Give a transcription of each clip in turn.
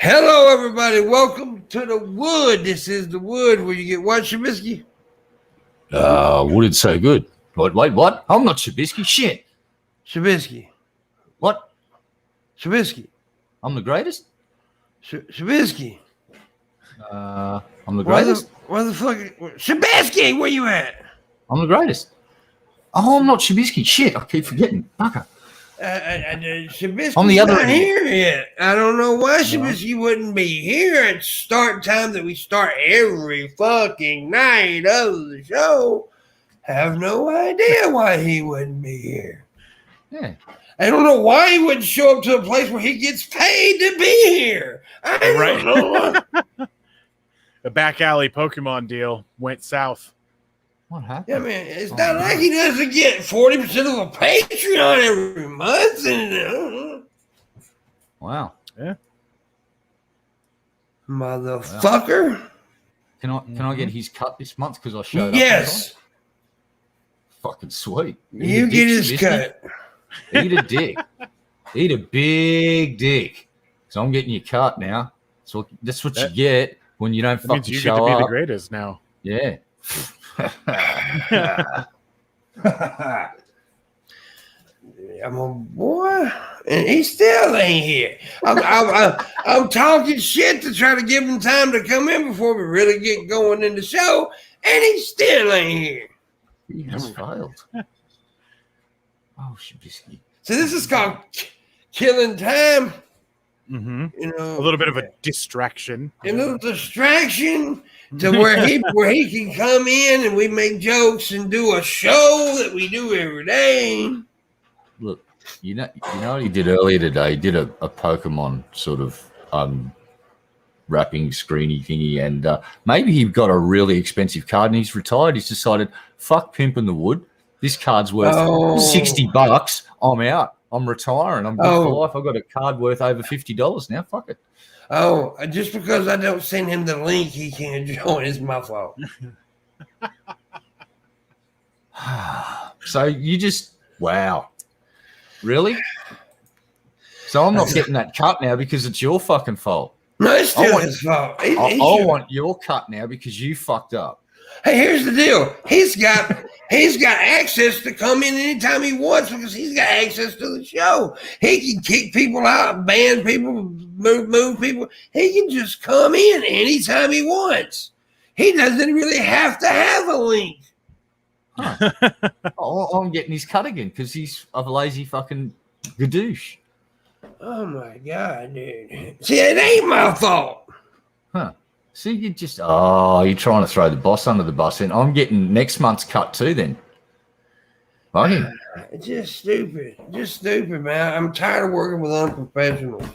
Hello, everybody. Welcome to the Wood. This is the Wood where you get what, Shabisky? Wooded so good. Wait, what? I'm not Shabisky. Shit. Shabisky. What? Shabisky. I'm the greatest? Shabisky. I'm the greatest? Where the fuck? Shabisky, where you at? I'm the greatest. Oh, I'm not Shabisky. Shit, I keep forgetting. Fucker. Shabisky's I'm the other not idiot. here yet. I don't know why Shabisky wouldn't be here at start time that we start every fucking night of the show. Have no idea why he wouldn't be here. Yeah. I don't know why he wouldn't show up to a place where he gets paid to be here. I don't know. The back alley Pokemon deal went south. What happened? Yeah, man, it's not like he doesn't get 40% of a Patreon every month. And, Wow. Yeah. Motherfucker. Wow. Can I get his cut this month because I showed up? Yes. Fucking sweet. You get his cut. Eat a dick. Eat a big dick. So I'm getting your cut now. So that's what you get when you don't That means fucking you show get to be up. the greatest now. Yeah. I'm a boy, and he still ain't here. I'm talking shit to try to give him time to come in before we really get going in the show, and he still ain't here. He has failed. Oh, Shabisky. So this is called killing time. Mm-hmm. You know, A little bit of a distraction. a little distraction to where he can come in and we make jokes and do a show that we do every day. Look, you know what he did earlier today? He did a Pokemon sort of wrapping screeny thingy, and maybe he got a really expensive card and he's retired. He's decided, fuck Pimp in the Wood. This card's worth $60. I'm out. I'm retiring. I'm good for life. I've got a card worth over $50 now. Fuck it. Oh, just because I don't send him the link, he can't join. It's my fault. So you just, wow. Really? So I'm not getting that cut now because it's your fucking fault. No, it's still his fault. I want your cut now because you fucked up. Hey, here's the deal. He's got access to come in anytime he wants because he's got access to the show. He can kick people out, ban people, move people. He can just come in anytime he wants. He doesn't really have to have a link. Huh. I'm getting his cut again because he's a lazy fucking gadoosh. Oh my God, dude. See, it ain't my fault. Huh. See, you're trying to throw the boss under the bus, and I'm getting next month's cut too then. Okay. It's just stupid, man. I'm tired of working with unprofessionals.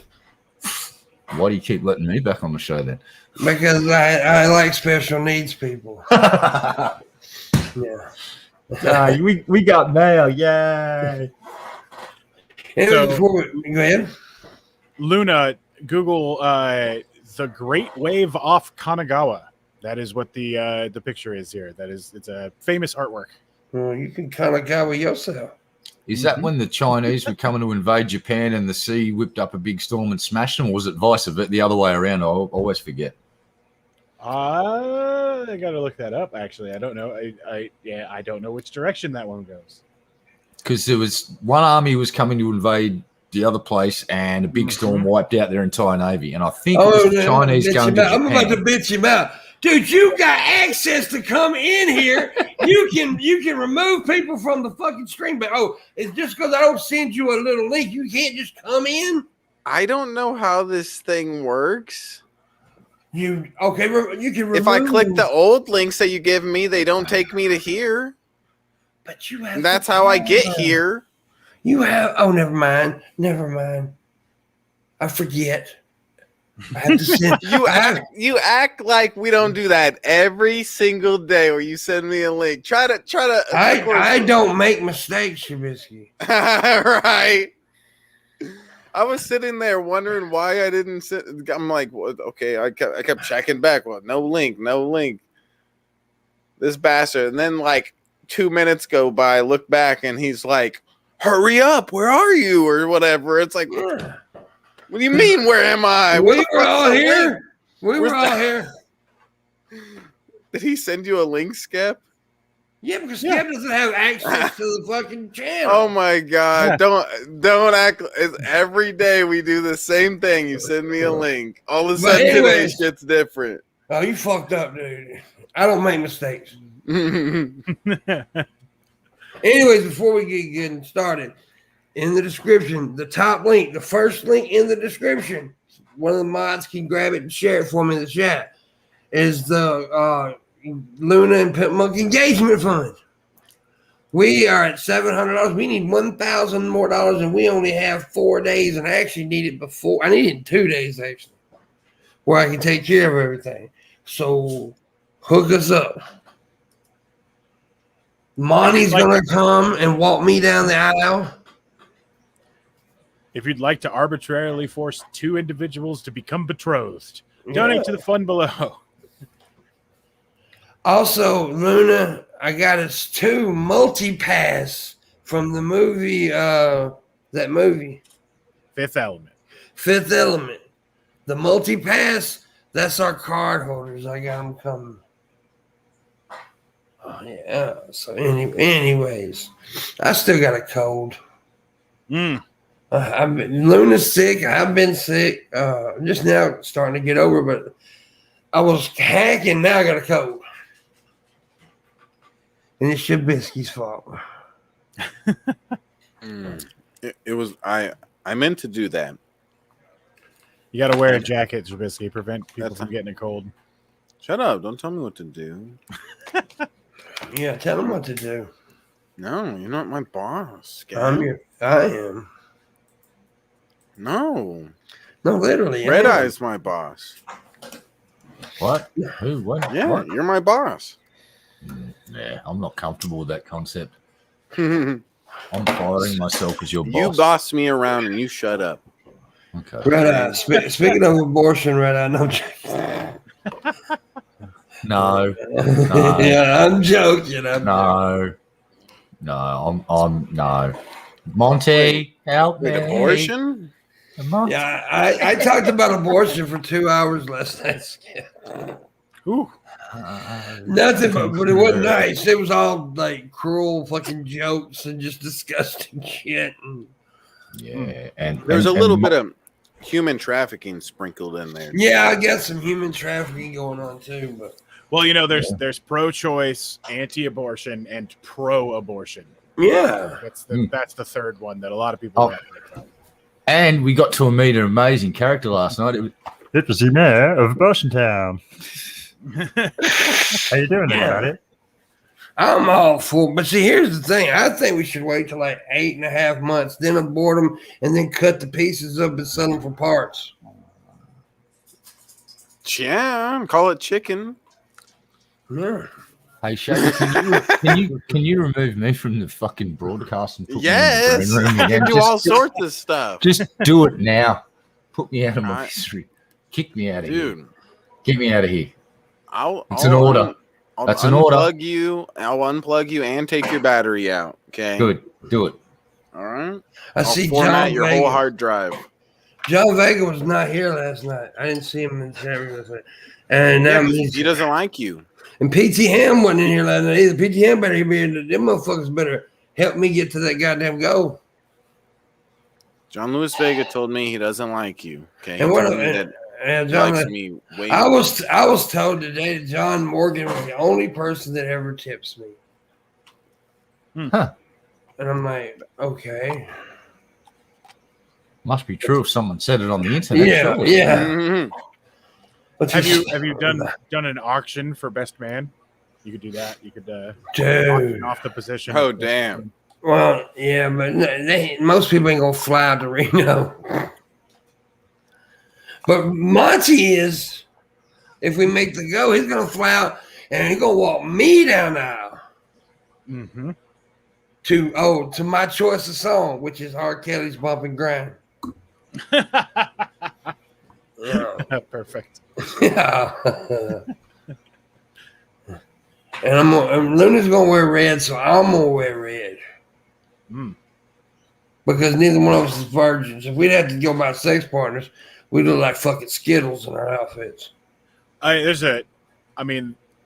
Why do you keep letting me back on the show then? Because I like special needs people. Yeah. We got mail, yay. Anyway, So- go ahead. Luna, Google the Great Wave off Kanagawa. That is what the picture is here. It's a famous artwork. Well, you can kind of go with yourself. Is that when the Chinese were coming to invade Japan and the sea whipped up a big storm and smashed them, or was it vice versa, the other way around? I always forget. I gotta look that up. Actually, I don't know. I don't know which direction that one goes. Because there was one army was coming to invade the other place, and a big storm wiped out their entire navy. And I think it was the Chinese going to Japan. I'm about to bitch him out. Dude, you got access to come in here. You can remove people from the fucking stream. But it's just because I don't send you a little link. You can't just come in. I don't know how this thing works. You can remove. If I click the old links that you give me, they don't take me to here. But you have. And that's how I get here. You have. Oh, never mind. I forget. I have to send. You act like we don't do that every single day where you send me a link. Try to. I don't make mistakes, Shabisky. Right. I was sitting there wondering why I didn't sit. I'm like, well, okay, I kept checking back. Well, no link. This bastard. And then like 2 minutes go by, I look back, and he's like, hurry up, where are you? Or whatever. It's like, What do you mean? Where am I? We were all here. We were all here. Did he send you a link, Skep? Yeah, because Skep doesn't have access to the fucking channel. Oh my god! Don't act. Every day we do the same thing. You send me a link. All of a sudden today shit's different. Oh, you fucked up, dude. I don't make mistakes. Anyways, before we get getting started, in the description, the top link, the first link in the description, one of the mods can grab it and share it for me in the chat, is the Luna and Pimpmunk engagement fund. We are at $700. We need $1,000 more, and we only have 4 days, and I actually need it before. I need it in 2 days, actually, where I can take care of everything. So hook us up. Monty's going to come and walk me down the aisle. If you'd like to arbitrarily force 2 individuals to become betrothed, donate to the fund below. Also, Luna, I got us 2 multi-pass from the movie, that movie. Fifth Element. Fifth Element. The multi-pass, that's our card holders. I got them coming. Oh, yeah. So, anyways, I still got a cold. Luna's sick. I've been sick. Just now starting to get over, but I was hacking. Now I got a cold. And it's Shabisky's fault. It was I meant to do that. You got to wear a jacket, Shabisky, prevent people from getting a cold. Shut up! Don't tell me what to do. Yeah, tell them what to do. No, you're not my boss. I am. No, literally. Red Eye's my boss. What? Who? What? Yeah, what? You're my boss. Yeah, I'm not comfortable with that concept. You I'm firing myself as your boss. boss me around and you shut up. Okay. Red Eye. Speaking of abortion, Red Eye, no joking. No. Yeah, I'm joking. No. Monty, help me. Abortion? Yeah, I talked about abortion for 2 hours last night. Ooh. Nothing, but it wasn't nice. It was all like cruel fucking jokes and just disgusting shit. Yeah, and there's a little bit of human trafficking sprinkled in there. Yeah, I got some human trafficking going on too. But well, there's pro-choice, anti-abortion, and pro-abortion. Yeah, that's the third one that a lot of people. And we got to meet an amazing character last night. It was the mayor of Abortion Town. How you doing about it? I'm all for, but see, here's the thing. I think we should wait till like 8.5 months, then abort them, and then cut the pieces up and sell them for parts. Yeah, call it chicken. Yeah. Hey, Shay, can you remove me from the fucking broadcast and put me in the green room I again? can do all sorts of stuff. Just do it now. Put me out of my history. Kick me out of here. Get me out of here. It's an order. That's an order. I'll unplug you and take your battery out. Okay. Good. Do it. All right. I'll see format your whole hard drive. John Vega was not here last night. I didn't see him in the chat room last night. And he doesn't like you. And PT Ham wasn't in here last night either. PT Ham better be in. Them motherfuckers better help me get to that goddamn goal. John Luis Vega told me he doesn't like you. Okay. And John, I was told today that John Morgan was the only person that ever tips me. Huh. And I'm like, okay. Must be true if someone said it on the internet. Yeah, surely. yeah. Mm-hmm. Have you done an auction for best man? You could do that. You could auction off the position. Oh damn. Well, yeah, but most people ain't gonna fly out to Reno. But Monty is, if we make the go, he's gonna fly out and he's gonna walk me down the aisle. Mm-hmm. To my choice of song, which is R. Kelly's Bump and Grind. Yeah. Perfect. Yeah. And Luna's gonna wear red, so I'm gonna wear red. Mm. because neither one of us is virgins. If we'd have to go by sex partners, we look like fucking Skittles in our outfits.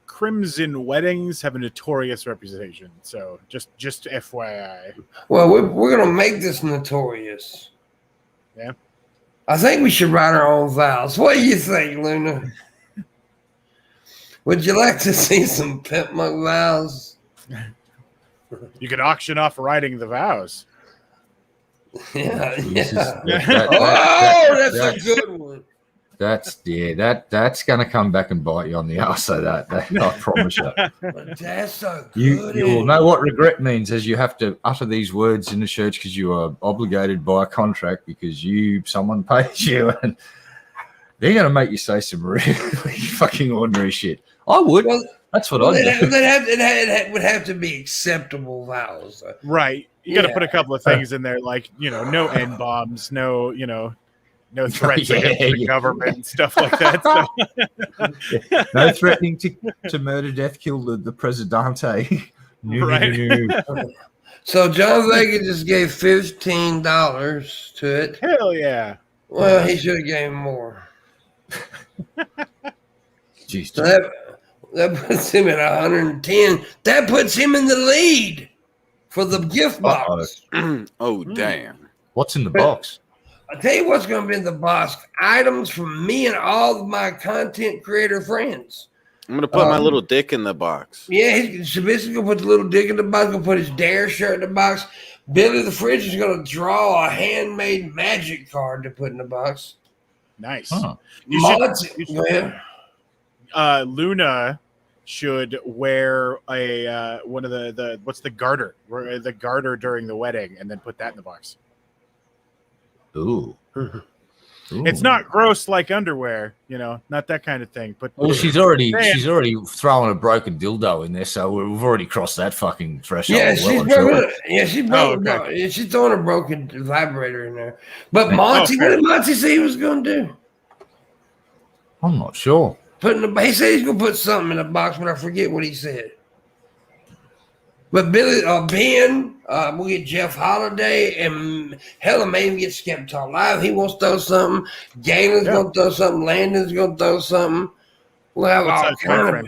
Crimson weddings have a notorious reputation. So just FYI. Well, we're gonna make this notorious. Yeah. I think we should write our own vows. What do you think, Luna? Would you like to see some Pimpmunk vows? You could auction off writing the vows. Yeah. Jesus. That's a good one. That's gonna come back and bite you on the ass. So that I promise you. But that's so good. You will know what regret means as you have to utter these words in the church because you are obligated by a contract because someone paid you and they're gonna make you say some really fucking ordinary shit. I would. Well, that's what I do. It would have to be acceptable vows. Right. You got to put a couple of things in there, like, no N bombs, no threats against the government and stuff like that. So. No threatening to murder, death, kill the presidente. Right. So John Vegas just gave $15 to it. Hell yeah. Well, he should have gave more. Jeez. So that puts him at 110. That puts him in the lead for the gift box. Oh, damn. What's in the box? I'll tell you what's going to be in the box. Items from me and all of my content creator friends. I'm going to put my little dick in the box. Yeah, Shabisky going to put the little dick in the box. Going to put his Dare shirt in the box. Billy the Fridge is going to draw a handmade magic card to put in the box. Nice. Huh. Luna should wear one of the what's the garter? The garter during the wedding, and then put that in the box. Ooh. It's not gross like underwear, not that kind of thing. But she's already throwing a broken dildo in there, so we've already crossed that fucking threshold. Yeah, she's throwing a broken vibrator in there. But Monty, what did Monty say he was going to do? I'm not sure. He said he's gonna put something in the box, but I forget what he said. But Ben, we'll get Jeff Holiday, and hell, maybe get Skep Talk Live. He wants to throw something. Galen's gonna throw something. Landon's gonna throw something. We'll have all kind of.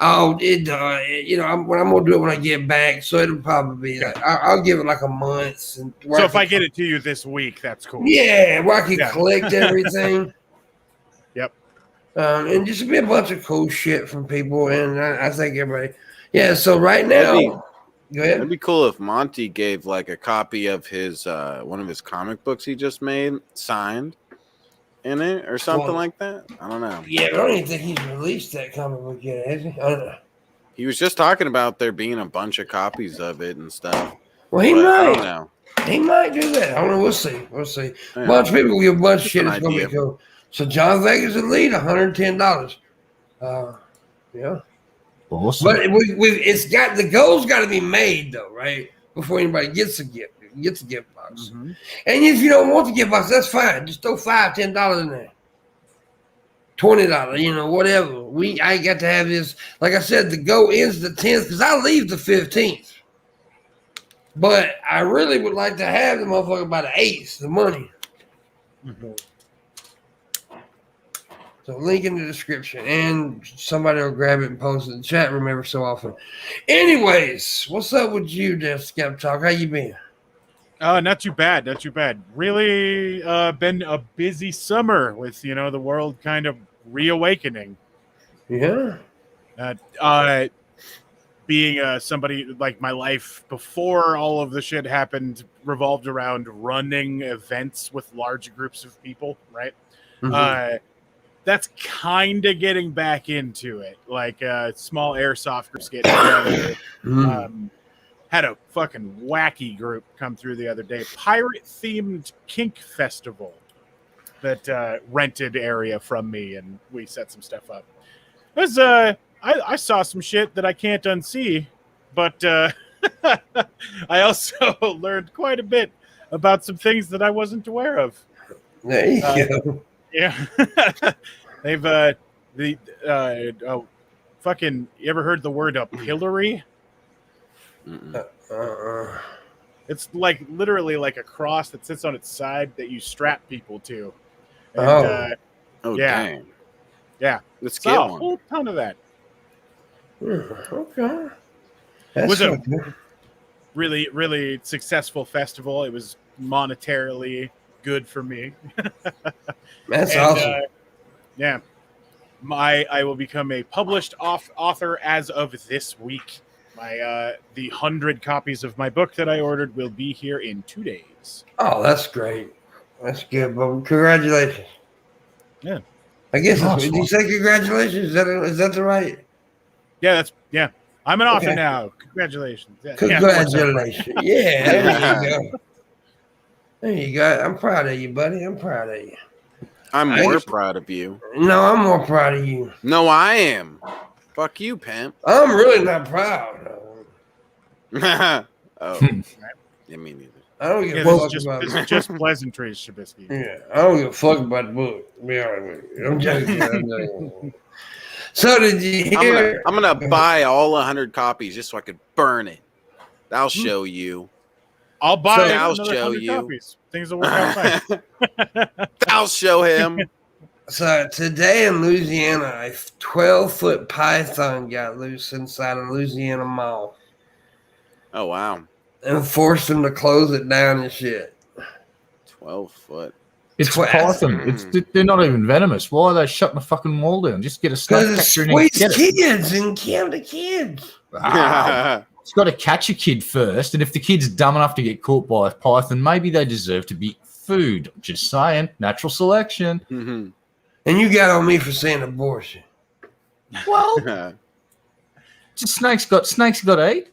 I'm gonna do it when I get back, so it'll probably be like I'll give it like a month. So if I get it to you this week, that's cool. Yeah, where I can collect everything. Yep. And just be a bunch of cool shit from people, and I think everybody. Yeah. So right now, go ahead. It'd be cool if Monty gave like a copy of his one of his comic books he just made signed in it or something like that. I don't know. Yeah, but I don't even think he's released that comic book yet, has he? I don't know. He was just talking about there being a bunch of copies of it and stuff. Well, he might. I don't know. He might do that. I don't know. We'll see. A bunch of people will give a bunch of shit. It's gonna be cool. So John Vegas is lead, $110. Yeah. Awesome. But it's got the goal's got to be made though, right? Before anybody gets a gift box. Mm-hmm. And if you don't want the gift box, that's fine. Just throw $5, $10 in there. $20, whatever. I got to have this. Like I said, the go ends the 10th because I leave the 15th. But I really would like to have the motherfucker by the 8th, the money. Mm-hmm. So link in the description, and somebody will grab it and post it in the chat room every so often. Anyways, what's up with you, Death Skep Talk? How you been? Not too bad. Really been a busy summer with, the world kind of reawakening. Yeah. Being somebody like my life before all of the shit happened revolved around running events with large groups of people, right? Mm-hmm. That's kind of getting back into it. Like small airsoft groups getting together. Had a fucking wacky group come through the other day. Pirate-themed kink festival that rented area from me, and we set some stuff up. It was, I saw some shit that I can't unsee, but I also learned quite a bit about some things that I wasn't aware of. There you go. Yeah. They've fucking, you ever heard the word a pillory? It's like literally like a cross that sits on its side that you strap people to. And, Oh, yeah. damn. Yeah. Let's Saw get a one. whole ton of that. Okay. That's Was a good. really, really successful festival. It was monetarily good for me. That's And, awesome. Yeah. I will become a published author as of this week. The 100 copies of my book that I ordered will be here in 2 days. Oh, that's great. That's good, but congratulations. Yeah. I guess Nice did you one. say congratulations? Is that the right? Yeah. I'm an author Okay. now. Congratulations. Yeah, Congratulations. Yeah, there you go. There you go. I'm proud of you, buddy. I'm proud of you. I'm more proud of you. No, I'm more proud of you. No, I am. Fuck you, pimp. I'm really not proud. Oh. Yeah, me neither. I don't give Yeah, a this fuck is about just, this is just pleasantries, Shabisky. Yeah, I don't give a fuck about the book. To be honest with you. I'm joking. I'm joking. So did you hear? I'm gonna buy all 100 copies just so I could burn it. That'll show you. I'll buy So another I'll 100 show you. copies. Things will work out fine. I'll show him. So today in Louisiana, a 12-foot python got loose inside a Louisiana mall Oh wow. and forced them to close it down and shit. 12 foot. It's Twat. python. They're not even venomous. Why are they shutting the fucking wall down? Just get a snake Because it catcher and squeezed get it. kids and killed the kids. Wow. It's got to catch a kid first, and if the kid's dumb enough to get caught by a python, maybe they deserve to be food. Just saying, natural selection. Mhm. And you got on me for saying abortion. Well, just snakes got to eat.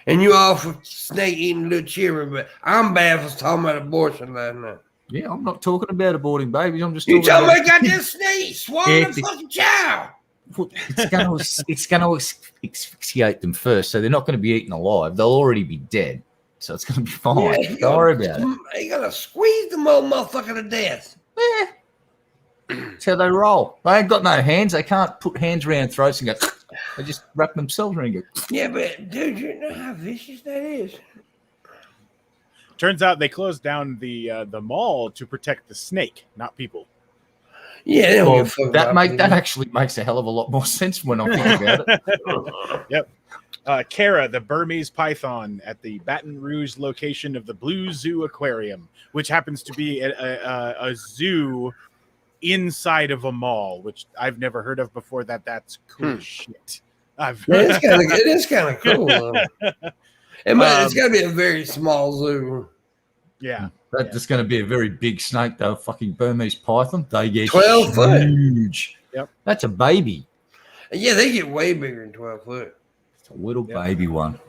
And you all for snake eating little children, but I'm bad for talking about abortion last night. Yeah, I'm not talking about aborting babies. I'm just You talking talking about about goddamn snake swallowing Yeah, the fucking child. it's going to asphyxiate them first, so they're not going to be eaten alive. They'll already be dead, so it's going to be fine. Yeah, Don't worry about it. You gotta squeeze the motherfucker to death. Yeah. That's how they roll. They ain't got no hands. They can't put hands around throats and go. They just wrap themselves around and go. Yeah, but dude, you know how vicious that is. Turns out they closed down the mall to protect the snake, not people. Yeah, they don't Well, give a fuck that about that actually makes a hell of a lot more sense when I think about it. Yep. Kara, the Burmese python at the Baton Rouge location of the Blue Zoo Aquarium, which happens to be a zoo inside of a mall, which I've never heard of before. That's cool as shit. Yeah, it is kind of cool. It's got to be a very small zoo. Yeah. That's going to be a very big snake, though. Fucking Burmese python. They get 12 foot. huge. Yep. That's a baby. Yeah, they get way bigger than 12 foot. It's a little baby one.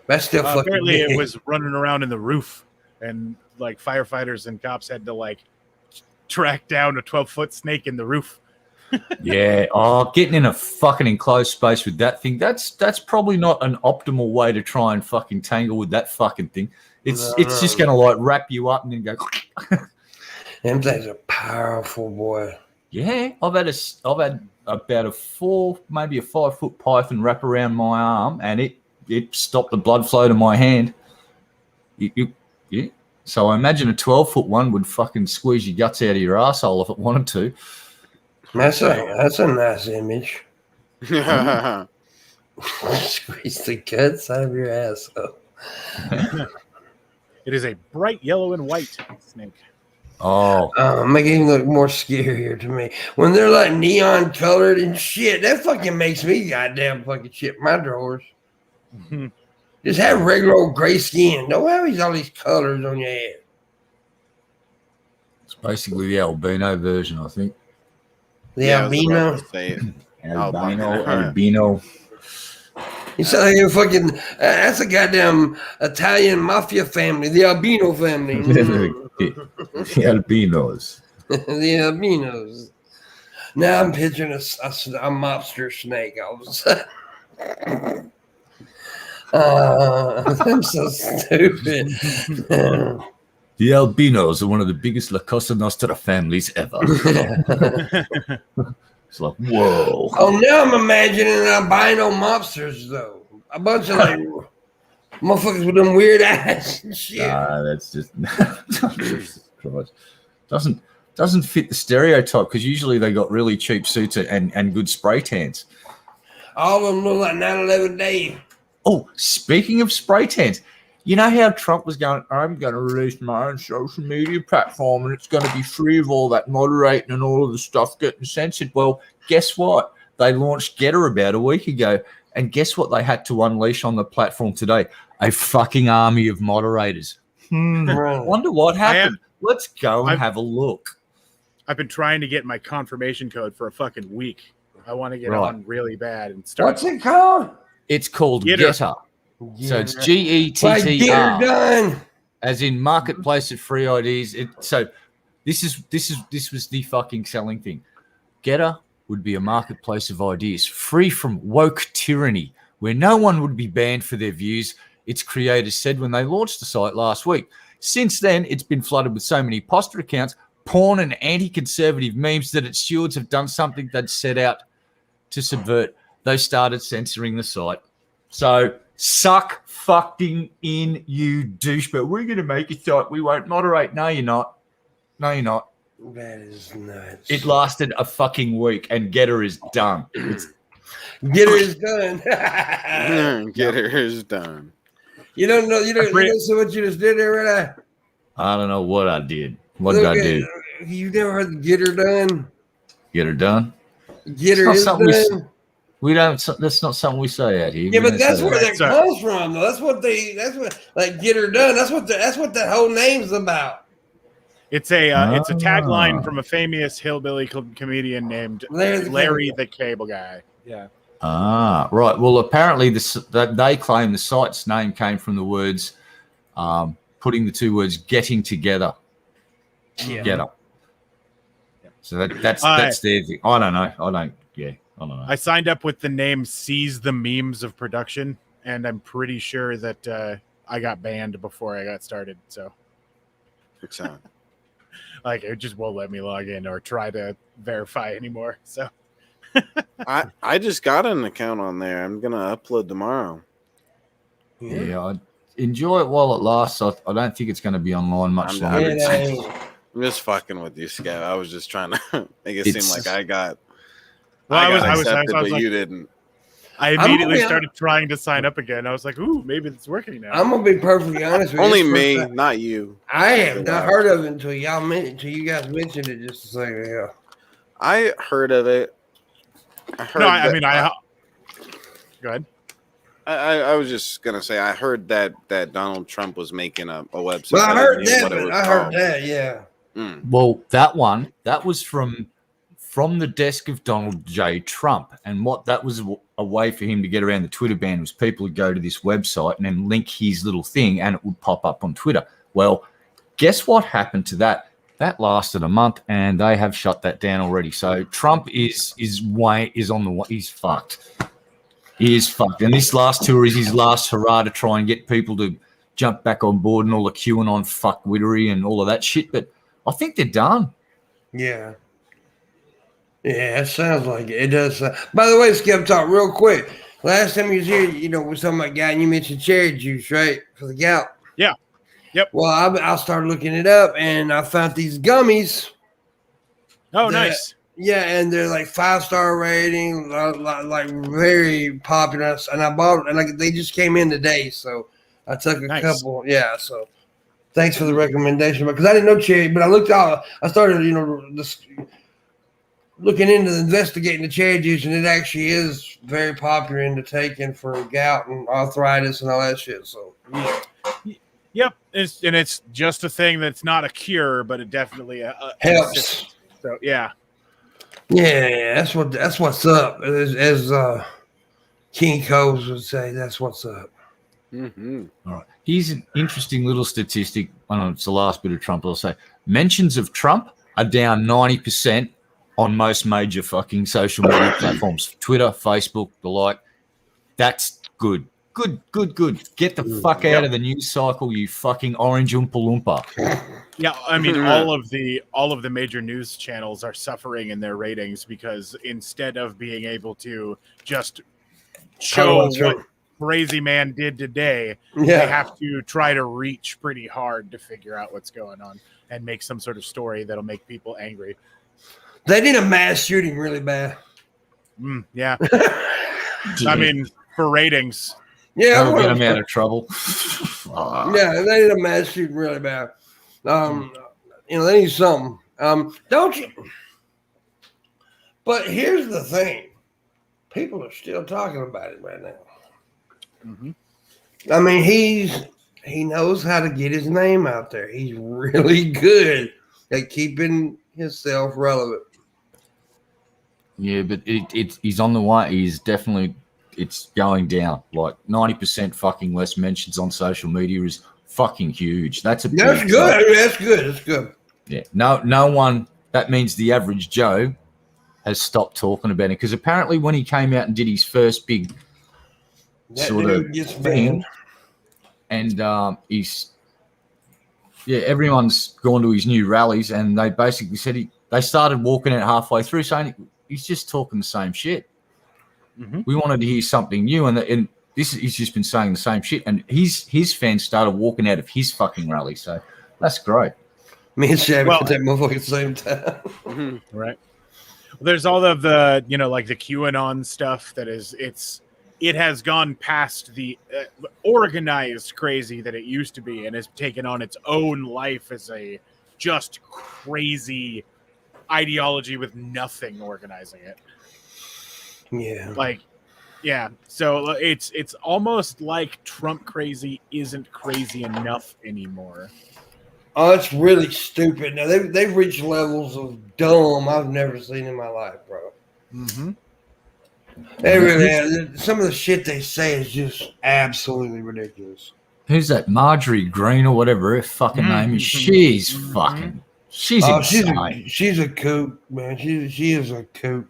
That's still fucking Apparently big. it was running around in the roof, and like firefighters and cops had to like track down a 12-foot snake in the roof. Yeah. Oh, getting in a fucking enclosed space with that thing. That's probably not an optimal way to try and fucking tangle with that fucking thing. It's just going to like wrap you up and then go. Them things are powerful, boy. Yeah, I've had about a 4, maybe a 5-foot python wrap around my arm, and it stopped the blood flow to my hand. Yeah. So I imagine a 12-foot one would fucking squeeze your guts out of your asshole if it wanted to. That's a nice image. Squeeze the guts out of your asshole. It is a bright yellow and white snake. Oh, Make it look more scarier to me. When they're like neon colored and shit, that fucking makes me goddamn fucking shit my drawers. Just have regular old gray skin. Don't have all these colors on your head. it's basically the albino version, I think. The albino. Albino. You sound like a fucking. That's a goddamn Italian mafia family. The albino family. The albinos. The albinos. Now I'm picturing a mobster snake all of a sudden. I'm so stupid. The albinos are one of the biggest La Cosa Nostra families ever. It's like, whoa. Oh, now I'm imagining albino mobsters, though. A bunch of like Motherfuckers with them weird eyes and shit. That's just doesn't fit the stereotype because usually they got really cheap suits and good spray tans. All of them look like 9/11 Dave. Oh, speaking of spray tans, you know how Trump was going, I'm going to release my own social media platform and it's going to be free of all that moderating and all of the stuff getting censored. Well, guess what? They launched Getter about a week ago. And guess what they had to unleash on the platform today? A fucking army of moderators. Wonder what happened. Let's go and have a look. I've been trying to get my confirmation code for a fucking week. I want to get on really bad and start. What's it called? It's called Getter. So it's GETTR. Like get her done. As in marketplace of free IDs. So this was the fucking selling thing. Getter would be a marketplace of ideas free from woke tyranny, where no one would be banned for their views, its creators said when they launched the site last week. Since then, it's been flooded with so many poster accounts, porn and anti-conservative memes that its stewards have done something they'd set out to subvert. They started censoring the site. So suck fucking in, you douchebag. We're going to make a site we won't moderate. No, you're not. No, you're not. That is nuts. It lasted a fucking week, and Getter is done. Getter is done. Getter is done. You don't know. You don't see what you just did there, right? I don't know what I did. What did I do? You've never heard Get Her Done? Get her done? Get her is done? We don't. That's not something we say out here. Yeah, but that's where that comes from, though. That's what like Get Her Done. That's what that whole name's about. It's a tagline from a famous hillbilly comedian named Larry the Cable Guy. Yeah. Ah, right. Well, apparently they claim the site's name came from the words, putting the two words "getting together." Yeah. Together. So that's their thing. I don't know. I don't know. I signed up with the name "Seize the Memes of Production," and I'm pretty sure that I got banned before I got started. So, Excellent. Like, it just won't let me log in or try to verify anymore. So, I just got an account on there. I'm gonna upload tomorrow. Yeah, I enjoy it while it lasts. I don't think it's going to be online much longer. I'm just fucking with you, Scav. I was just trying to make it seem like I got. Well, I was accepted, but like, you didn't. I immediately started trying to sign up again. I was like, "Ooh, maybe it's working now." I'm gonna be perfectly honest with you. Only me, not you. I have not heard of it until you guys mentioned it just a second ago. I heard of it. Go ahead. I was just gonna say I heard that Donald Trump was making a website. Well, I heard that. Yeah. Well, that was from the desk of Donald J. Trump, and what that was a way for him to get around the Twitter ban was people would go to this website and then link his little thing, and it would pop up on Twitter. Well, guess what happened to that? That lasted a month, and they have shut that down already. So Trump is on the way. He's fucked. He is fucked. And this last tour is his last hurrah to try and get people to jump back on board and all the QAnon fuckwittery and all of that shit. But I think they're done. Yeah. Yeah, it sounds like it. It does. By the way, Skip, talk real quick. Last time you was here, we're talking about gout, and you mentioned cherry juice, right, for the gout. Yeah. Yep. Well, I started looking it up, and I found these gummies. Oh, nice. Yeah, and they're like 5-star rating, like very popular. And I bought it, and they just came in today, so I took a couple. Yeah, so thanks for the recommendation, because I didn't know cherry, but I started, looking into investigating the cherry juice, and it actually is very popular in the taking for gout and arthritis and all that shit. So yeah. Yep, it's just a thing that's not a cure, but it definitely helps. So yeah, that's what's up. As King Coles would say, that's what's up. Mm-hmm. All right. Here's an interesting little statistic. I don't know, it's the last bit of Trump. I'll say mentions of Trump are down 90% on most major fucking social media platforms, Twitter, Facebook, the like. That's good. Good. Get the fuck out of the news cycle, you fucking orange Oompa Loompa. Yeah, I mean, all of the major news channels are suffering in their ratings because instead of being able to just show crazy man did today. Yeah. They have to try to reach pretty hard to figure out what's going on and make some sort of story that'll make people angry. They need a mass shooting really bad. Yeah. I mean, for ratings. Yeah, That'll get them out of trouble. Yeah, they need a mass shooting really bad. They need something. Don't you? But here's the thing: people are still talking about it right now. Mm-hmm. I mean, he knows how to get his name out there. He's really good at keeping himself relevant. Yeah, but he's on the way. He's definitely, it's going down. Like 90% fucking less mentions on social media is fucking huge. That's good. That's good. That's good. Yeah. No one. That means the average Joe has stopped talking about it, because apparently when he came out and did his first big sort of thing, and everyone's gone to his new rallies, and they basically said they started walking out halfway through saying he's just talking the same shit. Mm-hmm. We wanted to hear something new, and he's just been saying the same shit, and his fans started walking out of his fucking rally. So that's great. Me and Shabby at that motherfucker at the same time. Right. Well, there's all of the, like the QAnon stuff that it has gone past the organized crazy that it used to be, and has taken on its own life as a just crazy ideology with nothing organizing it. Yeah. So it's almost like Trump crazy isn't crazy enough anymore. Oh, it's really stupid. Now they've reached levels of dumb I've never seen in my life, bro. Mm-hmm. They really have. Some of the shit they say is just absolutely ridiculous. Who's that? Marjorie Green or whatever her fucking name is. She's fucking. She's insane. She's a kook, man. She is a kook.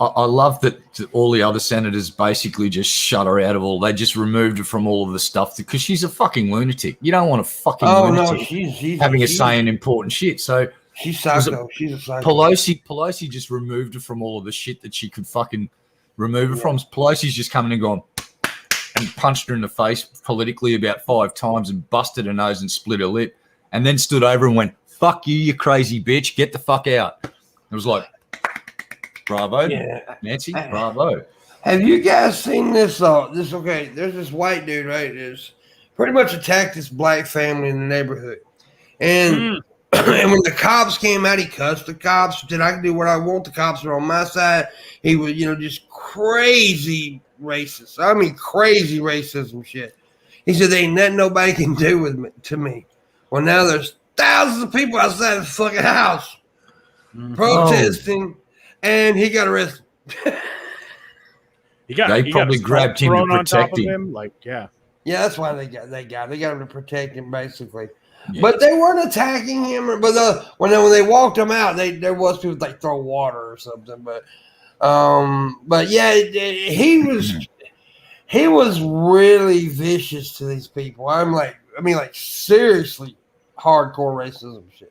I love that all the other senators basically just shut her out of all. They just removed her from all of the stuff because she's a fucking lunatic. You don't want a fucking lunatic having a say in important shit. So she's psycho. She's a psycho. Pelosi just removed her from all of the shit that she could fucking remove her from. Pelosi's just coming and gone and punched her in the face politically about 5 times and busted her nose and split her lip, and then stood over and went, "Fuck you, you crazy bitch. Get the fuck out." It was like, bravo, Nancy, bravo. Have you guys seen this? There's this white dude, right? Is pretty much attacked this black family in the neighborhood, and and when the cops came out, he cussed the cops. Said, "I can do what I want. The cops are on my side." He was, just crazy racist. I mean, crazy racism shit. He said, "There ain't nothing nobody can do to me." Well, now there's thousands of people outside the fucking house protesting. And he got arrested. They probably grabbed him to protect him. Yeah, that's why they got him to protect him, basically. Yeah. But they weren't attacking him. When they walked him out, there was people like throw water or something. But yeah, he was really vicious to these people. I mean, seriously, hardcore racism shit.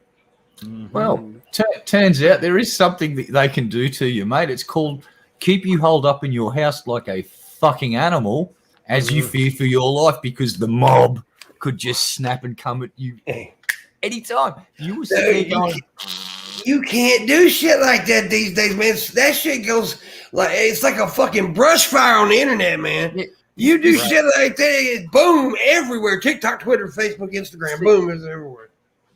Well, turns out there is something that they can do to you, mate. It's called keep you holed up in your house like a fucking animal as you fear for your life, because the mob could just snap and come at you anytime. You were sitting there going, you can't do shit like that these days, man. That shit goes it's like a fucking brush fire on the internet, man. Yeah. You do shit like that, boom, everywhere. TikTok, Twitter, Facebook, Instagram, boom, it's everywhere.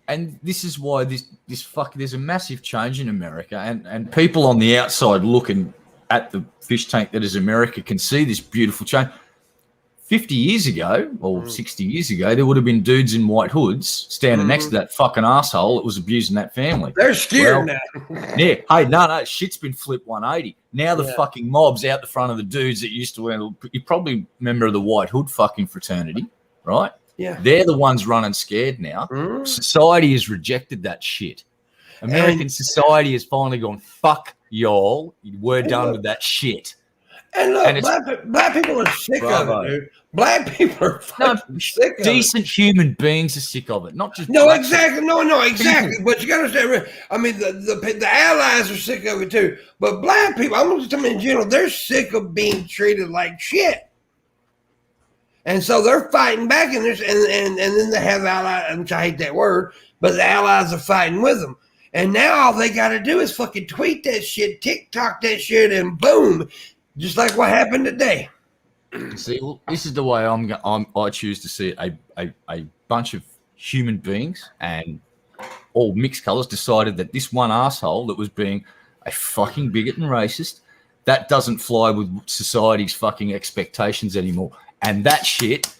And this is why there's a massive change in America, and people on the outside looking at the fish tank that is America can see this beautiful change. 50 years ago, or 60 years ago, there would have been dudes in white hoods standing next to that fucking asshole that was abusing that family. They're scared now. Yeah. Hey, no, shit's been flipped 180. Now the fucking mob's out the front of the dudes that used to wear. You probably remember the white hood fucking fraternity, right? Yeah. They're the ones running scared now. Society has rejected that shit. American society has finally gone, fuck y'all. We're done with that shit. And look, black people are sick of it, dude. Black people are sick of it. Decent human beings are sick of it, not just exactly. No, exactly. But you got to understand. I mean, the allies are sick of it too. But black people, I'm just talking in general, they're sick of being treated like shit. And so they're fighting back, and then they have allies, which I hate that word, but the allies are fighting with them. And now all they got to do is fucking tweet that shit, TikTok that shit, and boom, just like what happened today. See, well, this is the way I choose to see it. A bunch of human beings and all mixed colors decided that this one asshole that was being a fucking bigot and racist, that doesn't fly with society's fucking expectations anymore. And that shit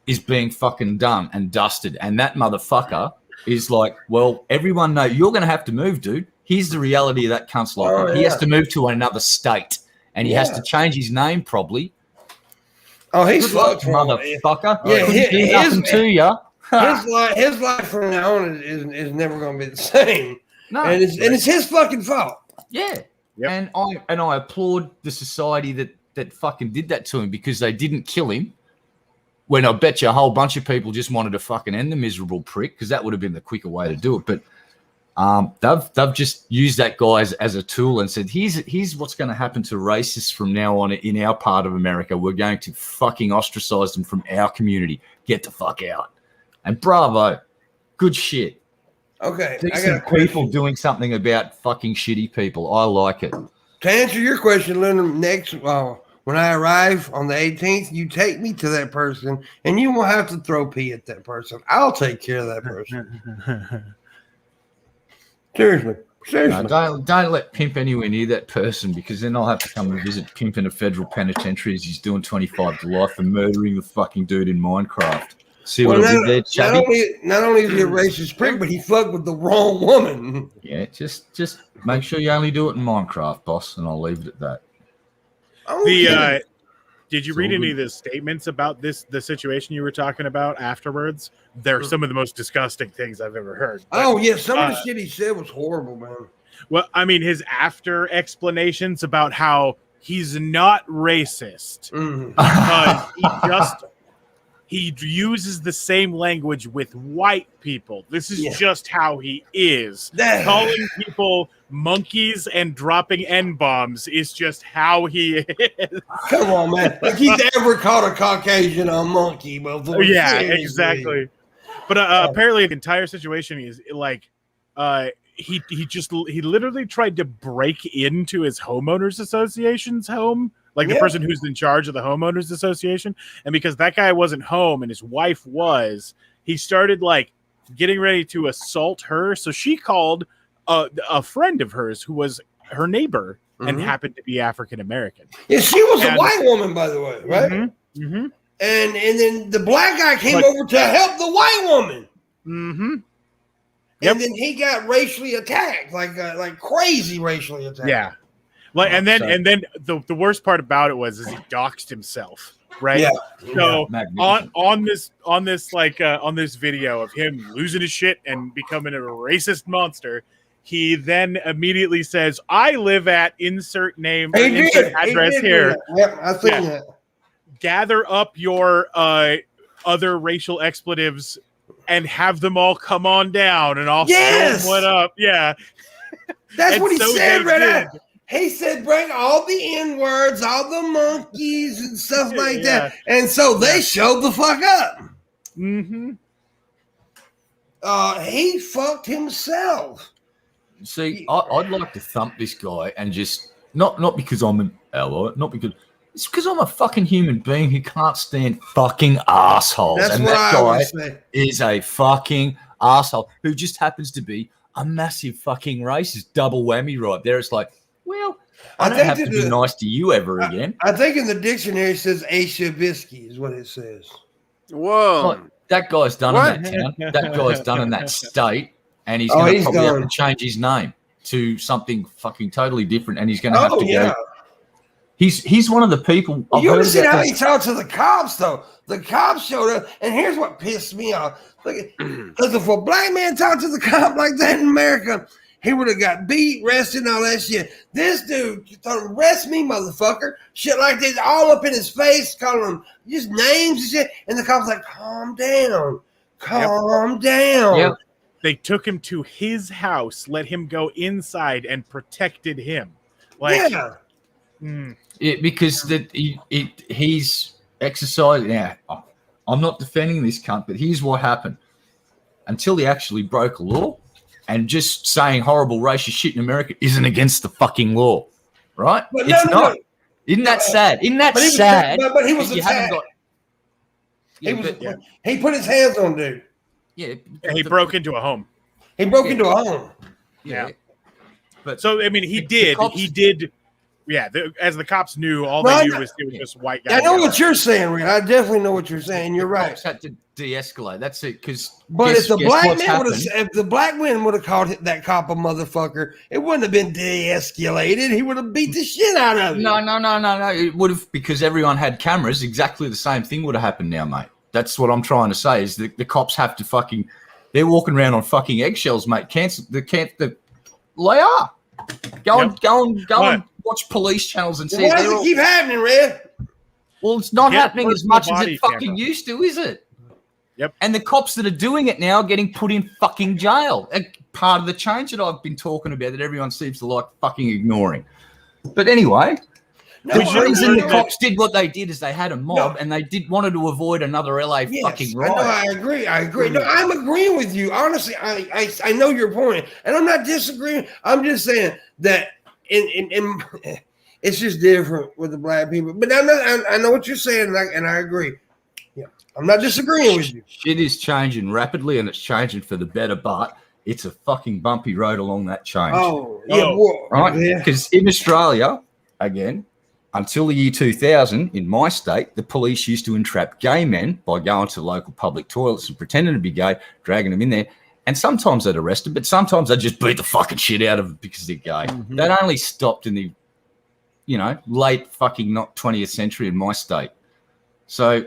is being fucking done and dusted. And that motherfucker is like, well, everyone know you're going to have to move, dude. Here's the reality of that cunt's life. He has to move to another state, and he has to change his name probably. Oh, he's fucked, motherfucker. Yeah, Couldn't do nothing to you. His life from now on is never going to be the same. No, and it's his fucking fault. Yeah, yep. And I applaud the society that fucking did that to him, because they didn't kill him. When I bet you a whole bunch of people just wanted to fucking end the miserable prick, because that would have been the quicker way to do it. But they've just used that guy as a tool and said, here's what's going to happen to racists from now on in our part of America. We're going to fucking ostracize them from our community. Get the fuck out. And bravo. Good shit. Okay. Decent people doing something about fucking shitty people. I like it. To answer your question, Leonard, next, when I arrive on the 18th, you take me to that person, and you won't have to throw pee at that person. I'll take care of that person. Seriously. No, don't let Pimp anywhere near that person, because then I'll have to come and visit Pimp in a federal penitentiary as he's doing 25 to life for murdering the fucking dude in Minecraft. See what I did there, Shabby? Not only is he a racist prick, but he fucked with the wrong woman. Yeah, just make sure you only do it in Minecraft, boss, and I'll leave it at that. Did you read any of the statements about the situation you were talking about afterwards? They're some of the most disgusting things I've ever heard. But, some of the shit he said was horrible, man. Well, I mean, his after explanations about how he's not racist. He uses the same language with white people. This is just how he is. Calling people monkeys and dropping N-bombs is just how he is. Come on, man. Like he's ever called a Caucasian a monkey before. Yeah, exactly. But apparently the entire situation is like he literally tried to break into his homeowners association's home. Like the person who's in charge of the homeowners association. And because that guy wasn't home and his wife was, he started like getting ready to assault her. So she called a friend of hers who was her neighbor and happened to be African-American. Yeah, she was a white woman, by the way, right? And then the black guy came over to help the white woman. And then he got racially attacked, like crazy racially attacked. Yeah. Like, and then the worst part about it was he doxed himself, right? Yeah. So on this video of him losing his shit and becoming a racist monster, he then immediately says, "I live at insert name, insert address here. Yep, I think that. Gather up your other racial expletives and have them all come on down, and I'll show them what up." Yeah, that's what he said right now. He said, bring all the N-words, all the monkeys and stuff like that. And so they showed the fuck up. He fucked himself. See, I'd like to thump this guy and just, not because I'm an ally, not because, it's because I'm a fucking human being who can't stand fucking assholes. That's and what that I guy would say. Is a fucking asshole who just happens to be a massive fucking racist. Double whammy right there. It's like, well, I don't have to be nice to you ever again. I think in the dictionary it says a Shabisky is what it says. Whoa. Like, that guy's done in that town. That guy's done in that state. And he's going to probably have to change his name to something fucking totally different. And he's going to have to go. He's one of the people. You ever seen how he talked to the cops, though? The cops showed up. And here's what pissed me off. Because if a black man talked to the cop like that in America, he would have got beat, arrested, and all that shit. This dude told him, arrest me, motherfucker. Shit like this, all up in his face, calling him just names and shit. And the cop's like, calm down. Calm down. Yep. They took him to his house, let him go inside, and protected him. Like, because he's exercise. Now, I'm not defending this cunt, but here's what happened. Until he actually broke a law, and just saying horrible racist shit in America isn't against the fucking law, right? But It's no. not. Isn't that sad? Isn't that But he was, sad? but he was you attacked. haven't got. He put his hands on dude. Yeah, he broke into a home. He broke into a home. Yeah. But So I mean, he did. Yeah, as the cops knew, all No, they knew was it was just white guys. I know what you're saying, Rick. I definitely know what you're saying. You're right. Cops had to de-escalate. That's it. But if the black man would have called that cop a motherfucker, it wouldn't have been de-escalated. He would have beat the shit out of him. No. It would have, because everyone had cameras. Exactly the same thing would have happened now, mate. That's what I'm trying to say. Is the cops have to fucking. They're walking around on fucking eggshells, mate. They are. Go and watch police channels and see. Why does it keep happening, Red? Well, it's not happening as much as it fucking used to, is it? Yep. And the cops that are doing it now are getting put in fucking jail. And part of the change that I've been talking about that everyone seems to like fucking ignoring. But anyway, the reason the cops did what they did is they had a mob and they wanted to avoid another LA fucking riot. I agree. No, I'm agreeing with you. Honestly, I know your point, and I'm not disagreeing. I'm just saying that in it's just different with the black people. But I know what you're saying, and I agree. Yeah, I'm not disagreeing with you. Shit is changing rapidly, and it's changing for the better, but it's a fucking bumpy road along that change. Right? Because in Australia, again, until the year 2000, in my state, the police used to entrap gay men by going to local public toilets and pretending to be gay, dragging them in there. And sometimes they'd arrest them, but sometimes they'd just beat the fucking shit out of them because they're gay. Mm-hmm. That only stopped in the, late fucking not 20th century in my state. So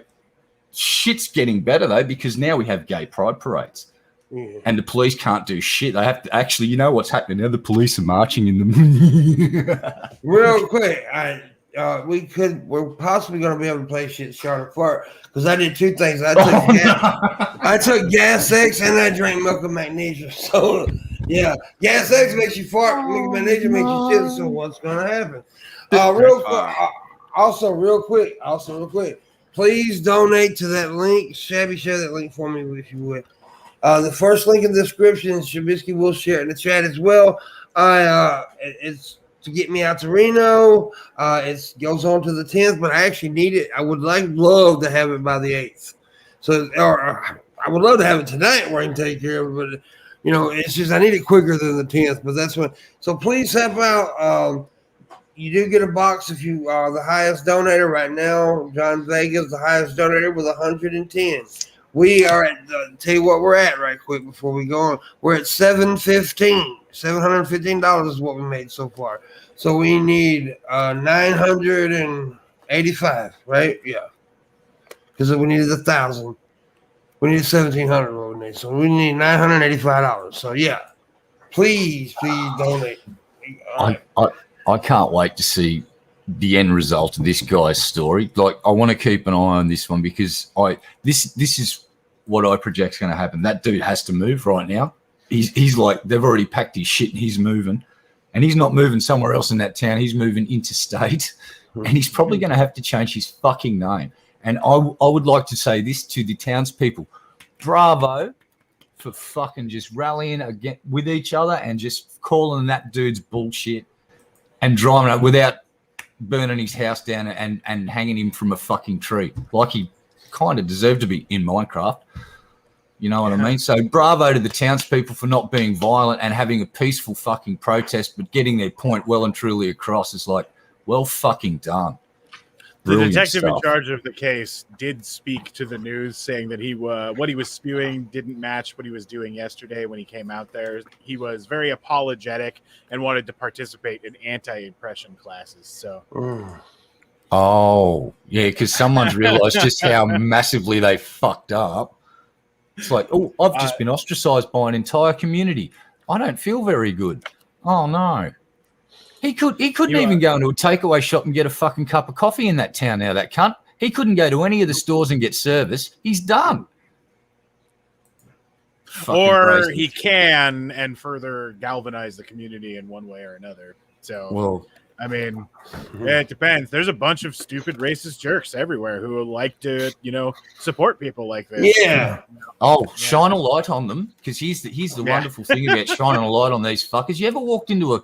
shit's getting better, though, because now we have gay pride parades. Yeah. And the police can't do shit. They have to actually, you know what's happening now? The police are marching in them. Real quick, we're possibly going to be able to play shit Charlotte Fart because I did two things. I took Gas X and I drank milk of magnesia. So yeah, Gas X makes you fart, milk of magnesia makes you shit. So what's going to happen? Real quick, please donate to that link. Shabby, share that link for me if you would. The first link in the description, Shabisky will share it in the chat as well. It's to get me out to Reno. It goes on to the 10th, but I actually need it. I would love to have it by the 8th. So, or I would love to have it tonight where I can take care of it. But, it's just I need it quicker than the 10th. But that's what. So please help out. You do get a box if you are the highest donator right now. John Vega is the highest donator with 110. We are at, tell you what we're at right quick before we go on. We're at $715. $715 is what we made so far. So we need 985, right? Yeah. Because we needed 1,000. We need 1,700 what we need. So we need $985. So yeah. Please donate. I can't wait to see the end result of this guy's story. Like, I want to keep an eye on this one because this is what I project's going to happen. That dude has to move right now. He's like, they've already packed his shit and he's moving, and he's not moving somewhere else in that town. He's moving interstate, and he's probably going to have to change his fucking name. And I would like to say this to the townspeople: bravo for fucking just rallying again with each other and just calling that dude's bullshit and driving it without burning his house down and hanging him from a fucking tree like he kind of deserved to be in Minecraft. You know what I mean? So bravo to the townspeople for not being violent and having a peaceful fucking protest, but getting their point well and truly across. Is like, well fucking done. The detective in charge of the case did speak to the news, saying that what he was spewing didn't match what he was doing yesterday when he came out there. He was very apologetic and wanted to participate in anti-impression classes. So, yeah, because someone's realized just how massively they fucked up. It's like, oh, I've just been ostracized by an entire community. I don't feel very good. Oh no. He couldn't even go into a takeaway shop and get a fucking cup of coffee in that town now, that cunt. He couldn't go to any of the stores and get service. He's done. Or he can and further galvanize the community in one way or another. So, well, I mean, it depends. There's a bunch of stupid racist jerks everywhere who like to, support people like this. Yeah. Oh, shine a light on them, because here's the wonderful thing about shining a light on these fuckers. You ever walked into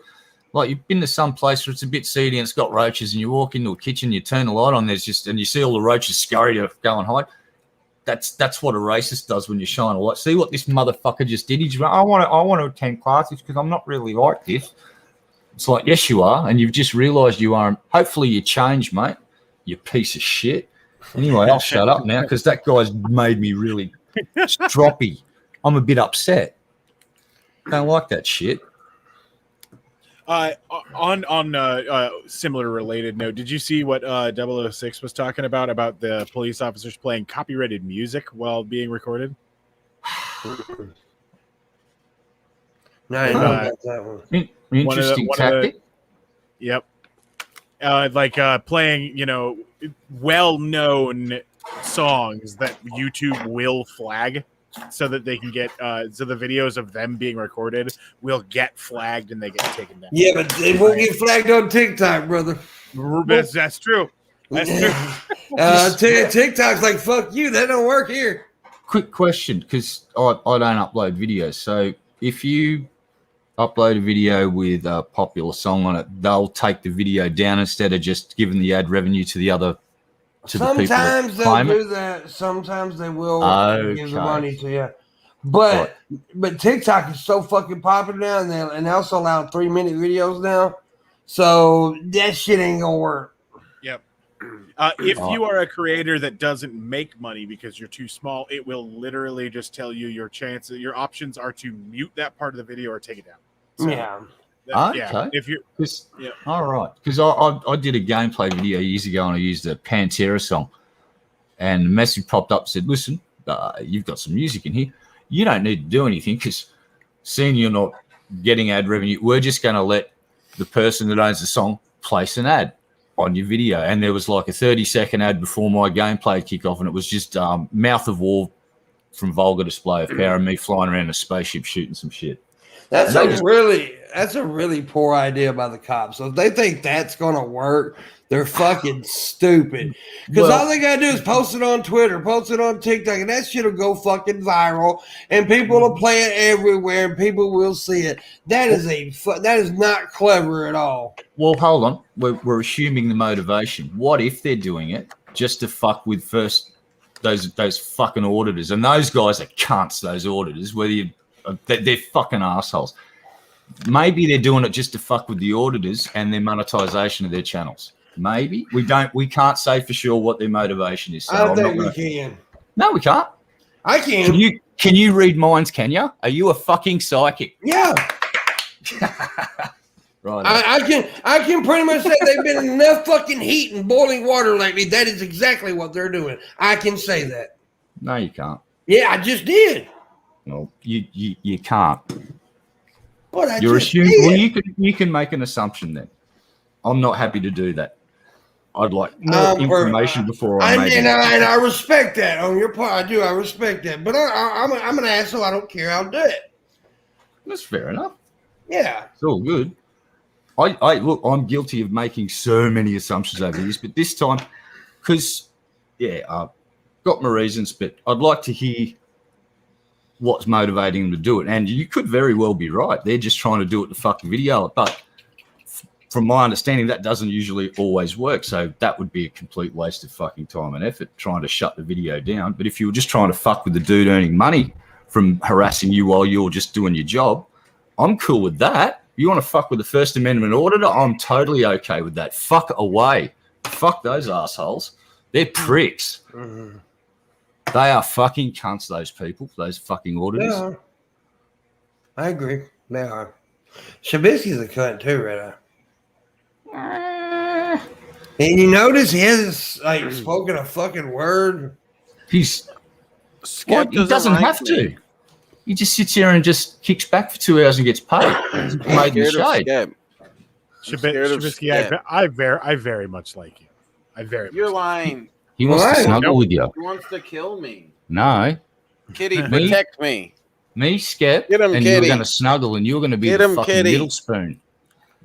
you've been to some place where it's a bit seedy and it's got roaches, and you walk into a kitchen, you turn the light on, and you see all the roaches scurry to go and hide. That's what a racist does when you shine a light. See what this motherfucker just did? He's I want to attend classes because I'm not really like this. It's like, yes, you are, and you've just realised you are. Hopefully you change, mate, you piece of shit. Anyway, I'll shut up now because that guy's made me really stroppy. I'm a bit upset. Don't like that shit. On similar related note, did you see what 006 was talking about the police officers playing copyrighted music while being recorded? No, I know about that one. Interesting tactic. Yep. Playing, well-known songs that YouTube will flag so that they can get so the videos of them being recorded will get flagged and they get taken down. Yeah, but they won't get flagged on TikTok, brother. That's true. That's true. TikTok's like, fuck you. That don't work here. Quick question, because I don't upload videos. So if you upload a video with a popular song on it, they'll take the video down instead of just giving the ad revenue to the other. Sometimes they'll do that. Sometimes they will give the money to you. But TikTok is so fucking popular now, and they also allow 3-minute videos now. So that shit ain't gonna work. Yep. If you are a creator that doesn't make money because you're too small, it will literally just tell you your options are to mute that part of the video or take it down. So, okay. If you're, all right, because I did a gameplay video years ago and I used a Pantera song, and the message popped up said, "Listen, you've got some music in here. You don't need to do anything because seeing you're not getting ad revenue, we're just going to let the person that owns the song place an ad on your video." And there was like a 30-second ad before my gameplay kick off, and it was just Mouth of War from Vulgar Display of Power and me flying around a spaceship shooting some shit. That's a really poor idea by the cops. So if they think that's gonna work, they're fucking stupid. Because all they gotta do is post it on Twitter, post it on TikTok, and that shit'll go fucking viral, and people will play it everywhere, and people will see it. That is not clever at all. Well, hold on. We're assuming the motivation. What if they're doing it just to fuck with those fucking auditors? And those guys are cunts. Those auditors, they're fucking assholes. Maybe they're doing it just to fuck with the auditors and their monetization of their channels. Maybe we can't say for sure what their motivation is. So I think we can. No, we can't. I can. Can you read minds? Can you? Are you a fucking psychic? Yeah. Right. I can pretty much say they've been in enough fucking heat and boiling water lately. That is exactly what they're doing. I can say that. No, you can't. Yeah, I just did. No, you can't. But You're assuming. Well, you can make an assumption then. I'm not happy to do that. I'd like more information before I make it. And I respect that on your part. I do. I respect that. But I'm an asshole. I don't care. I'll do it. That's fair enough. Yeah. It's all good. I look, I'm guilty of making so many assumptions over this, but this time, because, I've got my reasons, but I'd like to hear what's motivating them to do it. And you could very well be right. They're just trying to do it to fuck the video. But from my understanding, that doesn't usually always work. So that would be a complete waste of fucking time and effort trying to shut the video down. But if you were just trying to fuck with the dude earning money from harassing you while you're just doing your job, I'm cool with that. You want to fuck with the First Amendment auditor? I'm totally okay with that. Fuck away. Fuck those assholes. They're pricks. Mm-hmm. They are fucking cunts, those people, those fucking auditors. They are. I agree. They are. Shabisky's a cunt too, right now. And you notice he hasn't spoken a fucking word. He doesn't have to. He just sits here and just kicks back for 2 hours and gets paid. Made in the shade. Shabisky, I very much like you. You're lying. He wants to snuggle with you. He wants to kill me. No. Kitty, protect me. Me, Skep, Get him, and Kitty. you're going to snuggle and you're going to be the fucking Kitty. middle spoon.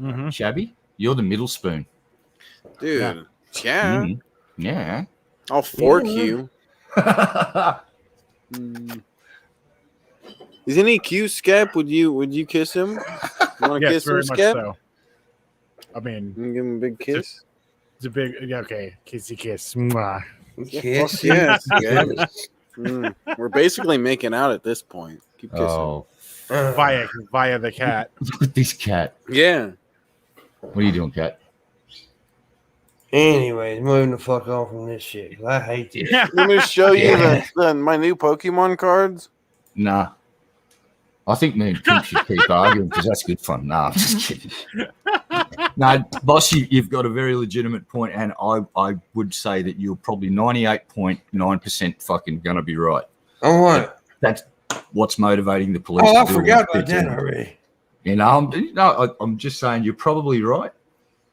Mm-hmm. Shabby, You're the middle spoon. Dude. Yeah. Mm. Yeah. I'll fork you. Isn't he cute, Skep? Would you kiss him? You want to Yes, kiss him, very much Skep? so. I mean, You give him a big kiss? it's a big, okay, kissy kiss. Mwah. Kiss. Yes. We're basically making out at this point. Keep kissing. Oh, Via the cat. look at this cat. Yeah. What are you doing, cat? Anyways, moving the fuck on from this shit. 'Cause I hate this. Let me show you Yeah. my new Pokemon cards. Nah. I think me and Pimp should keep arguing because that's good fun. Nah, I'm just kidding. No, boss, you've got a very legitimate point, and I would say that you're probably 98.9% fucking going to be right. On what? That's what's motivating the police. Oh, I to do forgot what about they're that doing. already. You know, I'm just saying you're probably right,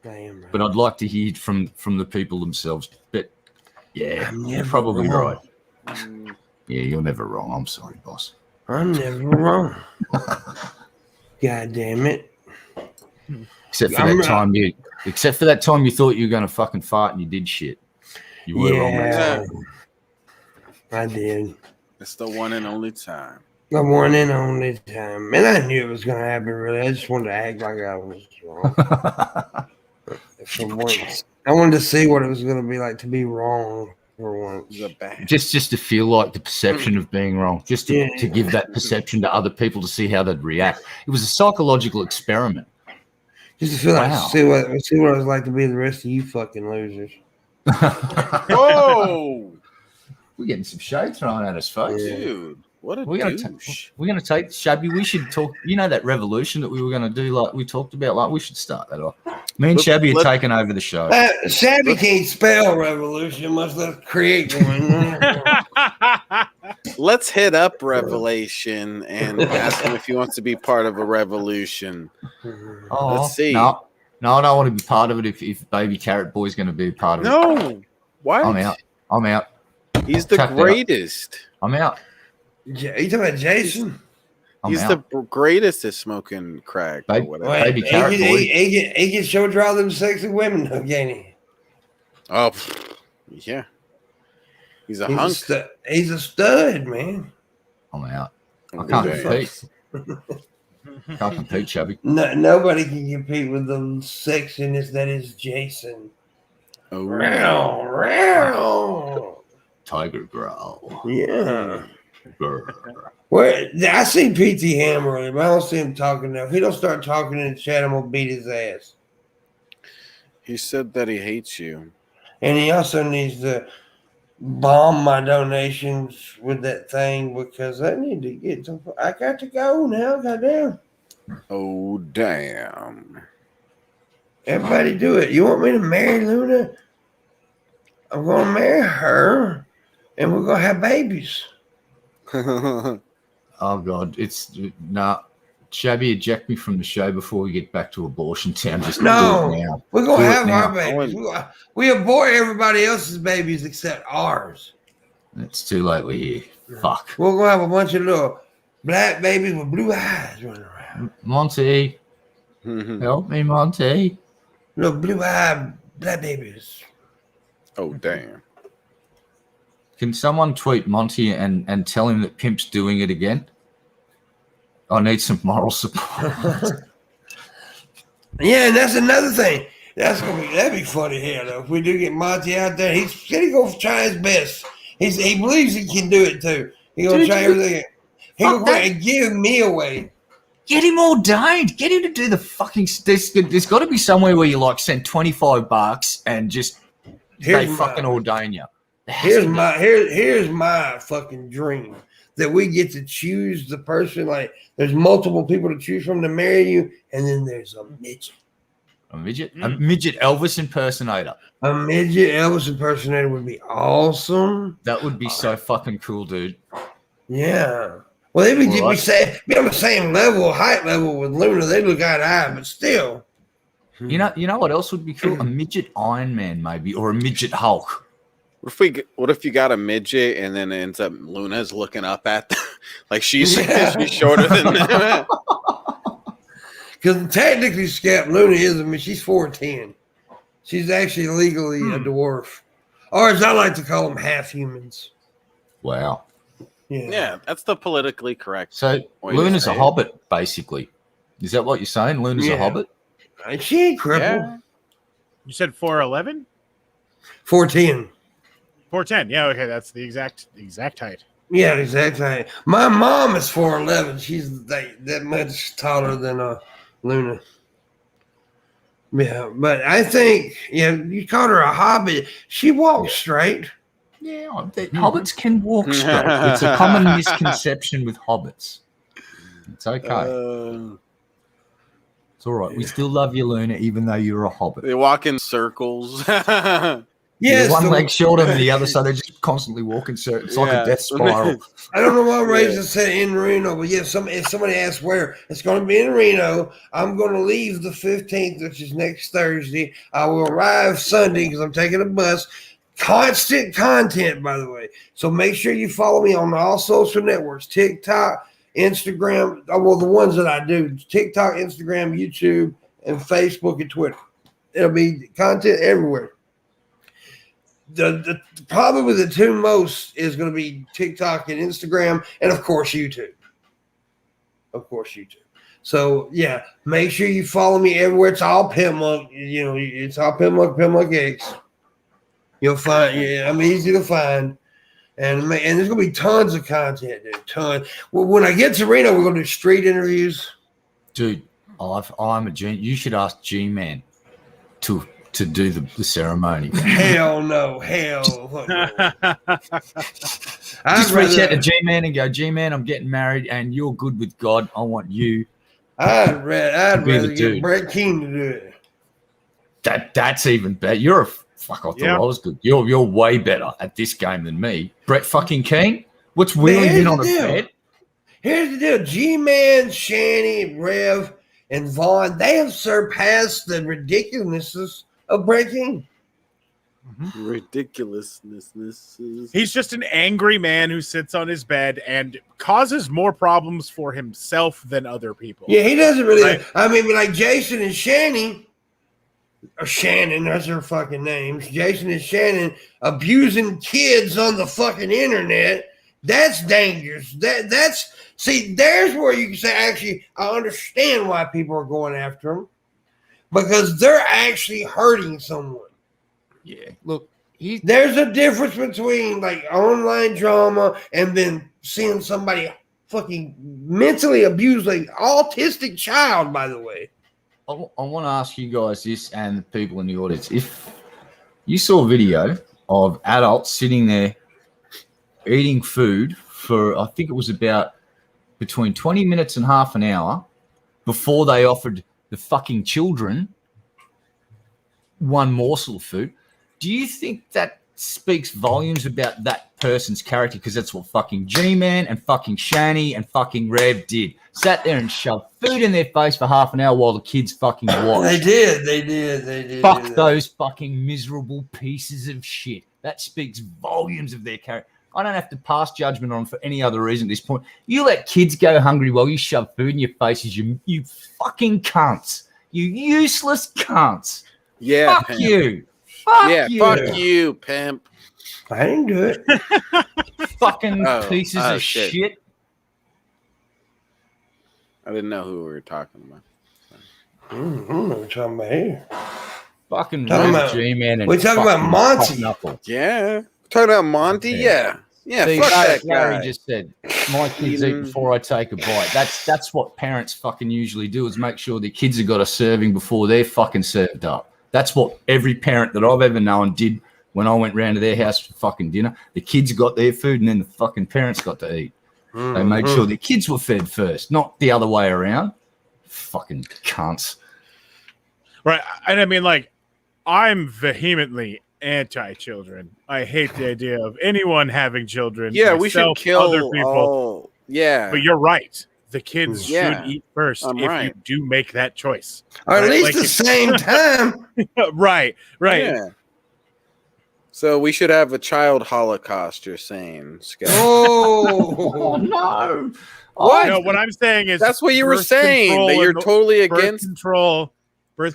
Damn, right. but I'd like to hear from the people themselves. But yeah, I'm you're never probably wrong. right. Yeah, you're never wrong. I'm sorry, boss. I'm never wrong. God damn it. Except for I'm that time you thought you were going to fucking fart and you did shit. You were wrong. Yeah, I did. It's the one and only time. The one and only time. And I knew it was going to happen, really. I just wanted to act like I was wrong. For once. I wanted to see what it was going to be like to be wrong for once. The bad. just to feel like the perception of being wrong, just Yeah. to give that perception to other people to see how they'd react. It was a psychological experiment. Just to feel like, Wow. see what it was like to be the rest of you fucking losers. Oh, We're getting some shade thrown at us, folks. Yeah. dude. What a We're gonna douche. take Shabby. We should talk. You know that revolution that we were going to do, like we talked about. Like we should start that off. Me and Shabby are taking over the show. Shabby can't spell revolution, much less create one. Let's hit up Revelation and ask him if he wants to be part of a revolution. Oh, Let's see. No, I don't want to be part of it. If Baby Carrot Boy's going to be part of it, No. What? I'm out. He's the Cut that up. greatest. I'm out. You talking about Jason? I'm He's out. the greatest at smoking crack or whatever. Wait, Baby Carrot Boy. he can show draw them sexy women, though, can't he? Oh, yeah. He's a hunk. He's a stud, man. I'm out. I Oh, can't damn. compete. Can't compete, Shabby. No, nobody can compete with the sexiness that is Jason. Oh, Row, row. Tiger growl. Yeah. Grr. Where I see PT Hammer, but I don't see him talking now. If he don't start talking in the chat, I'm gonna beat his ass. he said that he hates you. And he also needs to bomb my donations with that thing because I need to get some. I got to go now. Goddamn. Oh, damn. Everybody do it. You want me to marry Luna? I'm going to marry her and we're going to have babies. Oh God, it's nah. Shabby, eject me from the show before we get back to abortion town. Just No. do it now. We're going to Do it have now. our babies. We abort everybody else's babies except ours. It's too late. We're here. Fuck. We're going to have a bunch of little black babies with blue eyes running around. Monty, help me, Monty. Little blue-eyed black babies. Oh, damn. Can someone tweet Monty and tell him that Pimp's doing it again? I need some moral support. Yeah, and that's another thing. That'd be funny here though. If we do get Monty out there, he's gonna try his best. He believes he can do it too. He's gonna try everything. He's gonna go and give me away. Get him ordained. Get him to do the fucking. There's got to be somewhere where you like send $25 and just they fucking ordain you. Here's my fucking dream that we get to choose the person. Like there's multiple people to choose from to marry you, and then there's a midget. A midget Elvis impersonator. A midget Elvis impersonator would be awesome. That would be so fucking cool, dude. Yeah. Well, they would be on the same height level with Luna. They look eye to eye, but still. You know what else would be cool? A midget Iron Man, maybe, or a midget Hulk. What if you got a midget and then it ends up Luna's looking up at like she's shorter than them? Because Because technically, Scap Luna is. I mean, she's 4'10". She's actually legally a dwarf, or as I like to call them, half humans. Wow. Yeah, that's the politically correct. So Luna's a hobbit, basically. Is that what you're saying? Luna's a hobbit? She ain't crippled. Yeah. You said 4'11"? 4'10". 4'10". Yeah, okay, that's the exact height. Yeah, exactly. My mom is 4'11". She's that much taller than Luna. Yeah, but I think you called her a hobbit. She walks straight. Yeah, hobbits can walk straight. It's a common misconception with hobbits. It's okay. It's all right. We still love you, Luna, even though you're a hobbit. They walk in circles. Yes, one leg shorter than the other, so they're just constantly walking circles. It's like a death spiral. I don't know why Razor said in Reno, but if somebody asks where, it's going to be in Reno. I'm going to leave the 15th, which is next Thursday. I will arrive Sunday because I'm taking a bus. Constant content, by the way. So make sure you follow me on all social networks, TikTok, Instagram. Well, the ones that I do, TikTok, Instagram, YouTube, and Facebook and Twitter. It'll be content everywhere. The probably the two most is going to be TikTok and Instagram, and of course YouTube. So yeah, make sure you follow me everywhere. It's all Pimpmunk. It's all Pimpmunk X. You'll find. Yeah, I'm easy to find, and there's going to be tons of content, dude. Tons. Well, when I get to Reno, we're going to do street interviews. Dude, I'm a genius. You should ask G-Man to do the ceremony. Hell no. Just reach out to G-Man and go, G-Man, I'm getting married and you're good with God. I want you. I'd rather get Brett King to do it. That's even better. You're a fuck. I thought I was good. You're way better at this game than me. Brett fucking King. What's wheeling in on a bed? Here's the deal. G-Man, Shanny, Rev, and Vaughn, they have surpassed the ridiculousness of Brett King. Ridiculousness. He's just an angry man who sits on his bed and causes more problems for himself than other people. Yeah, he doesn't really. Right? I mean, like Jason and Shanny, or Shannon, that's their fucking names. Jason and Shannon abusing kids on the fucking internet. That's dangerous. There's where you can say, actually, I understand why people are going after them. Because they're actually hurting someone. Yeah. Look, there's a difference between like online drama and then seeing somebody fucking mentally abused, like autistic child, by the way. I want to ask you guys this and the people in the audience. If you saw a video of adults sitting there eating food for, I think it was about between 20 minutes and half an hour before they offered the fucking children one morsel of food, do you think that speaks volumes about that person's character? Because that's what fucking G-Man and fucking Shani and fucking Rev did. Sat there and shoved food in their face for half an hour while the kids fucking watched. They did. Fuck those fucking miserable pieces of shit. That speaks volumes of their character. I don't have to pass judgment on them for any other reason at this point. You let kids go hungry while you shove food in your faces, you fucking cunts. You useless cunts. Yeah, fuck pimp. You. Fuck you, pimp. I didn't do it. Fucking pieces of shit. I didn't know who we were talking about. I don't know what we're talking about here. Fucking G-Man and we're talking about Monty. Yeah. Talking about Monty? Yeah. Yeah, see, fuck that guy. Larry just said, my kids eat before I take a bite. That's what parents fucking usually do, is make sure their kids have got a serving before they're fucking served up. That's what every parent that I've ever known did when I went round to their house for fucking dinner. The kids got their food and then the fucking parents got to eat. They made sure their kids were fed first, not the other way around. Fucking cunts. Right. And I mean, like, I'm vehemently anti-children. I hate the idea of anyone having children. Yeah, we should kill other people. Yeah. But you're right. The kids should eat first you do make that choice. Or at least the same time. Right. Yeah. So we should have a child holocaust, you're saying, Scott. Oh, no. What? No, what I'm saying is That's what you were birth saying. control That you're and totally birth against. control in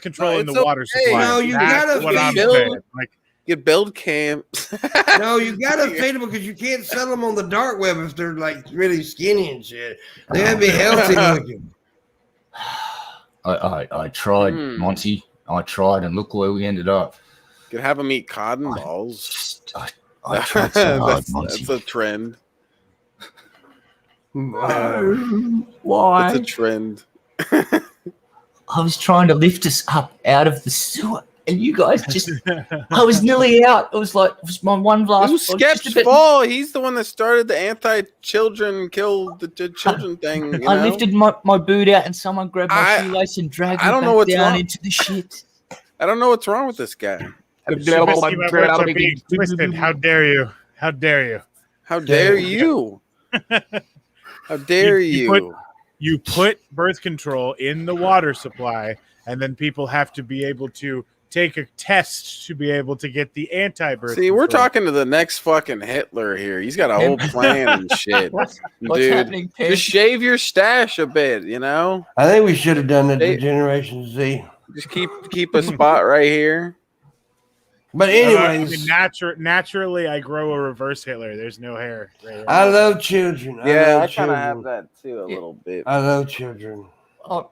it's the water okay. supply. No, you That's gotta what I'm feed saying. them. Like, You build camps. No, you gotta feed them because you can't sell them on the dark web if they're like really skinny and shit. They gotta be healthy looking. I tried, Monty. I tried, and look where we ended up. Could have them eat cotton balls. I tried so hard, That's Monty. a trend. Why? It's a trend. I was trying to lift us up out of the sewer, and you guys just. I was nearly out. It was my one last. Who's Skep's fall? He's the one that started the anti-children kill the children thing. You I know? lifted my boot out, and someone grabbed my shoelace and dragged me back down into the shit. I don't know what's wrong with this guy. Shabisky, my words are being twisted. How dare you? How dare you? How dare you? How dare you? You put birth control in the water supply, and then people have to be able to take a test to be able to get the anti-birth. See, we're control. talking to the next fucking Hitler here. He's got a whole plan and shit. What's Dude, happening, Pam? just shave your stash a bit, you know? I think we should have done that to Generation Z. Just keep a spot right here. But I anyways, mean, naturally, I grow a reverse Hitler. There's no hair. Right I love children. I kind of have that too a little bit. I love children. I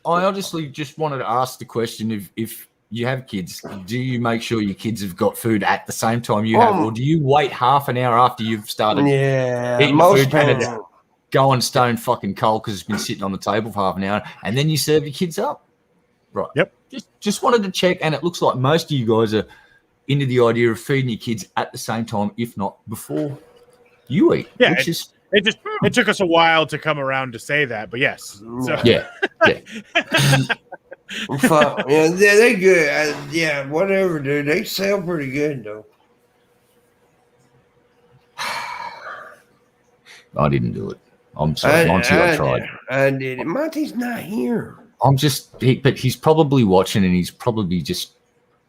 honestly just wanted to ask the question: if you have kids, do you make sure your kids have got food at the same time you have, or do you wait half an hour after you've started? Yeah, eating most food and it's parents. going stone fucking cold because it's been sitting on the table for half an hour, and then you serve your kids up. Right. Yep. Just wanted to check, and it looks like most of you guys are into the idea of feeding your kids at the same time, if not before you eat. Yeah, which is it took us a while to come around to say that, but yes. So. yeah. Fuck. Yeah, they're good. Yeah, whatever, dude. They sell pretty good though. I didn't do it. I'm sorry, Monty. I tried. I did it. Monty's not here. But he's probably watching, and he's probably just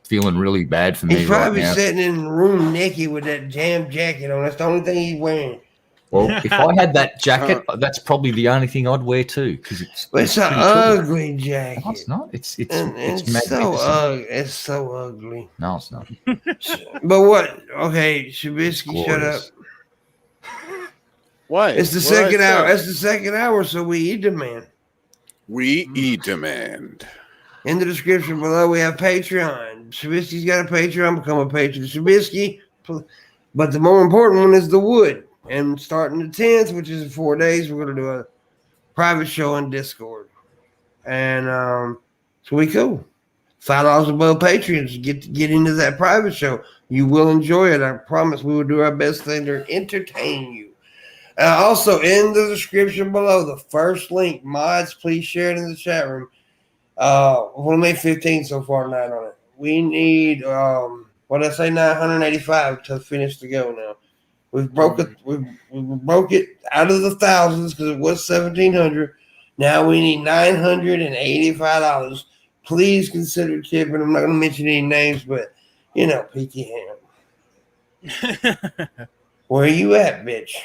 feeling really bad for me He's right probably now. sitting in the room naked with that jam jacket on. That's the only thing he's wearing. Well, if I had that jacket, that's probably the only thing I'd wear too, because it's an pretty ugly jacket. cool. No, it's not. It's so magnificent. ugly. It's so ugly. No, it's not. But what? Okay, Shabisky, shut up. What? It's the second hour. It's the second hour, so we eat demand. We eat demand. In the description below, we have Patreon. Shabisky's got a Patreon. Become a patron. Shabisky. But the more important one is the wood. And starting the 10th, which is in 4 days, we're going to do a private show on Discord. And so we cool. $5 above Patreon to get into that private show. You will enjoy it. I promise we will do our best thing to entertain you. Also, in the description below, the first link, mods, please share it in the chat room. We made 15 so far tonight on it. We need, 985 to finish to go now. We broke it. We broke it out of the thousands because it was 1,700. Now we need $985. Please consider tipping. I'm not going to mention any names, but you know, PT Ham. Where you at, bitch?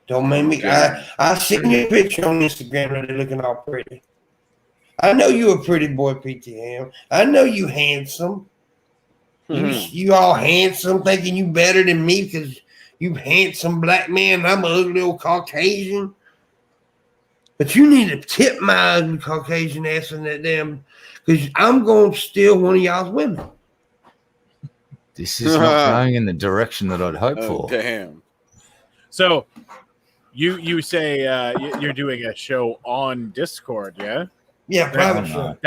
Don't make me. I seen your picture on Instagram and they're looking all pretty. I know you a pretty boy, PT Ham. I know you handsome. You all handsome, thinking you better than me because you handsome black man. I'm an ugly old Caucasian. But you need to tip my ugly Caucasian ass in that damn, because I'm going to steal one of y'all's women. This is not going in the direction that I'd hope for. Damn. So, you say you're doing a show on Discord, yeah? Yeah, private show.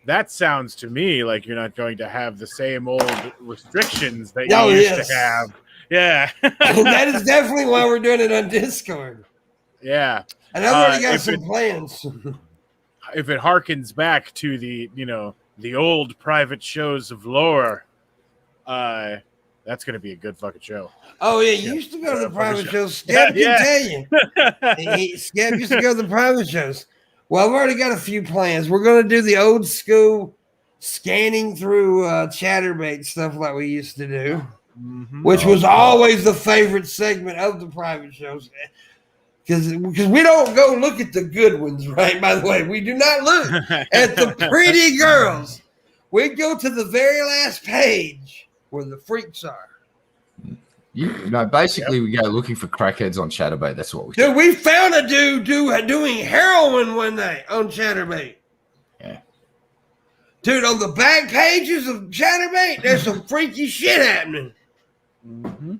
That sounds to me like you're not going to have the same old restrictions that you used to have. Yeah. That is definitely why we're doing it on Discord. Yeah. And I've already got some plans. If it harkens back to the old private shows of lore, that's going to be a good fucking show. Oh, yeah. You used to go to the private shows. Skep can tell you. Skep used to go to the private shows. Well, I've already got a few plans. We're going to do the old school scanning through chatterbait stuff like we used to do, which was always the favorite segment of the private shows. because we don't go look at the good ones, right? By the way, we do not look at the pretty girls. We go to the very last page where the freaks are. Basically, we go looking for crackheads on Chatterbait. That's what we do. Dude, we found a dude doing heroin one night on Chatterbait. Yeah. Dude, on the back pages of Chatterbait, there's some freaky shit happening. Mm-hmm.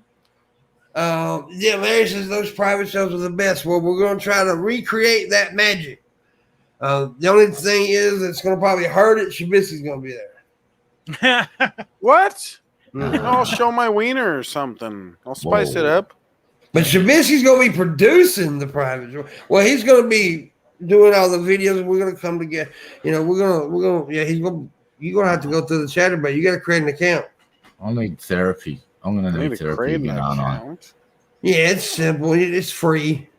Yeah, Larry says those private shows are the best. Well, we're going to try to recreate that magic. The only thing is it's going to probably hurt it. Shabisky's going to be there. What? I'll show my wiener or something. I'll spice it up. But Shabisky's going to be producing the private show. Well, he's going to be doing all the videos. We're going to come together. You know, you're going to have to go through the Chatterbait. You got to create an account. I need therapy. I'm going to need therapy again, aren't I? Yeah, it's simple. It's free.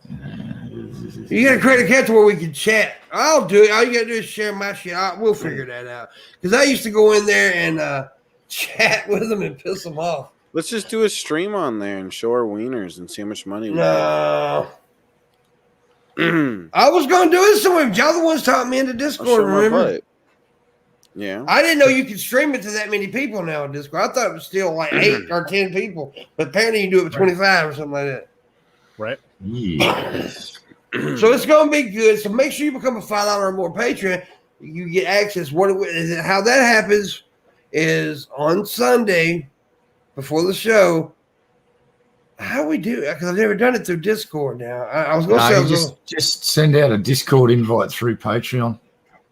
You got to create a account to where we can chat. I'll do it. All you got to do is share my shit. We'll figure that out. Because I used to go in there and chat with them and piss them off. Let's just do a stream on there and show our wieners and see how much money we No. I was going to do it somewhere. Y'all the ones taught me into Discord, remember? Yeah. I didn't know you could stream it to that many people now in Discord. I thought it was still like 8 or 10 people. But apparently you do it with 25 or something like that. Right. Yes. So it's going to be good. So make sure you become a $5 or more Patreon. You get access. How that happens is on Sunday before the show. How we do it? Because I've never done it through Discord now. I was going to say just send out a Discord invite through Patreon.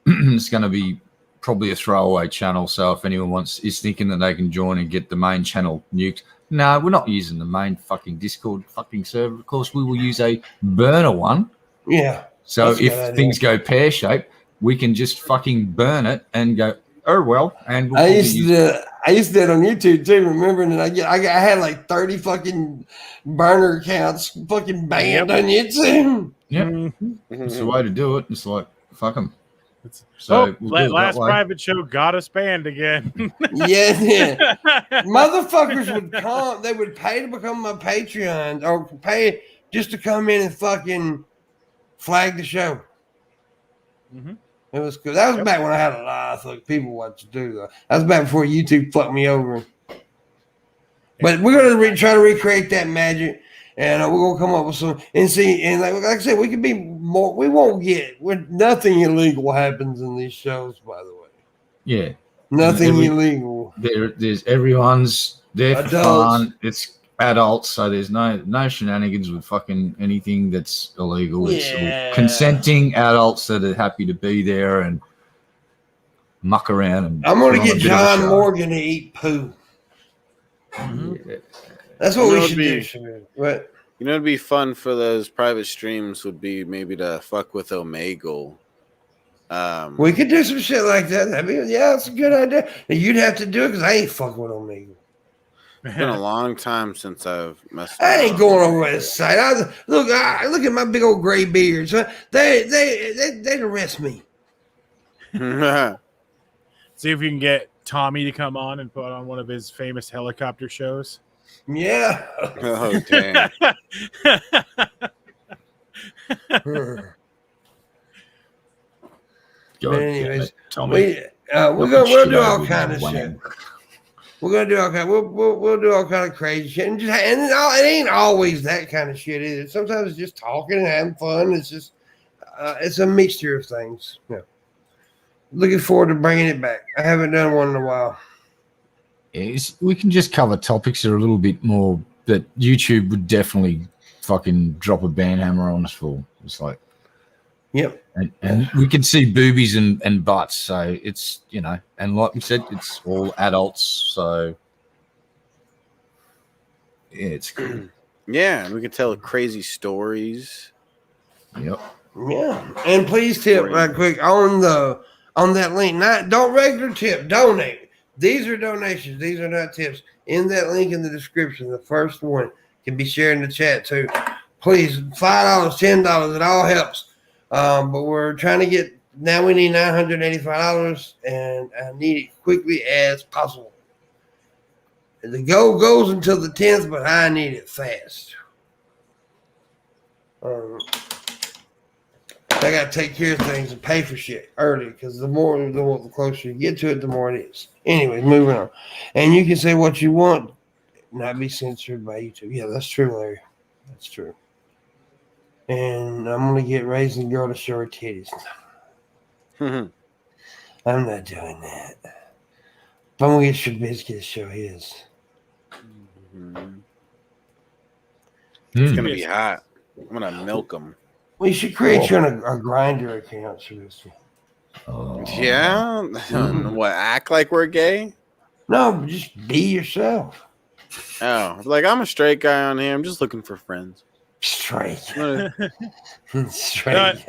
It's going to be probably a throwaway channel. So if anyone is thinking that they can join and get the main channel nuked, no, we're not using the main fucking Discord fucking server. Of course, we will use a burner one. Yeah. So if things go pear-shaped, we can just fucking burn it and go, oh, well. And we'll I used to do that on YouTube too, remember? And I had like 30 fucking burner accounts fucking banned on YouTube. Yeah. Mm-hmm. It's the way to do it. It's like, fuck them. So last private show got us banned again. Yeah. Motherfuckers would come. They would pay to become my Patreon or pay just to come in and fucking flag the show. Mm-hmm. It was good. That was back when I had a lot of people what to do. Though. That was back before YouTube fucked me over. But we're going to try to recreate that magic. And we're going to come up with some and see. And like I said, we can be more. We won't get. Nothing illegal happens in these shows, by the way. Yeah. Nothing illegal. There's everyone's there for fun. It's adults, so there's no shenanigans with fucking anything that's illegal. It's all consenting adults that are happy to be there and muck around. And I'm going to get John Morgan to eat poo. Mm-hmm. Yeah. That's what we should do. What? You know, it'd be fun for those private streams would be maybe to fuck with Omegle. We could do some shit like that. That's a good idea. Now, you'd have to do it because I ain't fucking with Omegle. It's been a long time since I've messed. I ain't going over that site. Look at my big old gray beard. So they'd arrest me. See if you can get Tommy to come on and put on one of his famous helicopter shows. Yeah. Oh damn. But anyways, we'll do all kind of shit. We're gonna do all kind. We'll do all kind of crazy shit, and it ain't always that kind of shit either. Sometimes it's just talking and having fun. It's just it's a mixture of things. Yeah. Looking forward to bringing it back. I haven't done one in a while. We can just cover topics that are a little bit more that YouTube would definitely fucking drop a ban hammer on us for. It's like, yep. And we can see boobies and butts. So it's, and like we said, it's all adults. So yeah, it's good. Yeah, and we can tell crazy stories. Yep. Yeah. And please tip right quick on that link. Don't regular tip, donate. These are donations. These are not tips. In that link in the description, the first one can be shared in the chat too. Please, $5, $10, it all helps. But we're trying to get, now we need $985, and I need it quickly as possible. The goal goes until the 10th, but I need it fast. I got to take care of things and pay for shit early because the closer you get to it, the more it is. Anyways, moving on. And you can say what you want, not be censored by YouTube. Yeah, that's true, Larry. That's true. And I'm going to get Raising Girl to show her titties. I'm not doing that. I'm going to get Shabisky to show his. It's going to be hot. I'm going to milk them. We should create you a grinder account, Shabisky. Yeah? What, act like we're gay? No, just be yourself. Oh, like I'm a straight guy on here. I'm just looking for friends. Straight. Straight.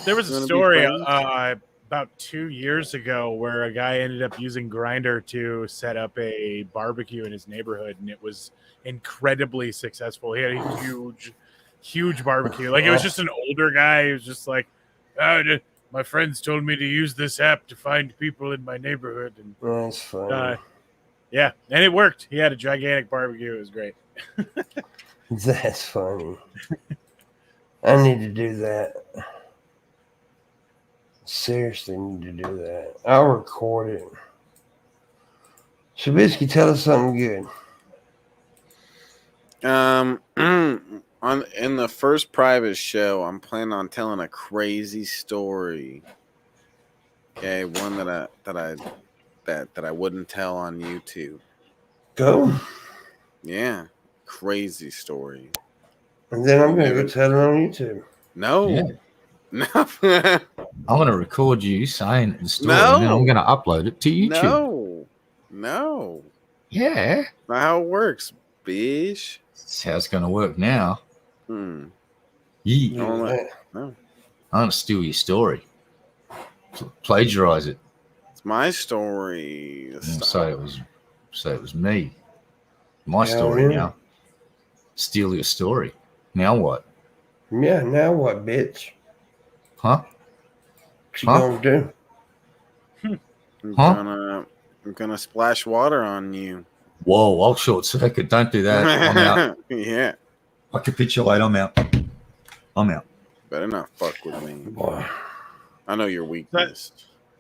There was a story about 2 years ago where a guy ended up using Grindr to set up a barbecue in his neighborhood, and it was incredibly successful. He had a huge barbecue. Like, it was just an older guy who was just like, my friends told me to use this app to find people in my neighborhood. And that's funny. Yeah, and it worked. He had a gigantic barbecue. It was great. That's funny. I need to do that. Seriously need to do that. I'll record it. Shabisky, tell us something good. In the first private show, I'm planning on telling a crazy story. Okay, one that I wouldn't tell on YouTube. Go. Yeah, crazy story. And then I'm gonna go tell it on YouTube. No. Yeah. No. I'm going to record you saying the story, and then I'm going to upload it to YouTube. No. Yeah. Not how it works, bitch. That's how it's going to work now. Yeah. I'm going to steal your story. Plagiarize it. It's my story. Say it was me. My story now. Steal your story. Now what? Yeah, now what, bitch? Huh? What you gonna do? I'm gonna splash water on you. Whoa, I'll short circuit. Don't do that. I'm out. Yeah. I capitulate. I'm out. Better not fuck with me. Boy. I know your weakness.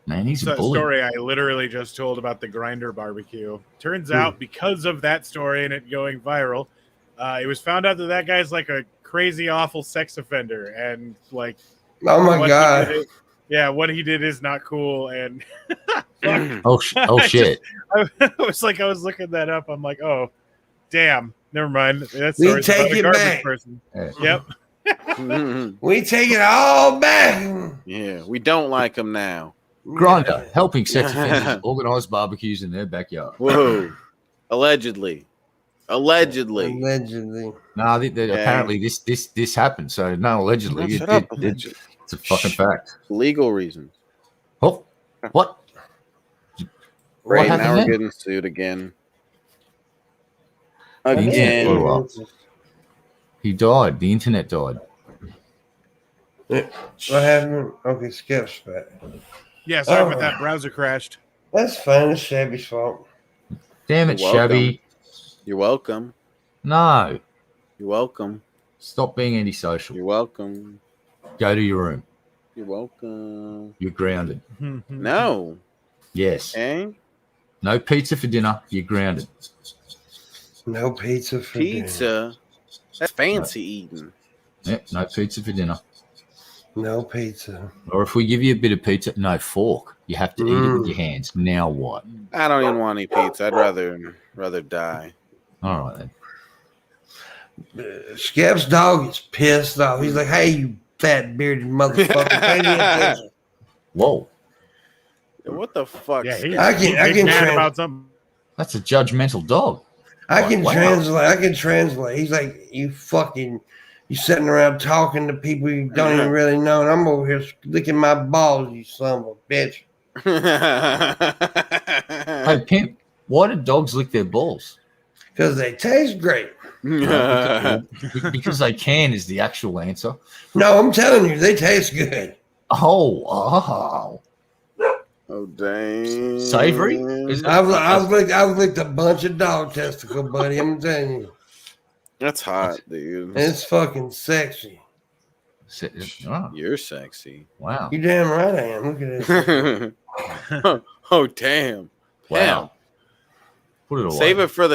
Man, he's a That bully. story I literally just told about the Grindr barbecue. Turns out, because of that story and it going viral, it was found out that guy's like a crazy, awful sex offender, and like, oh my god, what he did is not cool. And shit! I was looking that up. I'm like, oh, damn, never mind. That's we take it back. Person. Yeah. Yep. We take it all back. Yeah, we don't like him now. Grindr helping sex offenders organize barbecues in their backyard. Whoa! Allegedly. No, apparently this happened. So no, allegedly, it's a fucking fact. Legal reasons. Oh, what? Right, what now we're then? getting sued again. He died. The internet died. What happened? Okay, Skip's back. Yeah, sorry about that. Browser crashed. That's fine. It's Shabby's fault. Damn it, You're Shabby. You're welcome. No. You're welcome. Stop being antisocial. You're welcome. Go to your room. You're welcome. You're grounded. No. Yes. Eh? No pizza for dinner. You're grounded. No pizza for dinner. That's fancy eating. Yep, no pizza for dinner. No pizza. Or if we give you a bit of pizza, no fork. You have to eat it with your hands. Now what? I don't even want any pizza. I'd rather die. All right then. Skip's dog is pissed off. He's like, "Hey, you fat bearded motherfucker!" Whoa! What the fuck? Yeah, I can mad about something. That's a judgmental dog. I can translate. He's like, you sitting around talking to people you don't even really know, and I'm over here licking my balls, you son of a bitch. Hey, Pimp, why do dogs lick their balls? Because they taste great. Because they can is the actual answer. No, I'm telling you, they taste good. Oh, dang! Savory? I've licked a bunch of dog testicle, buddy. I'm telling you, that's hot, dude. It's fucking sexy. Oh, You're sexy. wow. You damn right I am. Look at this. Oh damn! Wow. Put it away. Save it for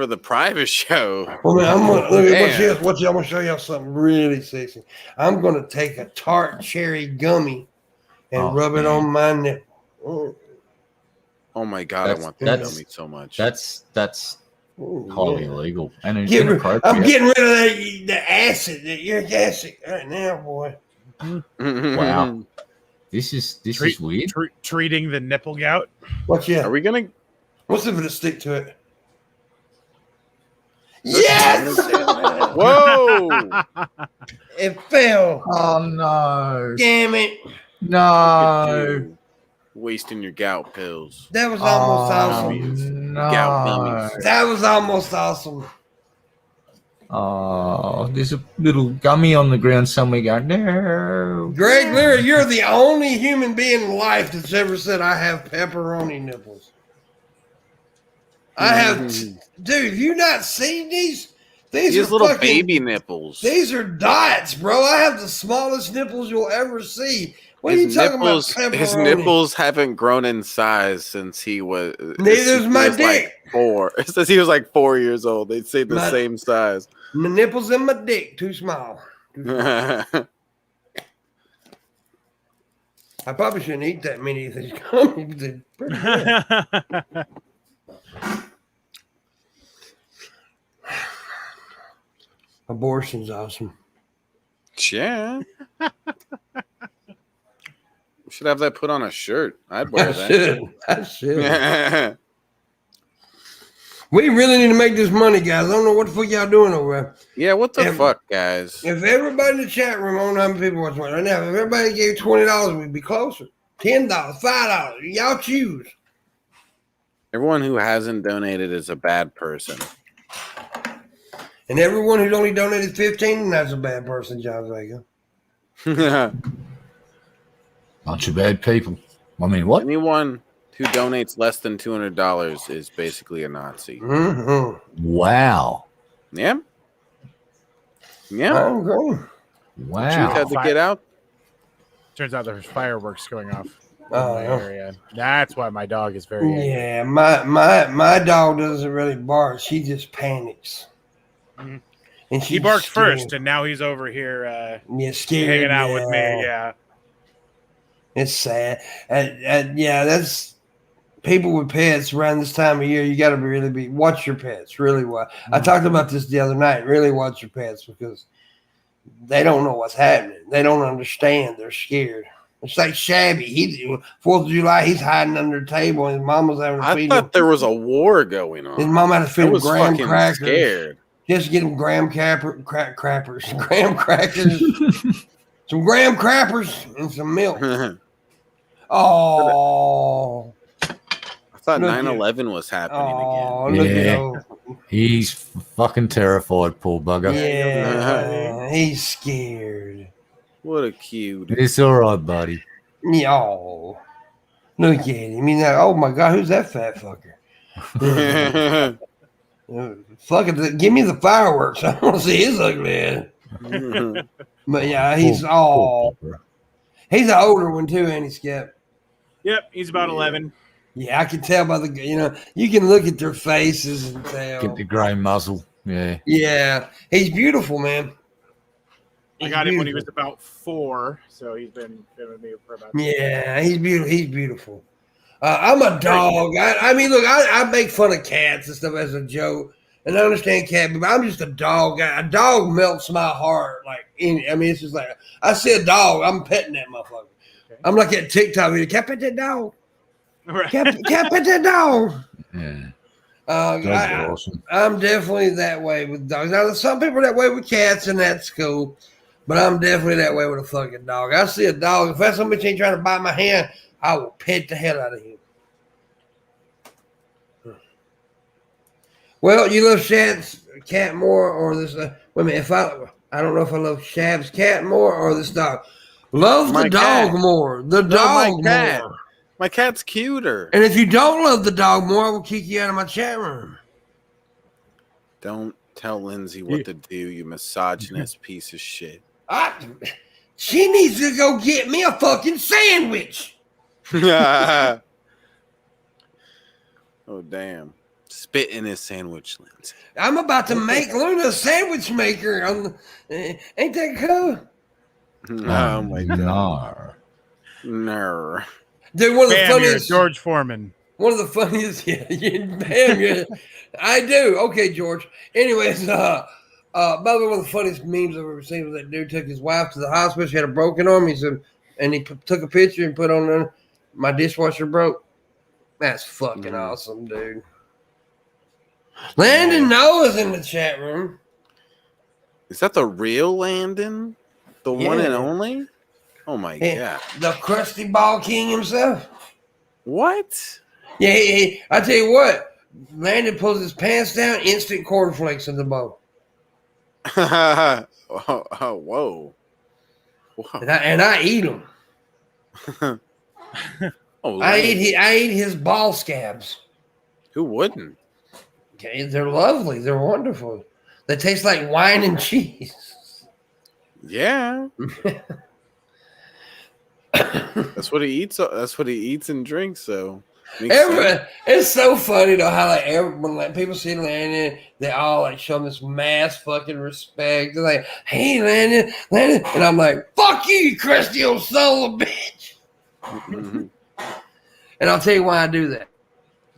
the private show. Well, man, I'm gonna look at Damn. I'm gonna show y'all something really sexy. I'm gonna take a tart cherry gummy and rub it on my nipple. Oh my god, I want that gummy so much. That's Ooh, highly yeah. illegal and inappropriate. I'm getting rid of the acid, the uric acid right now, boy. Wow. This is weird. Treating the nipple gout. What's Are we gonna? What's if it stick to it? Yes! Whoa! It fell. Oh no! Damn it! No! Wasting your gout pills. That was almost awesome. No. Gout gummies. That was almost awesome. Oh, there's a little gummy on the ground somewhere going, no. Greg Leary, you're the only human being in life that's ever said I have pepperoni nipples. I have, dude. Have you not seen these? These are little fucking, baby nipples. These are dots, bro. I have the smallest nipples you'll ever see. What are you talking about? Pepperoni? His nipples haven't grown in size since he was. Neither's my dick. Like 4. It says he was like 4 years old. They say the same size. My nipples and my dick too small. I probably shouldn't eat that many of these gummies. They're pretty good. Abortion's awesome. Yeah. We should have that put on a shirt. I'd wear that. I should. We really need to make this money, guys. I don't know what the fuck y'all doing over there. Yeah, what the fuck, guys? If everybody in the chat room, I don't know how many people watching right now, if everybody gave $20, we'd be closer. $10, $5. Y'all choose. Everyone who hasn't donated is a bad person. And everyone who's only donated $15, that's a bad person, John Vega. Bunch of bad people. I mean, what? Anyone who donates less than $200 is basically a Nazi. Mm-hmm. Wow. Yeah. Yeah. I agree. Wow. Truth had to get out. Turns out there's fireworks going off in Oh, my yeah. area. That's why my dog is very angry. Yeah, my dog doesn't really bark. She just panics. Mhm. And He barked first, and now he's over here scared, hanging out with me. Yeah. It's sad. Yeah, that's people with pets around this time of year. You got to really watch your pets really well. I talked about this the other night. Really watch your pets because they don't know what's happening. They don't understand. They're scared. It's like Shabby. 4th of July, he's hiding under the table, and his mom was having to feed him. I thought there was a war going on. His mom had to feed I him was graham fucking crackers. scared. Just get him graham crackers, graham crackers, some graham crackers, and some milk. Oh, I thought 9/11 was happening again. Look Yeah. at He's fucking terrified, poor bugger. yeah, he's scared. What a cute. It's all right, buddy. Yeah, look at him. Oh my God, who's that fat fucker? Fuck it, give me the fireworks. I want to see his ugly ass. But yeah, he's he's an older one too, ain't he, Skip? Yep, he's about 11. Yeah, I can tell by you can look at their faces and tell. Get the grey muzzle. Yeah. Yeah, he's beautiful, man. I got him when he was about 4, so he's been with me for about. Yeah, he's beautiful. He's beautiful. I'm a dog. I mean, look, I make fun of cats and stuff as a joke, and I understand cat, but I'm just a dog guy. A dog melts my heart. It's just like I see a dog, I'm petting that motherfucker. Okay. I'm like that TikTok video. Can't pet that dog. Right. Can't pet that dog. Yeah. Dogs are awesome. I'm definitely that way with dogs. Now, some people are that way with cats, and that's cool. But I'm definitely that way with a fucking dog. I see a dog. If that's somebody ain't trying to bite my hand, I will pet the hell out of him. Well, you love Shab's cat more or this? Wait a minute. I don't know if I love Shab's cat more or this dog. Love the dog more. The dog more. My cat's cuter. And if you don't love the dog more, I will kick you out of my chat room. Don't tell Lindsay what to do, you misogynist piece of shit. She needs to go get me a fucking sandwich. Oh, damn. Spit in his sandwich, Lindsay. I'm about to make Luna a sandwich maker. Ain't that cool? Oh, my God. No. No. Dude, one of the Bam, you're funniest. George Foreman. One of the funniest. Yeah, I do. Okay, George. Anyways, by the way, one of the funniest memes I've ever seen was that dude took his wife to the hospital. She had a broken arm. He said, and he took a picture and put on there, my dishwasher broke. That's fucking awesome, dude. Landon Noah's in the chat room. Is that the real Landon? The one and only? Oh, my God. The crusty ball king himself. What? Yeah, I tell you what. Landon pulls his pants down, instant cornflakes in the bowl. Whoa. And I eat them. I eat his ball scabs. Who wouldn't? Okay, they're lovely. They're wonderful. They taste like wine and cheese. Yeah. That's what he eats. That's what he eats and drinks. So it's so funny though how when people see Landon, they all like show him this mass fucking respect. They're like, "Hey, Landon," and I'm like, "Fuck you, you crusty old son of a bitch." Mm-hmm. And I'll tell you why I do that.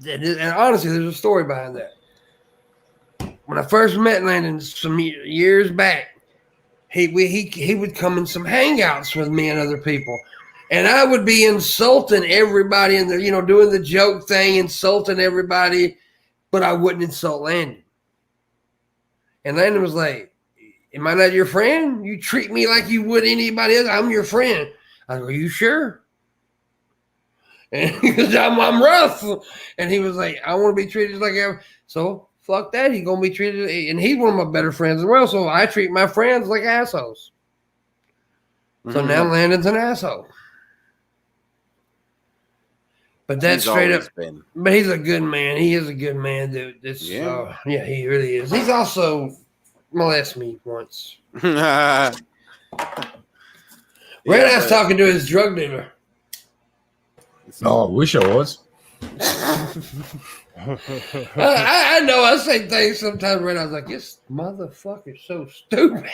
And honestly, there's a story behind that. When I first met Landon some years back, he would come in some hangouts with me and other people. And I would be insulting everybody in there, doing the joke thing, insulting everybody, but I wouldn't insult Landon. And Landon was like, "Am I not your friend? You treat me like you would anybody else. I'm your friend." I go, "Are you sure?" And he goes, I'm rough. And he was like, "I want to be treated like ever." So fuck that. He's going to be treated. And he's one of my better friends as well. So I treat my friends like assholes. So now Landon's an asshole. But that's straight up. But he's a good man. He is a good man, dude. Yeah, he really is. He's also molested me once. Right now, I was talking to his drug dealer. Oh, I wish I was. I know I say things sometimes where I was like, "This motherfucker's so stupid."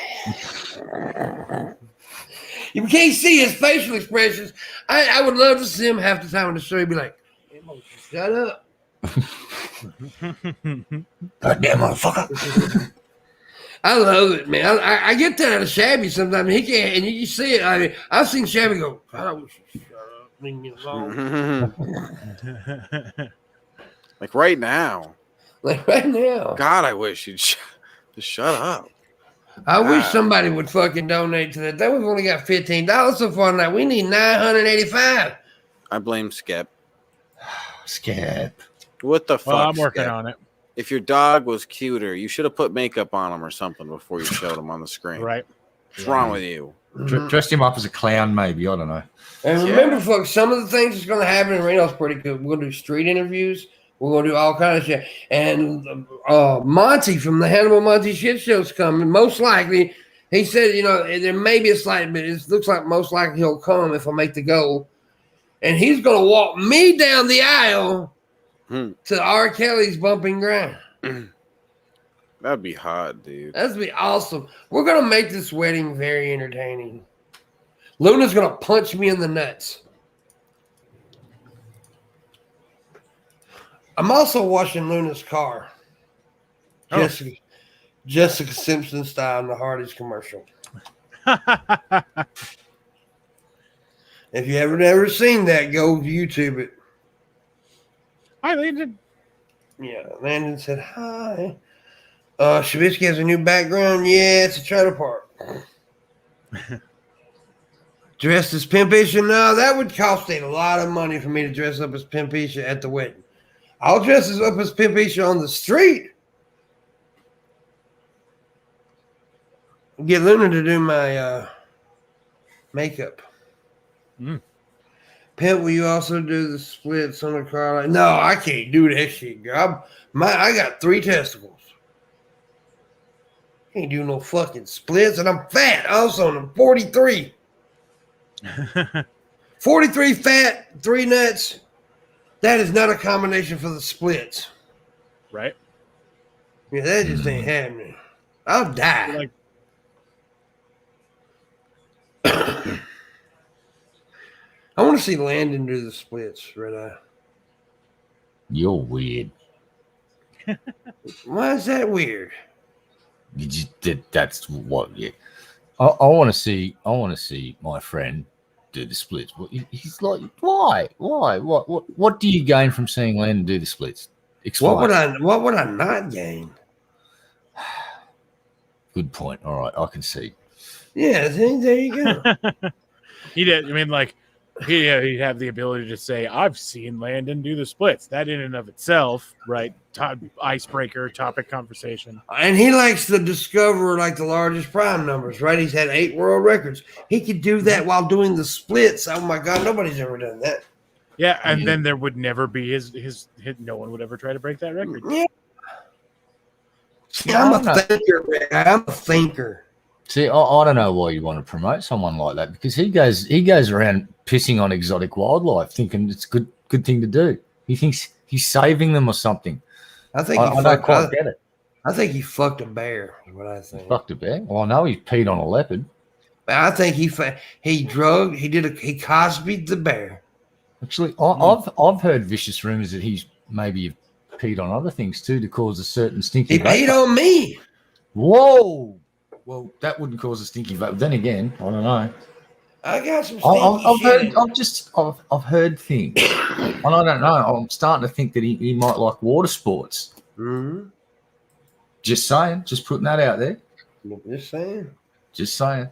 You can't see his facial expressions. I would love to see him half the time in the show. He'd be like, "Hey, shut up." Goddamn motherfucker. I love it, man. I get that out of Shabby sometimes. He can't, and you see it. I mean, I've seen Shabby go, "God, I wish you'd shut up. Leave me alone." Like right now. God, I wish you'd just shut up. I wish somebody would fucking donate to that. We've only got $15 so far tonight. We need $985. I blame Skep. Skep. What the fuck? Well, I'm working Skep? on it. If your dog was cuter, you should have put makeup on him or something before you showed him on the screen. Right. What's wrong with you? Dressed him up as a clown, maybe. I don't know. And remember, folks, some of the things that's going to happen in Reno's pretty good. We're going to do street interviews. We're going to do all kinds of shit. And Monty from the Hannibal Monty Shit Show's coming. Most likely, he said, there may be a slight, but it looks like most likely he'll come if I make the goal. And he's going to walk me down the aisle to R. Kelly's Bumping Ground. That'd be hot, dude. That'd be awesome. We're going to make this wedding very entertaining. Luna's going to punch me in the nuts. I'm also washing Luna's car. Jessica Simpson style in the Hardee's commercial. If you haven't ever seen that, go YouTube it. Hi, Landon. Yeah, Landon said hi. Shabisky has a new background. Yeah, it's a trailer park. Dressed as Pimp Isha? No, that would cost a lot of money for me to dress up as Pimp Isha at the wedding. I'll dress up as Pimp Isha on the street. Get Luna to do my makeup. Pimp, will you also do the splits on the car? No, I can't do that shit, girl. I got 3 testicles. Can't do no fucking splits, and I'm fat also, and I'm 43. 43 fat, 3 nuts. That is not a combination for the splits. Right? Yeah, that just ain't happening. I'll die. Like, I want to see Landon do the splits right now. You're weird. Why is that weird? That's what. Yeah. I want to see. I want to see my friend do the splits. He's like, why? What do you gain from seeing Landon do the splits? Explain. What would I not gain? Good point. All right, I can see. Yeah, there you go. he did. I mean, like, he'd have the ability to say, "I've seen Landon do the splits." That in and of itself, right? Icebreaker, topic conversation. And he likes to discover like the largest prime numbers, right? He's had 8 world records. He could do that while doing the splits. Oh my God, nobody's ever done that. Yeah, and then there would never be his. No one would ever try to break that record. Yeah. See, I'm a thinker, man. I'm a thinker. See, I don't know why you want to promote someone like that, because he goes around pissing on exotic wildlife, thinking it's a good thing to do. He thinks he's saving them or something. I think I don't quite get it. I think he fucked a bear. Is what I think. Fucked a bear. Well, I know he peed on a leopard. I think he Cosby'd the bear. Actually, I've heard vicious rumors that he's maybe peed on other things too to cause a certain stinky. He peed on me. Whoa. Well, that wouldn't cause a stinky vape. Then again, I don't know. I got some stinky shit. I've heard things, and I don't know. I'm starting to think that he might like water sports. Mm-hmm. Just saying. Just putting that out there. Just saying.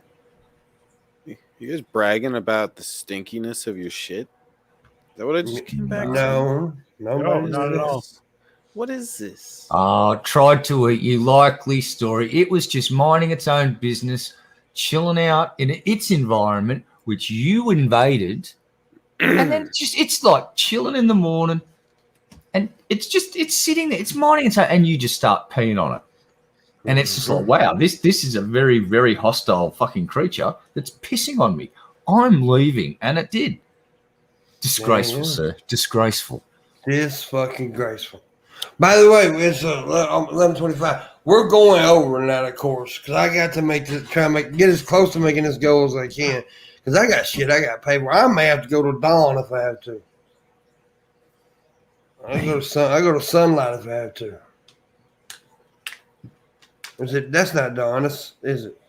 You guys bragging about the stinkiness of your shit? Is that what I just came back to? No, not at all. What is this? Tried to eat you. Likely story. It was just minding its own business, chilling out in its environment, which you invaded, and then it's like chilling in the morning, and it's sitting there, it's minding its own, and you just start peeing on it, and it's just like, wow, this is a very, very hostile fucking creature that's pissing on me. I'm leaving, and it did. Disgraceful, sir. Disgraceful. Fucking graceful. By the way, it's 11:25. We're going over now, of course, because I got to get as close to making this goal as I can. Because I got shit I got to pay for. I may have to go to Dawn if I have to. I go to Sunlight if I have to. That's not Dawn, is it?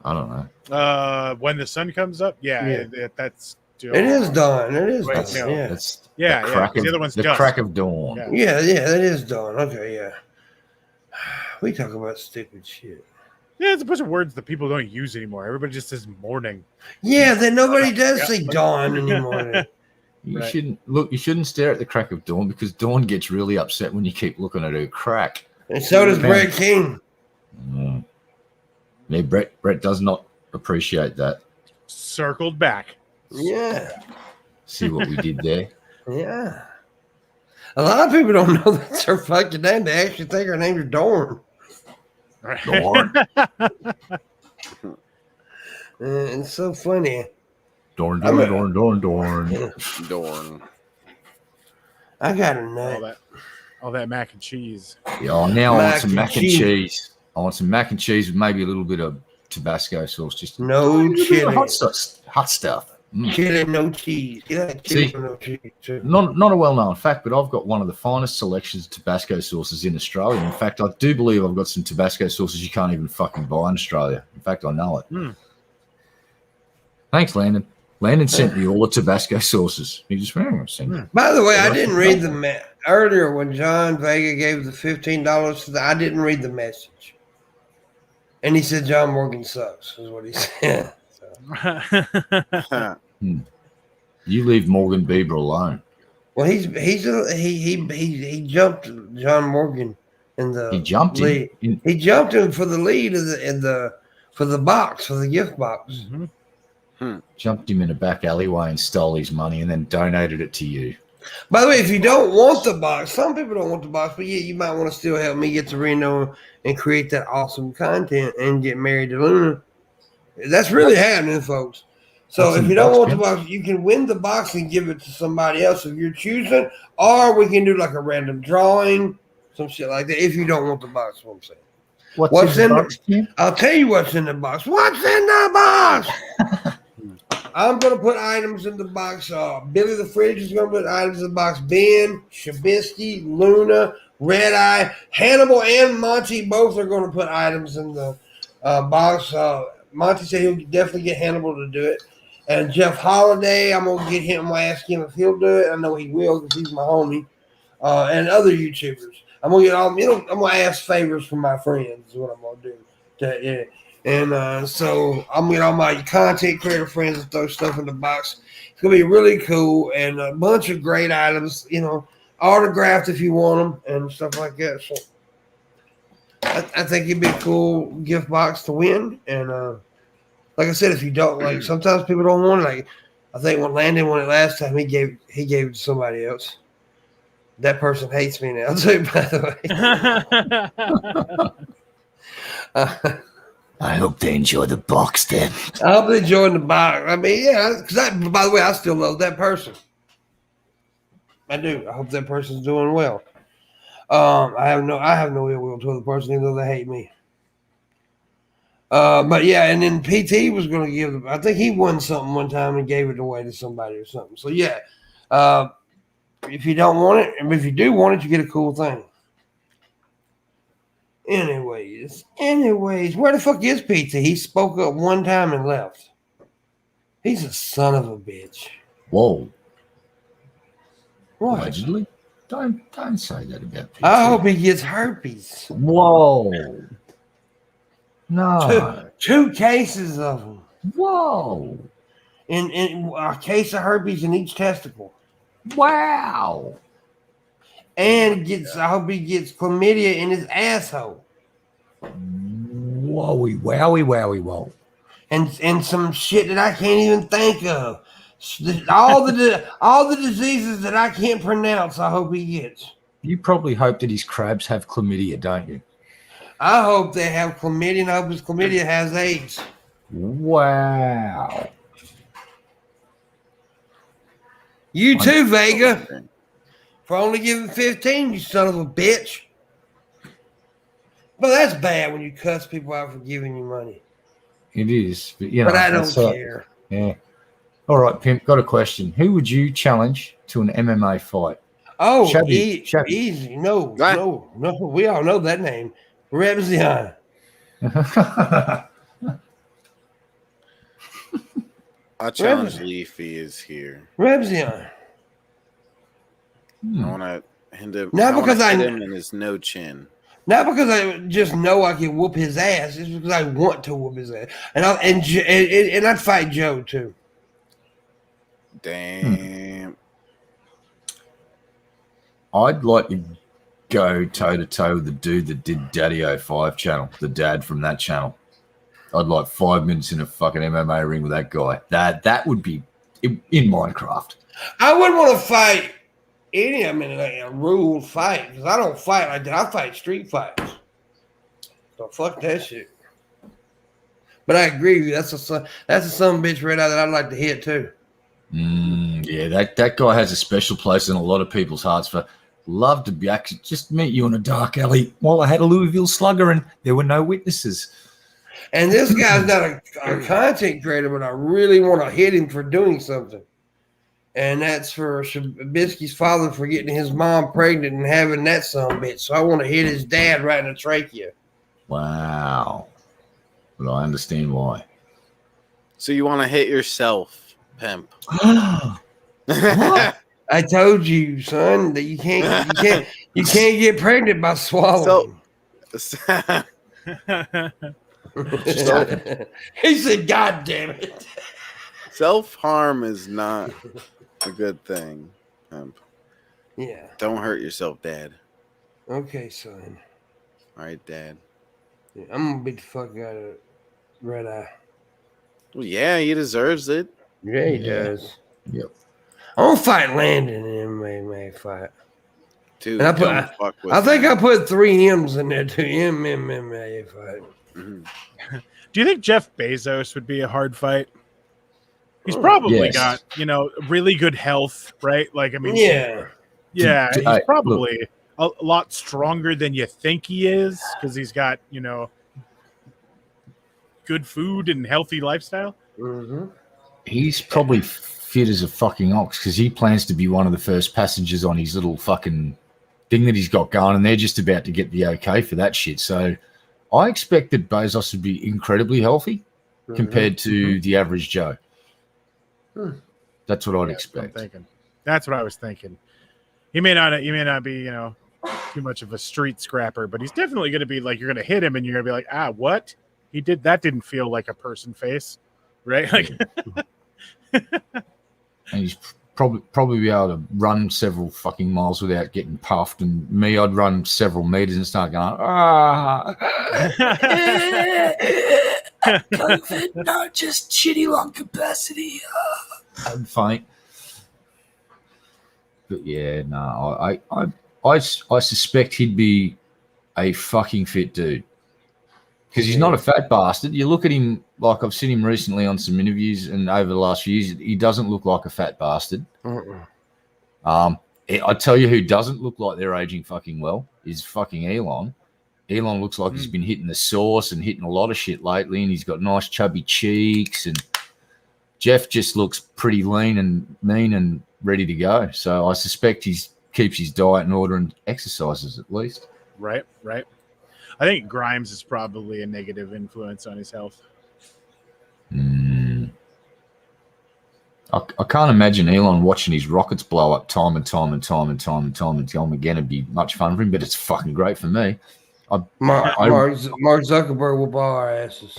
I don't know. When the sun comes up, that's. It is dawn. It is Wait, dawn. no. Yeah. The other one's the dusk. crack of dawn. Yeah, that is dawn. Okay, yeah. We talk about stupid shit. Yeah, it's a bunch of words that people don't use anymore. Everybody just says morning. Yeah, then nobody does say dawn anymore. You shouldn't stare at the crack of dawn, because Dawn gets really upset when you keep looking at her crack. And so does Brett King. Yeah, Brett does not appreciate that. Circled back. Yeah. See what we did there? Yeah. A lot of people don't know that's her fucking name. They actually think her name is Dorn. Dorn. It's so funny. Dorn. I got a nut. All that mac and cheese. Yeah, now I want some mac and cheese. I want some mac and cheese with maybe a little bit of Tabasco sauce. Just no chili. Hot stuff. Chili, no cheese. Yeah, chili, no cheese. Not a well-known fact, but I've got one of the finest selections of Tabasco sauces in Australia. In fact, I do believe I've got some Tabasco sauces you can't even fucking buy in Australia. In fact, I know it. Thanks, Landon. Landon sent me all the Tabasco sauces. He just sent me. By the way, I didn't read the earlier when John Vega gave the $15 I didn't read the message. And he said John Morgan sucks, is what he said. You leave Morgan Bieber alone. Well, he jumped John Morgan in the lead. He jumped him for the lead for the box, for the gift box. Jumped him in a back alleyway and stole his money and then donated it to you. By the way, if you don't want the box, some people don't want the box, but yeah, you might want to still help me get to Reno and create that awesome content and get married to Luna. That's really happening, folks. So What's if in you the don't box, want the Pimp? box, you can win the box and give it to somebody else if you're choosing, or we can do like a random drawing, some shit like that. If you don't want the box, what I'm saying. What's in the box, Pimp? I'll tell you what's in the box. What's in the box? I'm gonna put items in the box. Billy the Fridge is gonna put items in the box. Ben, Shabisky, Luna, Red Eye, Hannibal, and Monty both are gonna put items in the box. Monty said he'll definitely get Hannibal to do it. And Jeff Holiday, I'm gonna get him. I'm gonna ask him if he'll do it. I know he will because he's my homie. And other YouTubers. I'm gonna get all. I'm gonna ask favors from my friends. Is what I'm gonna do. And so I'm gonna get all my content creator friends and throw stuff in the box. It's gonna be really cool and a bunch of great items. Autographed if you want them and stuff like that. So I think it'd be a cool gift box to win. And like I said, if you don't like, sometimes people don't want it. Like I think when Landon won it last time, he gave it to somebody else. That person hates me now too, by the way. I hope they enjoy the box then. I hope they enjoy the box. I mean, yeah, because by the way, I still love that person. I do. I hope that person's doing well. I have no ill will toward the person, even though they hate me. But yeah, and then PT was going to give them. I think he won something one time and gave it away to somebody or something. So yeah, if you don't want it, and if you do want it, you get a cool thing. Anyways, where the fuck is PT? He spoke up one time and left. He's a son of a bitch. Whoa. What? Allegedly? Don't say that about PT. I hope he gets herpes. Whoa. No. Two cases of them. Whoa. In a case of herpes in each testicle. Wow. And I hope he gets chlamydia in his asshole. Wowie, wowie, whoa. And some shit that I can't even think of. All the diseases that I can't pronounce, I hope he gets. You probably hope that his crabs have chlamydia, don't you? I hope they have chlamydia, and I hope his chlamydia has AIDS. Wow. You too, Vega. For only giving 15, you son of a bitch. But that's bad when you cuss people out for giving you money. It is. But I don't care. Yeah. All right, Pimp, got a question. Who would you challenge to an MMA fight? Oh, Shabby. Easy. No. We all know that name. Rebzion. I challenge Leafy is here. Rebzion. I want to hit him. Not because I hit him in his no chin. Not because I just know I can whoop his ass. It's because I want to whoop his ass, and I'd fight Joe too. Damn. I'd like to go toe to toe with the dude that did Daddy 05 channel, the dad from that channel. I'd like 5 minutes in a fucking MMA ring with that guy. That would be in Minecraft. I wouldn't want to fight any of them in a ruled fight because I don't fight like that. I fight street fights. So fuck that shit. But I agree with you. That's a son of a bitch right now that I'd like to hit too. Yeah, that guy has a special place in a lot of people's hearts. For love to be actually just meet you in a dark alley while I had a Louisville Slugger and there were no witnesses. And this guy's not a content creator, but I really want to hit him for doing something. And that's for Shabisky's father for getting his mom pregnant and having that son bitch. So I want to hit his dad right in the trachea. Wow. But I understand why. So you want to hit yourself, Pimp? What? I told you, son, that you can't get pregnant by swallowing. He said, "God damn it." Self-harm is not a good thing, Pimp. Yeah. Don't hurt yourself, Dad. Okay, son. All right, Dad. Yeah, I'm gonna beat the fuck out of Red Eye. Well, yeah, he deserves it. Yeah, he does. Yep. I'm gonna fight Landon in an MMA fight. Dude, And I think I put 3 M's in there too. MMA fight. Mm-hmm. Do you think Jeff Bezos would be a hard fight? He's probably Yes. got, really good health, right? Like, I mean, Yeah. yeah, Hey, he's look. probably a lot stronger than you think he is because he's got, good food and healthy lifestyle. Mm-hmm. He's probably fit as a fucking ox because he plans to be one of the first passengers on his little fucking thing that he's got going, and they're just about to get the okay for that shit. So I expected Bezos to be incredibly healthy compared to the average Joe. That's what I'd expect. That's what I was thinking. He may not be, too much of a street scrapper, but he's definitely going to be like, you're going to hit him and you're going to be like, what? That didn't feel like a person face, right? Like, and he's probably be able to run several fucking miles without getting puffed. And me, I'd run several meters and start going, COVID, no, just shitty lung capacity. I'd faint. But yeah, no, I suspect he'd be a fucking fit dude. Because he's not a fat bastard. You look at him, like I've seen him recently on some interviews and over the last few years, he doesn't look like a fat bastard. I tell you who doesn't look like they're aging fucking well is fucking Elon. Elon looks like he's been hitting the sauce and hitting a lot of shit lately, and he's got nice chubby cheeks. And Jeff just looks pretty lean and mean and ready to go. So I suspect he keeps his diet in order and exercises at least. Right. I think Grimes is probably a negative influence on his health. I can't imagine Elon watching his rockets blow up time and time again. It'd be much fun for him, but it's fucking great for me. Mark Zuckerberg will blow our asses.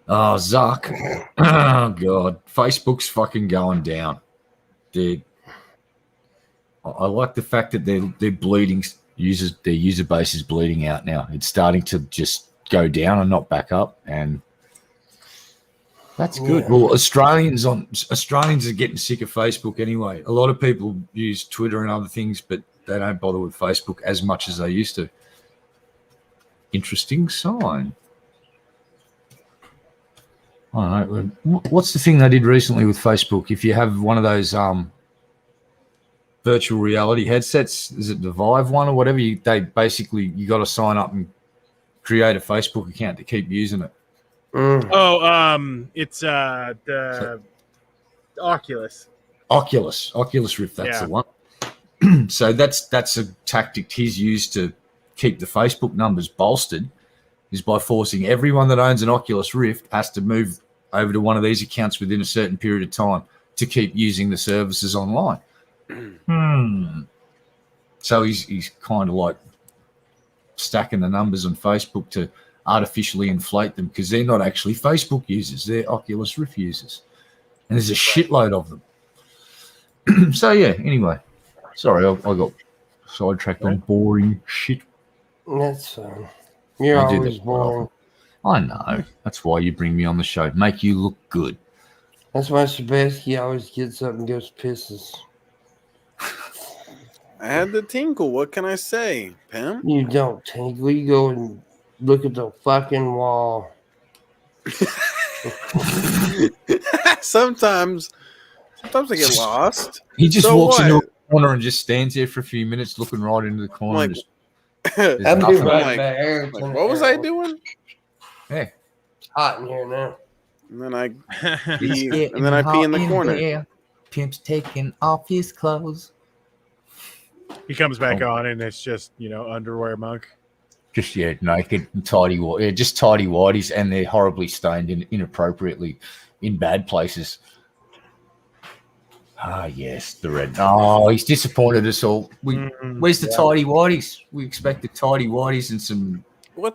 Oh, Zuck. Oh, God. Facebook's fucking going down. Dude. I like the fact that they're bleeding. Their user base is bleeding out now. It's starting to just go down and not back up, and that's good. Well, Australians are getting sick of Facebook anyway. A lot of people use Twitter and other things, but they don't bother with Facebook as much as they used to. Interesting sign. I don't know. What's the thing they did recently with Facebook? If you have one of those virtual reality headsets, is it the Vive one or whatever? You got to sign up and create a Facebook account to keep using it. It's the Oculus Rift. That's the one. So that's a tactic he's used to keep the Facebook numbers bolstered, is by forcing everyone that owns an Oculus Rift has to move over to one of these accounts within a certain period of time to keep using the services online. So he's kind of like stacking the numbers on Facebook to artificially inflate them, because they're not actually Facebook users, they're Oculus Rift users, and there's a shitload of them. So yeah, anyway, sorry, I got sidetracked on boring shit. That's fine. You're always boring. I know. That's why you bring me on the show. Make you look good. That's why Shabisky always gets up and goes pisses. I had the tinkle. What can I say, Pim? You don't tinkle. You go and look at the fucking wall. Sometimes I get lost. He just walks into a corner and just stands there for a few minutes looking right into the corner. What was I doing? Yeah. It's hot in here now. And then I pee in the corner. Pimp's taking off his clothes. He comes back on and it's just, underwear monk. Just, naked and tidy just tidy whities, and they're horribly stained inappropriately in bad places. Ah, yes, the red. Oh, he's disappointed us all. Where's the tidy whities? We expected tidy whities and some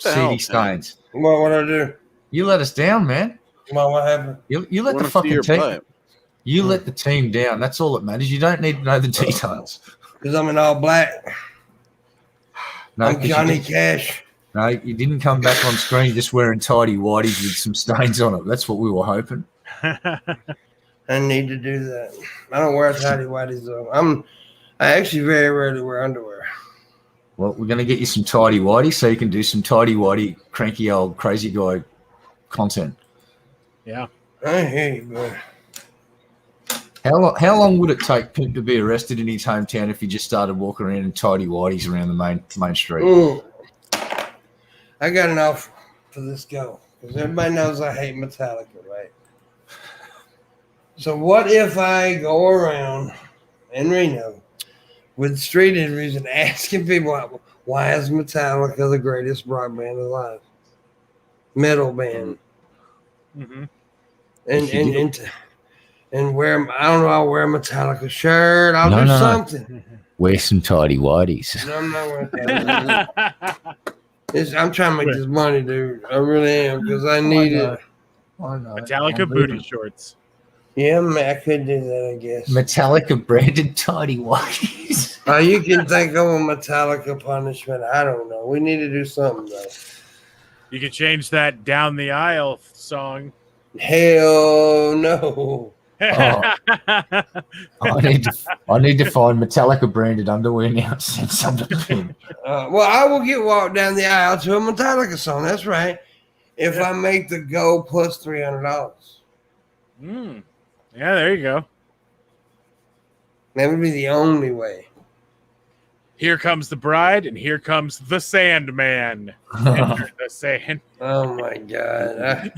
seedy stains. What I do? You let us down, man. What happened? You let the fucking team. You let the team down. That's all that matters. You don't need to know the details. Because I'm in all black. No, I'm Johnny Cash. No, you didn't come back on screen just wearing tidy whities with some stains on it. That's what we were hoping. I need to do that. I don't wear tidy whities though. I actually very rarely wear underwear. Well, we're going to get you some tidy whities so you can do some tidy whitey, cranky old crazy guy content. Yeah. I hear you, bud. How long would it take Pimp to be arrested in his hometown if he just started walking around in tidy whities around the main street? Ooh. I got an offer for this go because everybody knows I hate Metallica, right? So what if I go around in Reno with street interviews and asking people why is Metallica the greatest rock band alive? Metal band. Mm-hmm. And wear, I don't know, I'll wear a Metallica shirt. I'll do something. Wear some tidy whities. No, I'm not wearing that. I'm trying to make this money, dude. I really am because I need it. I know. Metallica booty shorts. Yeah, man, I could do that, I guess. Metallica branded tidy whities. You can think of a Metallica punishment. I don't know. We need to do something, though. You could change that Down the Aisle song. Hell no. I need to find Metallica branded underwear now and send some to him. Well, I will get walked down the aisle to a Metallica song. That's right. If I make the go plus $300. Yeah, there you go. That would be the only way. Here comes the bride, and here comes the Sandman. Enter the sand. Oh my God.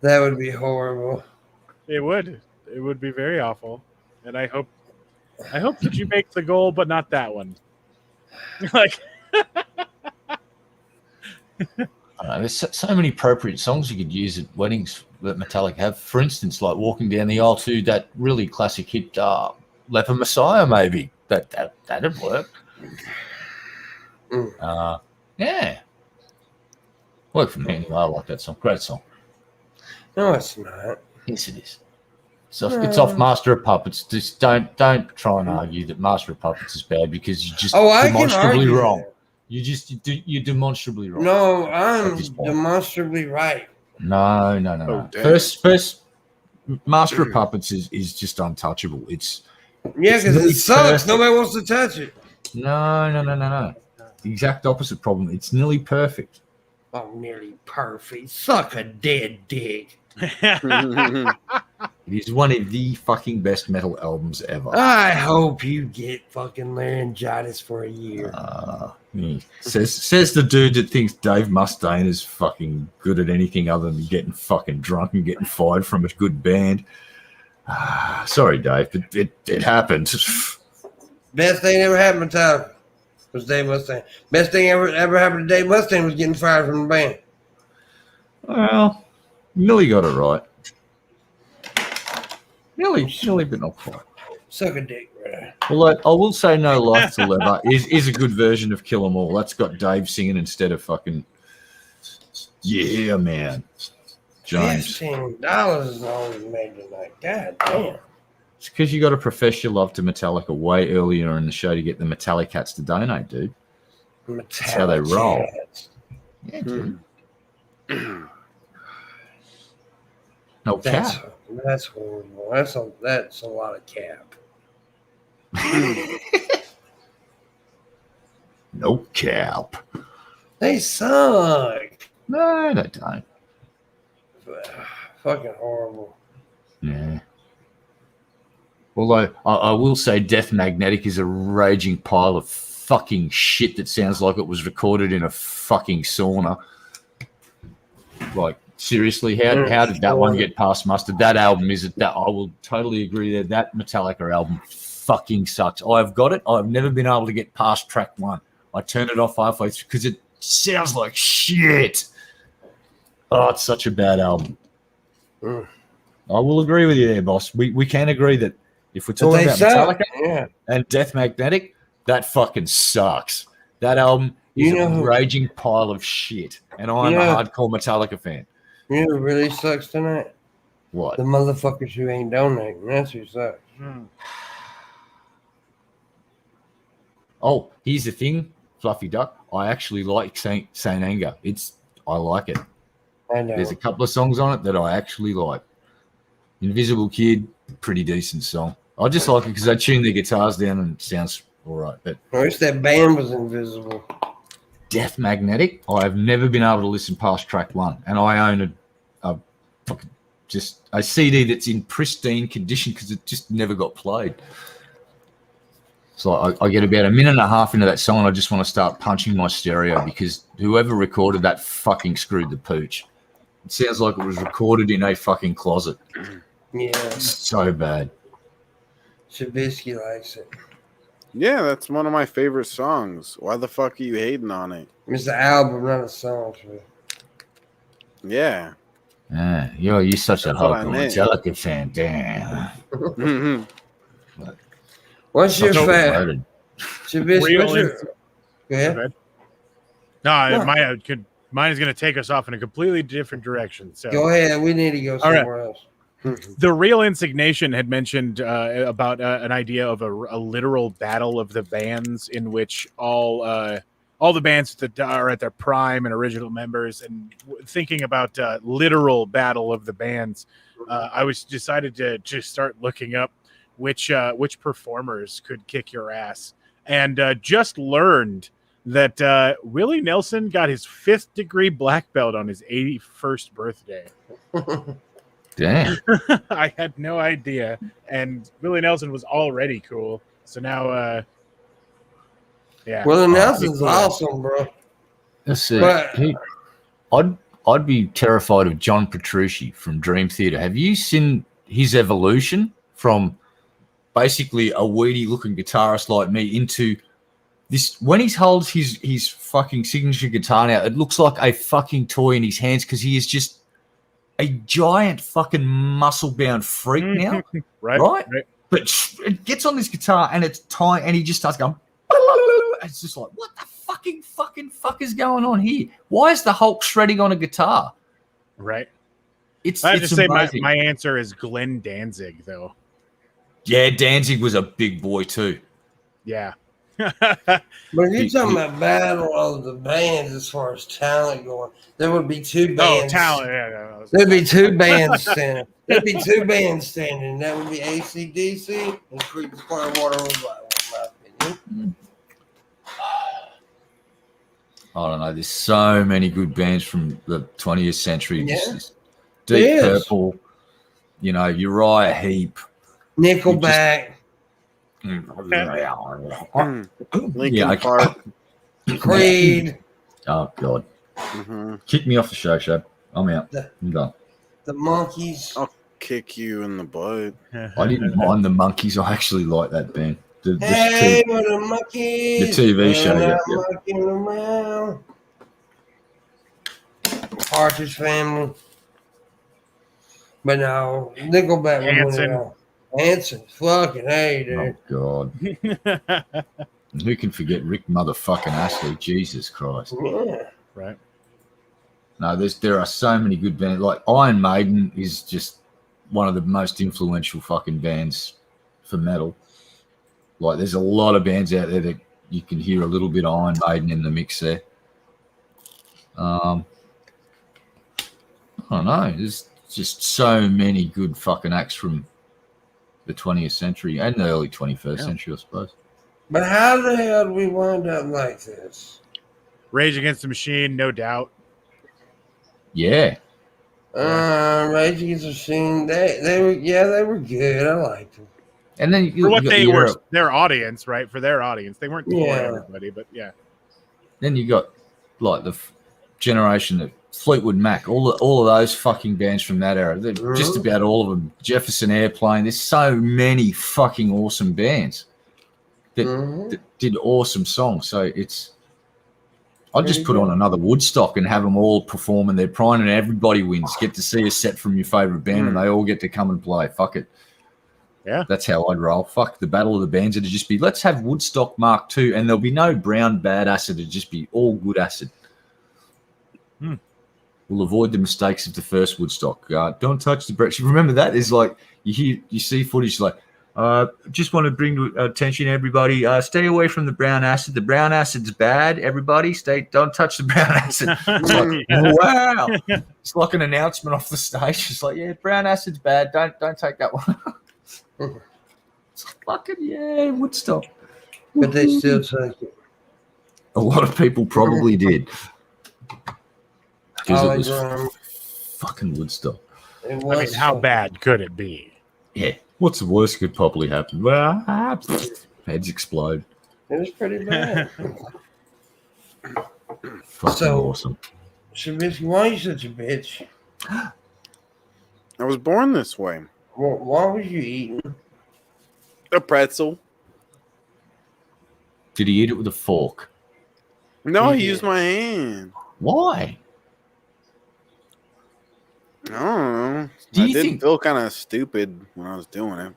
That would be horrible. It would. It would be very awful. And I hope that you make the goal, but not that one. Like there's so many appropriate songs you could use at weddings that Metallica have. For instance, like walking down the aisle to that really classic hit, Leper Messiah, maybe. That'd work. Yeah. Work for me anyway. I like that song. Great song. No, it's not. Yes, it is. It's off Master of Puppets. Just don't try and argue that Master of Puppets is bad because you're just demonstrably wrong. You're demonstrably wrong. No, I'm demonstrably right. No. Oh, First, Master of Puppets is just untouchable. It's because it sucks. Nobody wants to touch it. No. The exact opposite problem. It's nearly perfect. Oh, nearly perfect. Suck a dead dick. It is one of the fucking best metal albums ever. I hope you get fucking laryngitis for a year. Says the dude that thinks Dave Mustaine is fucking good at anything other than getting fucking drunk and getting fired from a good band. Sorry, Dave, but it happened. Best thing ever happened to Tyler was Dave Mustaine. Best thing ever happened to Dave Mustaine was getting fired from the band. Well, Millie got it right. Millie, but not quite. Suck a dick, brother. Well, I will say No Life to Leather is a good version of Kill 'Em All. That's got Dave singing instead of fucking Yeah, man. James. $15 is all we made tonight. God damn. It's because you got to profess your love to Metallica way earlier in the show to get the Metallic cats to donate, dude. That's how they roll. Yeah, dude. No cap. That's horrible. That's a lot of cap. No cap. They suck. No, they don't. Fucking horrible. Yeah. Although I will say Death Magnetic is a raging pile of fucking shit that sounds like it was recorded in a fucking sauna. Like, seriously, how did that one get past muster? That album is that I will totally agree there. That Metallica album fucking sucks. I've got it. I've never been able to get past track 1. I turn it off halfway through because it sounds like shit. Oh, it's such a bad album. I will agree with you there, boss. We can agree that if we're talking about Metallica and Death Magnetic, that fucking sucks. That album is a raging pile of shit. And I'm a hardcore Metallica fan. You know who really sucks tonight? What? The motherfuckers who ain't donating. That's who sucks. Oh, here's the thing, Fluffy Duck. I actually like Saint Anger. I like it. I know. There's a couple of songs on it that I actually like. Invisible Kid, pretty decent song. I just like it because they tune their guitars down and it sounds all right. But I wish that band was invisible. death magnetic. I have never been able to listen past track 1, and I own a fucking just a CD that's in pristine condition because it just never got played. So I get about a minute and a half into that song and I just want to start punching my stereo because whoever recorded that fucking screwed the pooch. It sounds like it was recorded in a fucking closet. Yeah. So bad. Shabisky likes it. Yeah, that's one of my favorite songs. Why the fuck are you hating on it? It's the album, not a song. Yeah. Yeah, you're such a That's what I Hope meant. Angelica fan. Damn. Mhm. What's your Such a favorite? loaded. Shabisky, Real what's your... ins- Go ahead. Okay. No. Mine is going to take us off in a completely different direction. So Go ahead. We need to go All right. somewhere else. The Real Insignation had mentioned about an idea of a literal battle of the bands in which all the bands that are at their prime and original members, and thinking about literal battle of the bands, I was decided to just start looking up which performers could kick your ass, and just learned that Willie Nelson got his 5th degree black belt on his 81st birthday. Damn. I had no idea, and Willie Nelson was already cool. So now, yeah. Willie Nelson's cool. awesome, bro. Let's see. But- I'd be terrified of John Petrucci from Dream Theater. Have you seen his evolution from basically a weedy looking guitarist like me into this? When he holds his fucking signature guitar now, it looks like a fucking toy in his hands because he is just a giant fucking muscle-bound freak now. right. But it gets on this guitar and it's tiny, and he just starts going. It's just like, what the fucking fuck is going on here? Why is the Hulk shredding on a guitar? Right. It's I have to say amazing. my answer is Glenn Danzig, though. Yeah, Danzig was a big boy too. Yeah. But if you're talking about battle of the bands as far as talent going, there would be 2 bands. Talent. Yeah, no, There'd be 2 bands standing. There'd be 2 bands standing. That would be AC/DC and Creedence Clearwater Revival, in my opinion. I don't know. There's so many good bands from the 20th century. Yeah. Deep Yes. Purple, Uriah Heep. Nickelback, Linkin Yeah, Park. Creed, Oh God, hmm kick me off the show, Shab. I'm out. I'm done. the Monkees. I'll kick you in the butt. I didn't mind the Monkeys. I actually like that band. Hey, we're the Monkees. the TV show, We're yeah, not yeah. mucking around. Partridge Family. But no, Nickelback. Hanson. Hanson. Fucking hey, dude. Oh God. Who can forget Rick motherfucking Astley? Jesus Christ. Yeah. Right. No, there are so many good bands. Like Iron Maiden is just one of the most influential fucking bands for metal. Like there's a lot of bands out there that you can hear a little bit of Iron Maiden in the mix there. I don't know. There's just so many good fucking acts from the 20th century and the early 21st century, I suppose. But how the hell did we wind up like this? Rage Against the Machine, no doubt. Yeah. Rage Against the Machine, they were good. I liked them. And then For what got they the were, era- their audience, right? For their audience. They weren't for Yeah. everybody, but yeah. Then you got like the generation that Fleetwood Mac, all of those fucking bands from that era. They're just about all of them. Jefferson Airplane. There's so many fucking awesome bands that did awesome songs. So I'd just put on another Woodstock and have them all perform in their prime, and everybody wins. Get to see a set from your favorite band, and they all get to come and play. Fuck it. Yeah. That's how I'd roll. Fuck the battle of the bands. It'd just be, let's have Woodstock Mark II, and there'll be no brown bad acid. It'd just be all good acid. We'll avoid the mistakes of the first Woodstock. Don't touch the breath. Remember that? Is like you see footage like, just want to bring to attention everybody, stay away from the brown acid. The brown acid's bad. Everybody, don't touch the brown acid. It's like, wow. It's like an announcement off the stage. It's like, yeah, brown acid's bad. Don't take that one. It's like, fucking yeah, Woodstock. But they still take it. A lot of people probably did. Because it was Hologram. fucking Woodstock. It I was mean, how fucking- bad could it be? Yeah. What's the worst could probably happen? Well, heads explode. It was pretty bad. Fucking So- awesome. Shabisky, why are you such a bitch? I was born this way. Why was you eating? A pretzel. Did he eat it with a fork? No, I Yeah. used my hand. Why? I don't know. Do I you did think- feel kind of stupid when I was doing it.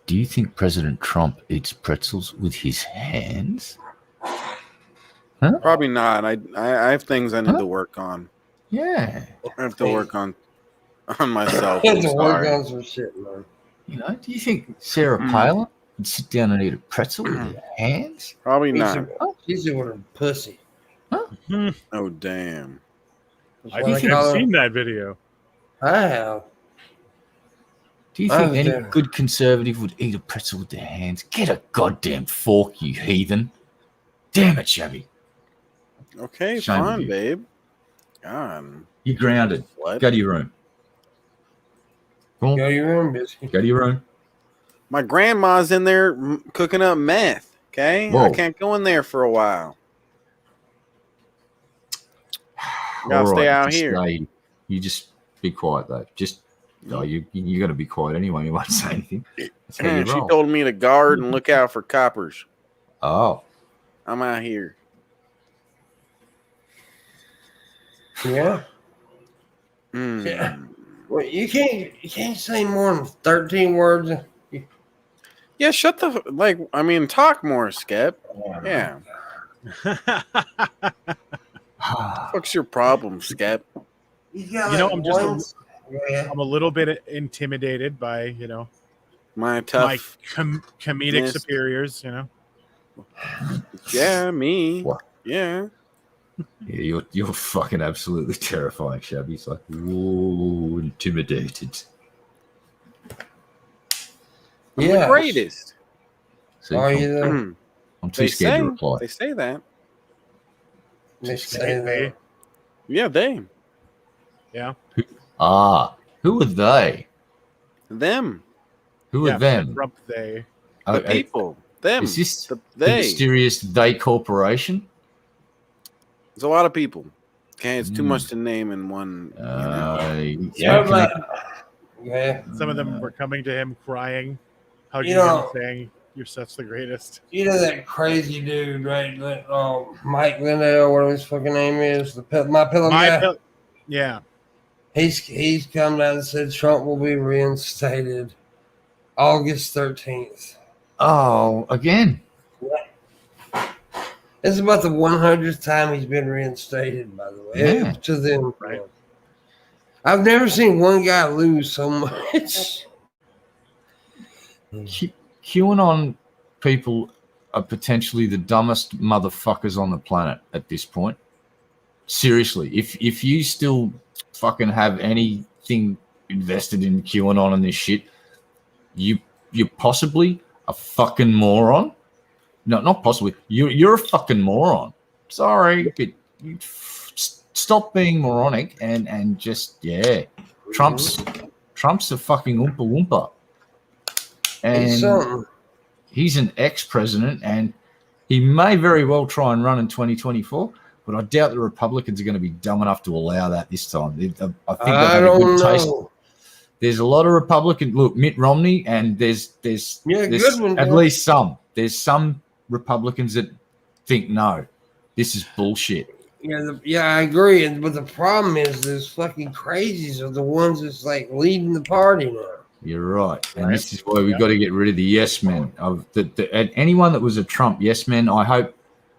Do you think President Trump eats pretzels with his hands? Probably not. I have things I need Huh? to work on. Yeah. I have to work on myself. I I'm had to work sorry. on some shit, man. You know, do you think Sarah Palin would sit down and eat a pretzel with her hands? Probably She's not. a with her pussy. Oh damn. That's I why think call I've her- seen that video. I have. Do you I think was any there. good conservative would eat a pretzel with their hands? Get a goddamn fork, you heathen. Damn it, Shabby. Okay, Shame of fine, you. babe. God. You're grounded. What? Go to your room. Go on, Go to your room, Biscuit. go to your room. My grandma's in there cooking up meth. Okay, Whoa. I can't go in there for a while. Gotta All stay right, out just here. stay. You just be quiet, though. Just, no, you got to be quiet anyway. You won't say anything. That's how you She roll. told me to guard and look out for coppers. Oh, I'm out here. Yeah. Mm. Yeah. Well, you can't say more than 13 words. Yeah, shut the talk more, Skep. Yeah, what's your problem, Skep? You I'm just I'm a little bit intimidated by, My my tough. comedic Yes. superiors, Yeah, me. What? Yeah. yeah, you're fucking absolutely terrifying, Shabby. It's like, whoa, intimidated. I'm Yeah. the greatest. See, Are you I'm, there? I'm too They scared say. to reply. They say that. They say that. Yeah, they. Who are they? Them. Who are them? Trump, they. The people. Them. Is this the, the they. mysterious they corporation? There's a lot of people. Okay, it's too Mm. much to name in one. Yeah, can like, I- yeah. Some of them were coming to him crying, hugging You know- him, saying, "You're such the greatest." You know that crazy dude, right? That, Mike Lindell, whatever his fucking name is, my pillow guy. Yeah. He's come down and said Trump will be reinstated August 13th. Oh, again. It's about the 100th time he's been reinstated, by the way. Yeah. To them, Right. I've never seen one guy lose so much. QAnon people are potentially the dumbest motherfuckers on the planet at this point. Seriously, if you still fucking have anything invested in QAnon and this shit, you're possibly a fucking moron. No, not possibly. You're a fucking moron. Sorry, but stop being moronic and just Trump's a fucking oompa loompa. He's And something. he's an ex-president, and he may very well try and run in 2024, but I doubt the Republicans are going to be dumb enough to allow that this time. I think they've I had a don't good taste. know. There's a lot of Republican. Look, Mitt Romney, and there's Yeah, there's good one, at Bill. least some. There's some Republicans that think no, this is bullshit. Yeah, I agree. But the problem is, those fucking crazies are the ones that's like leading the party now. You're right, and Right. this is why we've got to get rid of the yes men. Of and anyone that was a Trump yes man, I hope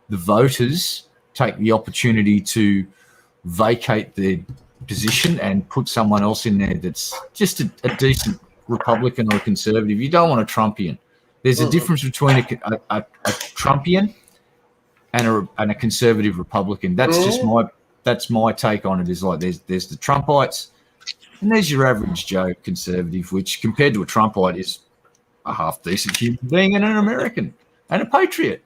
the voters take the opportunity to vacate their position and put someone else in there that's just a decent Republican or conservative. You don't want a Trumpian. There's a difference between a Trumpian and a conservative Republican. That's just my take on it. Is like there's the Trumpites. And there's your average Joe conservative, which compared to a Trumpite is a half decent human being and an American and a patriot.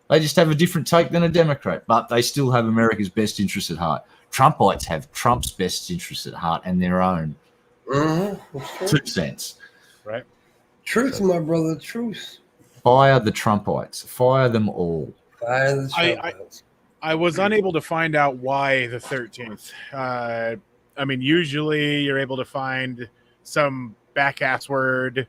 They just have a different take than a Democrat, but they still have America's best interests at heart. Trumpites have Trump's best interests at heart and their own 2 cents. Right. Truth, my brother, truth. Fire the Trumpites. Fire them all. Fire the Trumpites. I was unable to find out why the 13th. I mean, usually you're able to find some back-ass word,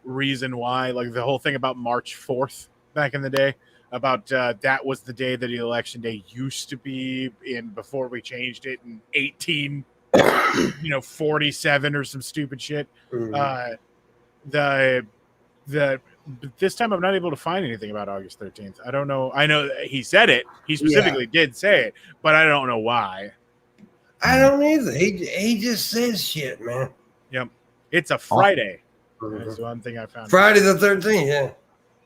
reason why. Like the whole thing about March 4th back in the day, about that was the day that the election day used to be in before we changed it in 1847 or some stupid shit. But this time I'm not able to find anything about August 13th. I don't know. I know he said it. He specifically did say it, but I don't know why. I don't either. He just says shit, man. Yep. It's a Friday. That's one thing I found. Friday the 13th, yeah.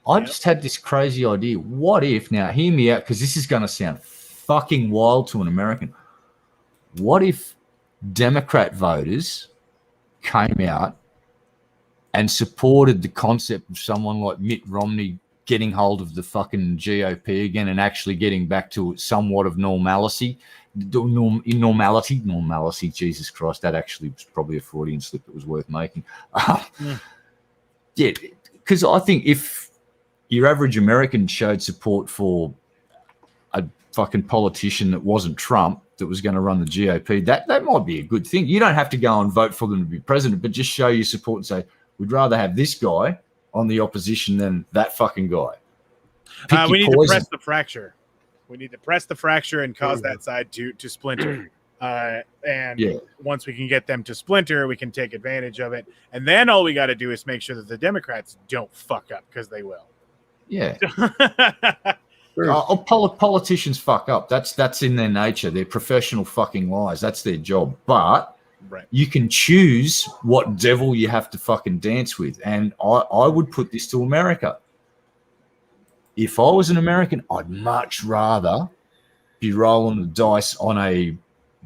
I just had this crazy idea. What if, now hear me out, because this is going to sound fucking wild to an American. What if Democrat voters came out and supported the concept of someone like Mitt Romney getting hold of the fucking GOP again and actually getting back to somewhat of normalcy? Normality, Jesus Christ, that actually was probably a Freudian slip that was worth making. Yeah, because I think if your average American showed support for a fucking politician that wasn't Trump, that was going to run the GOP, that might be a good thing. You don't have to go and vote for them to be president, but just show your support and say, we'd rather have this guy on the opposition than that fucking guy. We need to press the fracture. We need to press the fracture and cause that side to splinter. Once we can get them to splinter, we can take advantage of it. And then all we got to do is make sure that the Democrats don't fuck up, because they will. Yeah. Politicians fuck up. That's in their nature. They're professional fucking liars. That's their job. But you can choose what devil you have to fucking dance with. And I would put this to America. If I was an American, I'd much rather be rolling the dice on a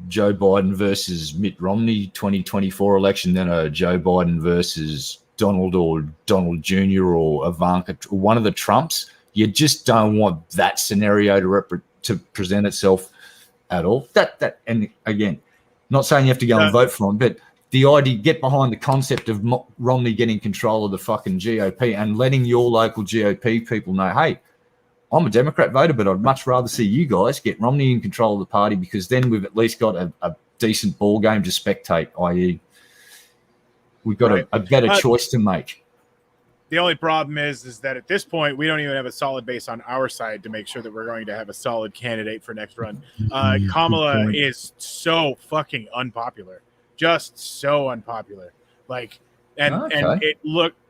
Joe Biden versus Mitt Romney 2024 election than a Joe Biden versus Donald or Donald Jr. or Ivanka or one of the Trumps. You just don't want that scenario to present itself at all. And again, not saying you have to go and vote for him, but the idea, get behind the concept of Romney getting control of the fucking GOP and letting your local GOP people know, hey, I'm a Democrat voter, but I'd much rather see you guys get Romney in control of the party, because then we've at least got a decent ball game to spectate, i.e. we've got a better choice to make. The only problem is that at this point, we don't even have a solid base on our side to make sure that we're going to have a solid candidate for next run. Kamala is so fucking unpopular. Just so unpopular. And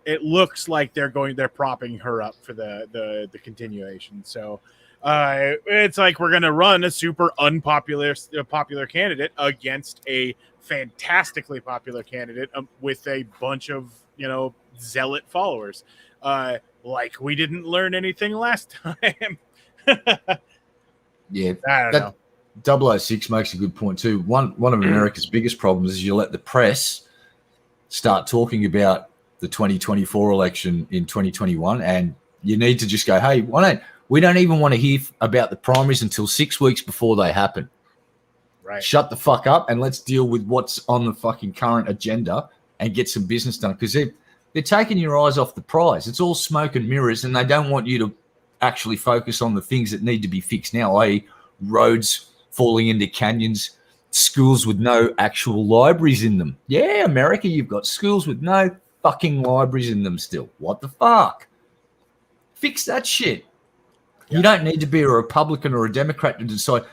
it looks like they're propping her up for the continuation. So it's like we're gonna run a super popular candidate against a fantastically popular candidate with a bunch of zealot followers. Like we didn't learn anything last time. Yeah, I don't know. 006 makes a good point too. One of America's biggest problems is you let the press start talking about the 2024 election in 2021, and you need to just go, hey, we don't even want to hear about the primaries until 6 weeks before they happen. Right. Shut the fuck up and let's deal with what's on the fucking current agenda and get some business done, because they're taking your eyes off the prize. It's all smoke and mirrors, and they don't want you to actually focus on the things that need to be fixed now, i.e. roads falling into canyons, schools with no actual libraries in them. Yeah, America, you've got schools with no fucking libraries in them still. What the fuck? Fix that shit. Yeah. You don't need to be a Republican or a Democrat to decide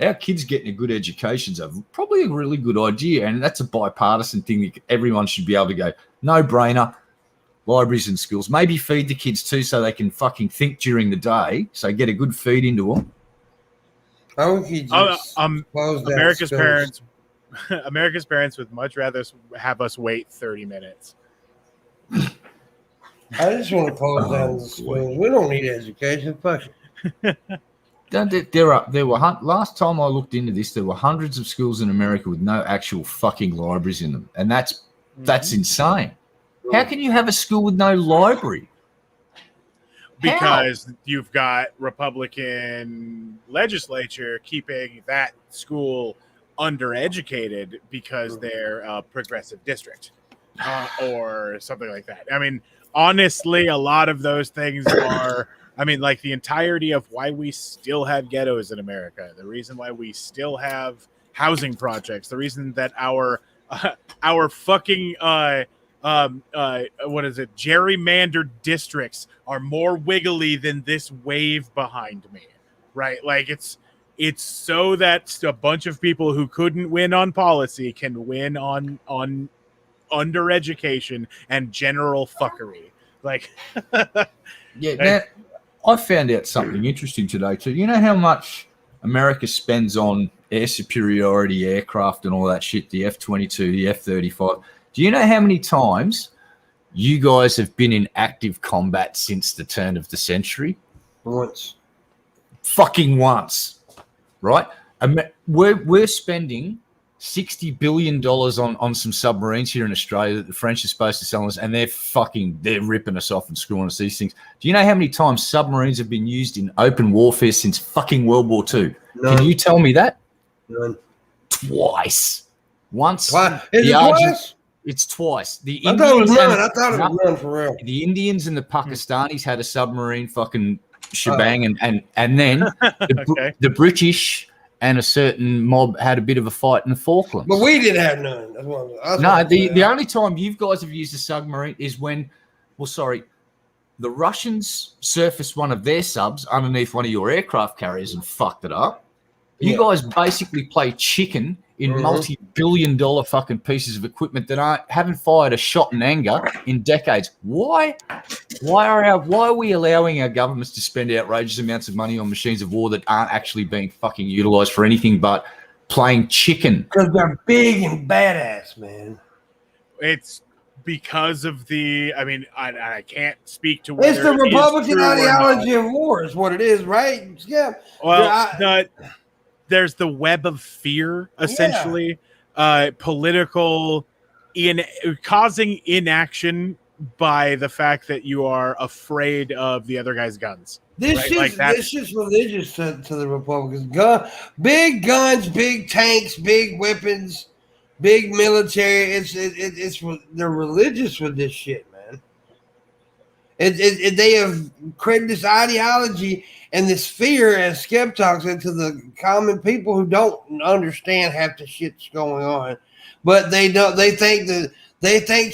our kids getting a good education is probably a really good idea, and that's a bipartisan thing that everyone should be able to go, no-brainer, libraries and schools. Maybe feed the kids too so they can fucking think during the day, so get a good feed into them. America's parents would much rather have us wait 30 minutes. I just want to close down the schools. We don't need education. Fuck it. There were last time I looked into this, there were hundreds of schools in America with no actual fucking libraries in them, and that's insane. How can you have a school with no library? because you've got Republican legislature keeping that school undereducated because they're a progressive district or something like that. I mean, honestly, a lot of those things are, I mean, like the entirety of why we still have ghettos in America, the reason why we still have housing projects, the reason that our fucking what is it, gerrymandered districts are more wiggly than this wave behind me, right? Like it's so that a bunch of people who couldn't win on policy can win on undereducation and general fuckery. Like yeah, now, I found out something interesting today too. You know how much America spends on air superiority aircraft and all that shit, the F-22, the F-35. Do you know how many times you guys have been in active combat since the turn of the century? Once. Fucking once, right? We're spending $60 billion on some submarines here in Australia that the French are supposed to sell us, and they're ripping us off and screwing us these things. Do you know how many times submarines have been used in open warfare since fucking World War II? None. Can you tell me that? None. Twice. Once. Is it twice? It's twice. The I thought it was Indians none. I thought it was none for real. The Indians and the Pakistanis had a submarine fucking shebang, and then the British and a certain mob had a bit of a fight in the Falklands. But we didn't have none. The only time you guys have used a submarine is when, the Russians surfaced one of their subs underneath one of your aircraft carriers and fucked it up. You guys basically play chicken in multi-billion-dollar fucking pieces of equipment that haven't fired a shot in anger in decades. Why? Why are we allowing our governments to spend outrageous amounts of money on machines of war that aren't actually being fucking utilized for anything but playing chicken? Because they're big and badass, man. It's because of I can't speak to whether it's the Republican ideology of war is what it is, right? Yeah. Well, there's the web of fear, essentially, political causing inaction by the fact that you are afraid of the other guy's guns. This is religious to the Republicans. Big guns, big tanks, big weapons, big military. They're religious with this shit, man. They have created this ideology and this fear and skeptics into the common people who don't understand half the shit's going on. But they don't. They think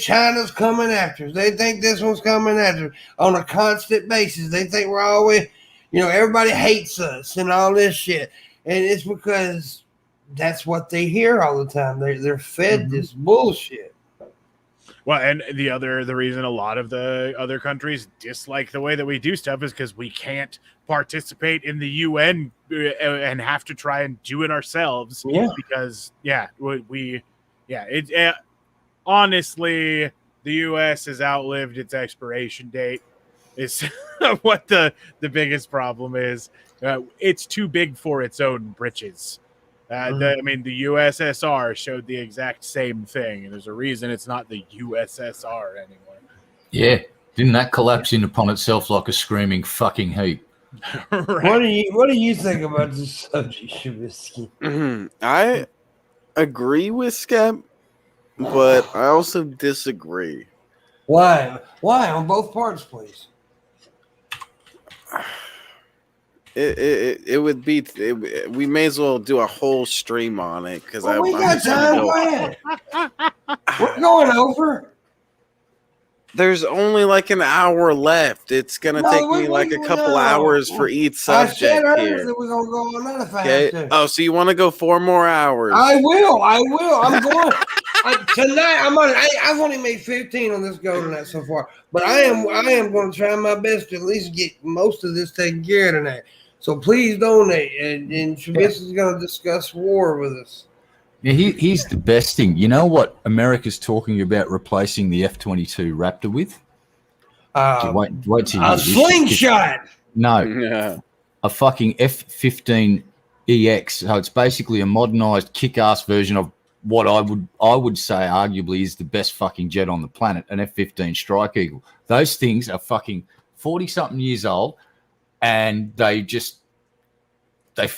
China's coming after us. They think this one's coming after us on a constant basis. They think we're always, everybody hates us and all this shit. And it's because that's what they hear all the time. They're fed this bullshit. Well, and the reason a lot of the other countries dislike the way that we do stuff is because we can't participate in the UN and have to try and do it ourselves. Yeah. Because honestly, the US has outlived its expiration date. Is what the biggest problem is. It's too big for its own britches. The USSR showed the exact same thing, and there's a reason it's not the USSR anymore. Yeah, didn't that collapse in upon itself like a screaming fucking heap? Right. What do you think about this subject, Shabisky? I agree with Skep, but I also disagree. Why? On both parts, please. It would be. We may as well do a whole stream on it because we got time. Go ahead. We're going over. There's only like an hour left. It's gonna take me like a couple hours for each subject. I said earlier that we're gonna go on that if I have to. Oh, so you want to go 4 more hours? I will. I'm going tonight. I've only made 15 on this go tonight so far, but I am going to try my best to at least get most of this taken care of tonight. So please donate, and Shabisky's going to discuss war with us. Yeah, here's the best thing. You know what America's talking about replacing the F-22 Raptor with? Wait till a slingshot. No, a fucking F-15EX. So it's basically a modernized, kick-ass version of what I would say arguably is the best fucking jet on the planet, an F-15 Strike Eagle. Those things are fucking 40-something years old, and they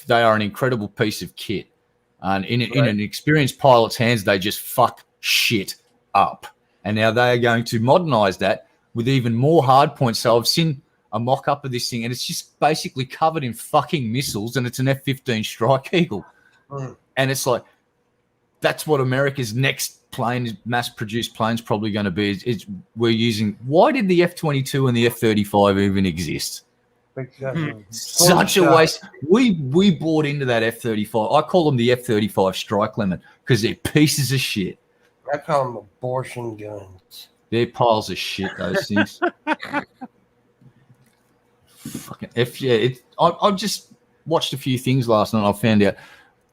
are an incredible piece of kit. And in an experienced pilot's hands, they just fuck shit up. And now they are going to modernize that with even more hard points. So I've seen a mock-up of this thing, and it's just basically covered in fucking missiles, and it's an F-15 Strike Eagle. And it's like, that's what America's next plane, mass-produced plane's probably going to be. We're using. Why did the F-22 and the F-35 even exist? Such a waste. We bought into that F-35. I call them the F-35 Strike Lemon because they're pieces of shit. I call them abortion guns. They're piles of shit, those things. Fucking I just watched a few things last night. I found out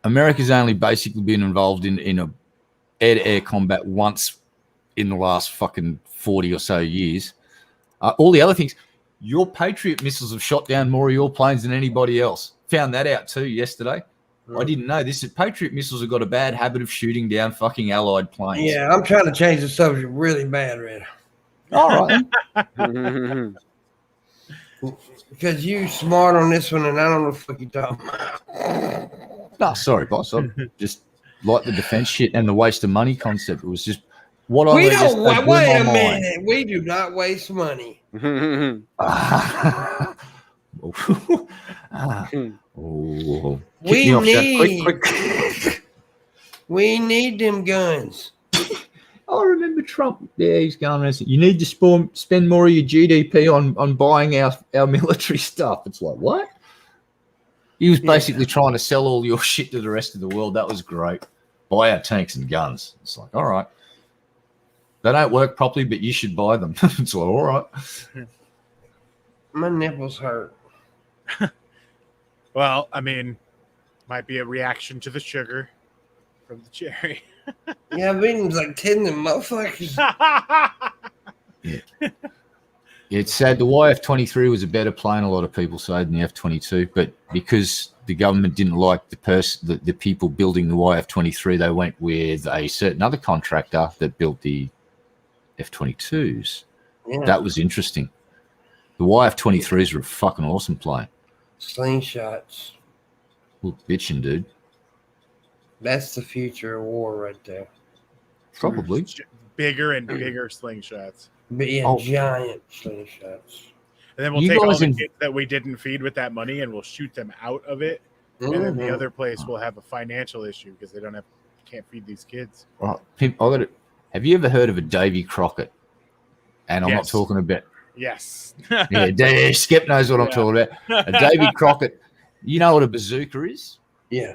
America's only basically been involved in a air-to-air combat once in the last fucking 40 or so years. All the other things, your Patriot missiles have shot down more of your planes than anybody else. Found that out too yesterday. I didn't know this. Patriot missiles have got a bad habit of shooting down fucking Allied planes. Yeah, I'm trying to change the subject really bad, Red. All right. Because you smart on this one, and I don't know what the fuck you talking about. No, sorry, boss. I just like the defense shit and the waste of money concept. It was just what I. We don't. Wait a minute. We do not waste money. We need them guns. I remember Trump. Yeah, he's going around saying, you need to spend more of your GDP on buying our military stuff. It's like, what? He was basically trying to sell all your shit to the rest of the world. That was great. Buy our tanks and guns. It's like, all right. They don't work properly, but you should buy them. It's like, all right. My nipples hurt. Well, I mean, might be a reaction to the sugar from the cherry. Yeah, I've eaten like 10 of them motherfuckers. Yeah. It's sad. The YF-23 was a better plane, a lot of people say, than the F-22, but because the government didn't like the people building the YF-23, they went with a certain other contractor that built the F-22s. Yeah. That was interesting. The YF-23s were a fucking awesome plane. Slingshots. Well, bitching, dude. That's the future of war right there. Probably. Bigger and bigger slingshots. But yeah, giant slingshots. And then we'll take all the kids that we didn't feed with that money and we'll shoot them out of it. Mm-hmm. And then the other place will have a financial issue because they can't feed these kids. Well, Pimp, have you ever heard of a Davy Crockett? And I'm not talking about. Yes. Yeah, Skip knows what I'm talking about. A Davy Crockett. You know what a bazooka is? Yeah.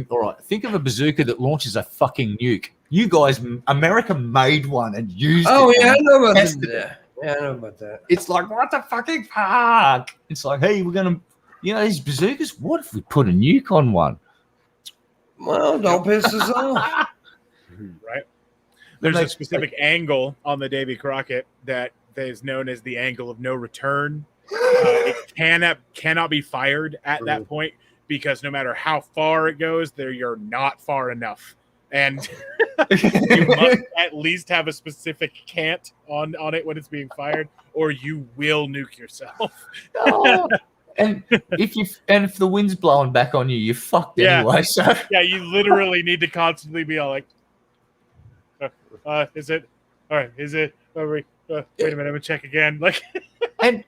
All right. Think of a bazooka that launches a fucking nuke. You guys, America made one and used it. Oh, yeah, I know about that. Yeah, I know about that. It's like, what the fucking fuck? It's like, hey, we're going to, these bazookas, what if we put a nuke on one? Well, don't piss us off. Right. There's a specific angle on the Davy Crockett that is known as the angle of no return. It cannot be fired at that point because no matter how far it goes, you're not far enough. And you must at least have a specific cant on it when it's being fired, or you will nuke yourself. And if the wind's blowing back on you, you're fucked anyway. So you literally need to constantly be all like, is it all right? Is it? Wait a minute, I'm gonna check again. Like, and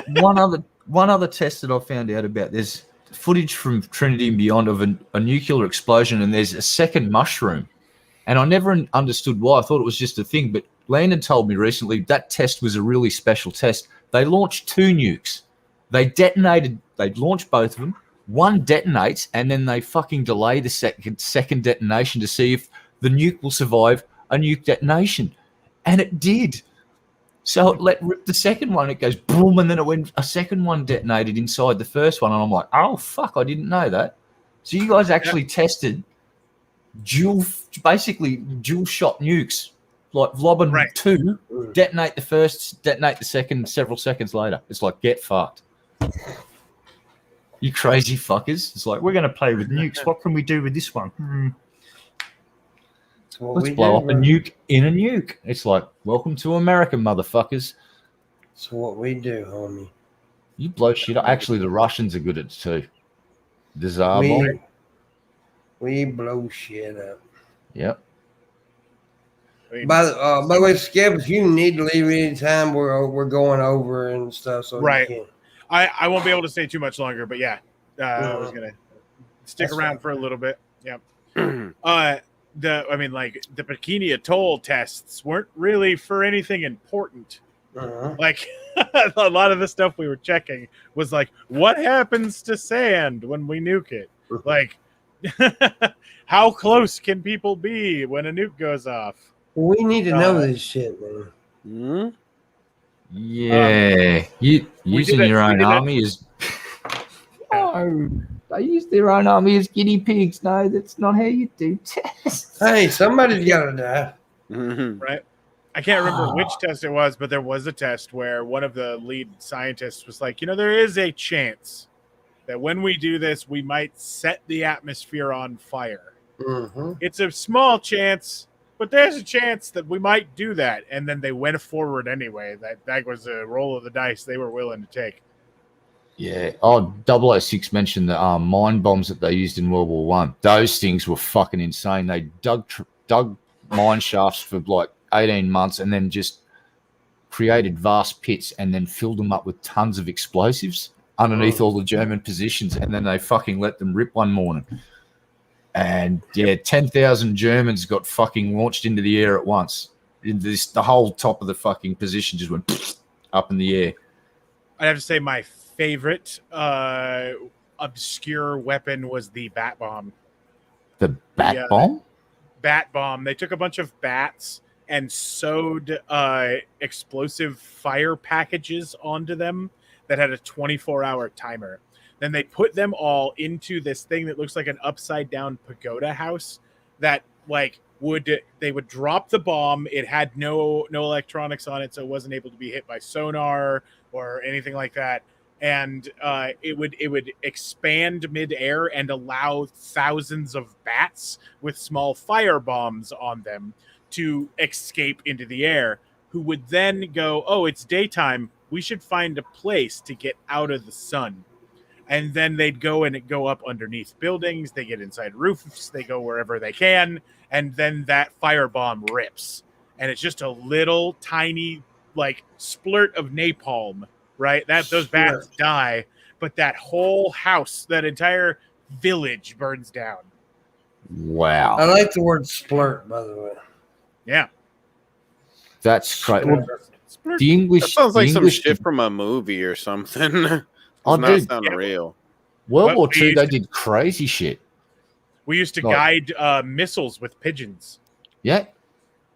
one other test that I found out about. There's footage from Trinity and Beyond of a nuclear explosion, and there's a second mushroom. And I never understood why. I thought it was just a thing. But Landon told me recently that test was a really special test. They launched 2 nukes. They launched both of them. One detonates, and then they fucking delay the second detonation to see if the nuke will survive a nuke detonation. And it did. So it let rip the second one. It goes boom, and then a second one detonated inside the first one. And I'm like, oh, fuck, I didn't know that. So you guys actually tested dual shot nukes, like lobbing 2, detonate the first, detonate the second several seconds later. It's like, get fucked. You crazy fuckers. It's like, we're going to play with nukes. What can we do with this one? Let's blow up a nuke in a nuke. It's like, welcome to America, motherfuckers. That's what we do, homie. You blow shit up. Actually, the Russians are good at it too. The Tsar bomb. We blow shit up. Yep. By the way, Skip, if you need to leave anytime, we're going over and stuff. So right. You I won't be able to stay too much longer, but yeah, I was gonna stick around for a little bit. Yep. The Bikini Atoll tests weren't really for anything important. Like a lot of the stuff we were checking was like, what happens to sand when we nuke it? Like, how close can people be when a nuke goes off? We need to know this shit, man. Hmm? Yeah, using your own army is. No, they use their own army as guinea pigs. No, that's not how you do tests. Hey, somebody's got to die. Right? I can't remember which test it was, but there was a test where one of the lead scientists was like, there is a chance that when we do this, we might set the atmosphere on fire. Mm-hmm. It's a small chance, but there's a chance that we might do that. And then they went forward anyway. That was a roll of the dice they were willing to take. Yeah. Oh, 006 mentioned the mine bombs that they used in World War I. Those things were fucking insane. They dug mine shafts for like 18 months and then just created vast pits and then filled them up with tons of explosives underneath all the German positions, and then they fucking let them rip one morning. And yeah, 10,000 Germans got fucking launched into the air at once. The whole top of the fucking position just went up in the air. I'd have to say my favorite obscure weapon was the bat bomb. The bat bomb? Bat bomb. They took a bunch of bats and sewed explosive fire packages onto them that had a 24-hour timer. Then they put them all into this thing that looks like an upside down pagoda house that they would drop the bomb. It had no electronics on it, so it wasn't able to be hit by sonar or anything like that. And it would expand midair and allow thousands of bats with small fire bombs on them to escape into the air, who would then go, oh, it's daytime. We should find a place to get out of the sun. And then they'd go up underneath buildings. They get inside roofs. They go wherever they can. And then that firebomb rips. And it's just a little tiny, splurt of napalm, right? Those bats die. But that whole house, that entire village burns down. Wow. I like the word splurt, by the way. Yeah. That's great. The English that sounds like some shit from a movie or something. Does not sound real. World War II, they did crazy shit. We used to guide missiles with pigeons. Yeah.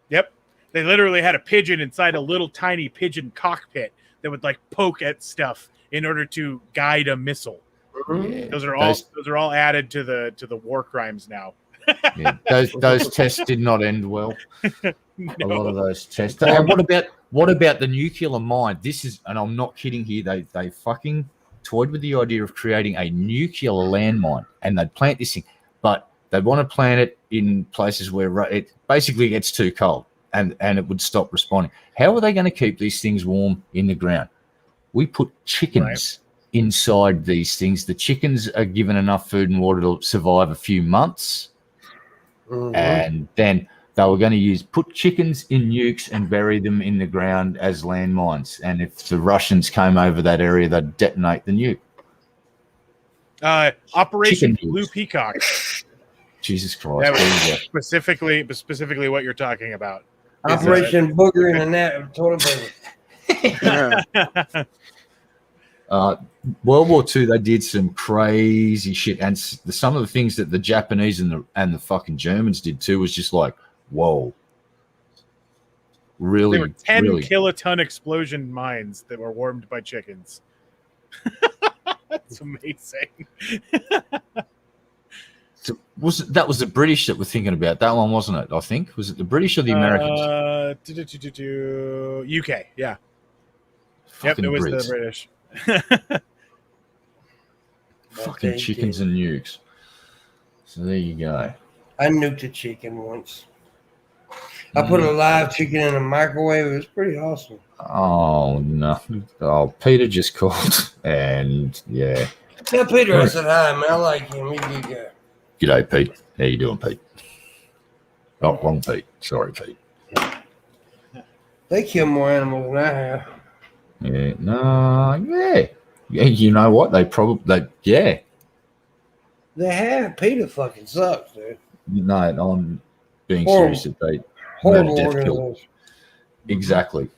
Yep. They literally had a pigeon inside a little tiny pigeon cockpit that would poke at stuff in order to guide a missile. Yeah. Those are all added to the war crimes now. Yeah, those tests did not end well. No. A lot of those tests. And what about the nuclear mine? This is, and I'm not kidding here. They fucking toyed with the idea of creating a nuclear landmine, and they'd plant this thing, but they want to plant it in places where it basically gets too cold, and it would stop responding. How are they going to keep these things warm in the ground? We put chickens inside these things. The chickens are given enough food and water to survive a few months. Mm-hmm. And then they were going to put chickens in nukes and bury them in the ground as landmines. And if the Russians came over that area, they'd detonate the nuke. Operation Blue Peacock. Jesus Christ. That was specifically what you're talking about. Operation Booger in a net toilet paper. World War II, they did some crazy shit, and some of the things that the Japanese and the fucking Germans did too was just whoa. Really, they were 10 kiloton explosion mines that were warmed by chickens. That's amazing. So that was the British that were thinking about that one, wasn't it? I think was it the British or the Americans? UK, yeah. Fucking it was Brits. The British. Fucking chickens and nukes. So there you go. I nuked a chicken once. I put a live chicken in a microwave. It was pretty awesome. Oh, no. Oh, Peter just called. And, yeah. Tell Peter I said hi, man. I like him. He's a good guy. G'day, Pete. How you doing, Pete? Oh, wrong Pete. Sorry, Pete. They kill more animals than I have. Yeah, no, yeah. Yeah, you know what? They yeah. They have. Peter fucking sucks, dude. No, I'm being Horrible. serious. That they Horrible murder, death, kill. organization. Exactly.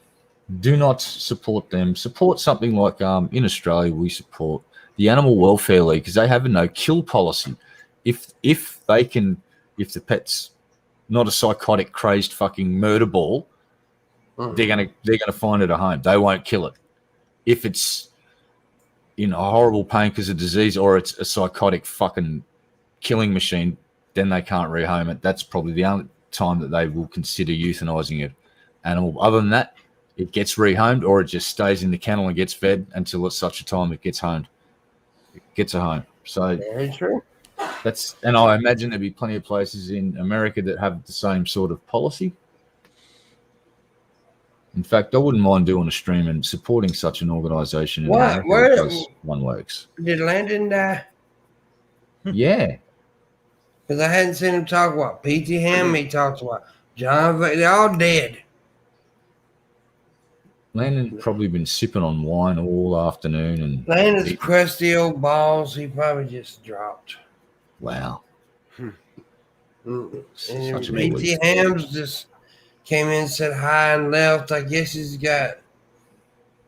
Do not support them. Support something like in Australia we support the Animal Welfare League because they have a no kill policy. If the pet's not a psychotic, crazed fucking murder ball, they're gonna find it a home. They won't kill it. If it's in a horrible pain because of disease or it's a psychotic fucking killing machine, then they can't rehome it. That's probably the only time that they will consider euthanizing an animal. Other than that, it gets rehomed or it just stays in the kennel and gets fed until it's such a time it gets homed. It gets a home. So Very true. and I imagine there'd be plenty of places in America that have the same sort of policy. In fact, I wouldn't mind doing a stream and supporting such an organization in America because one works. Did Landon die? Yeah. Because I hadn't seen him talk about P.T. Ham. He talks about John. They're all dead. Landon probably been sipping on wine all afternoon. And Landon's crusty old balls. He probably just dropped. Wow. And P.T. Ham's just came in, said hi, and left. I guess he's got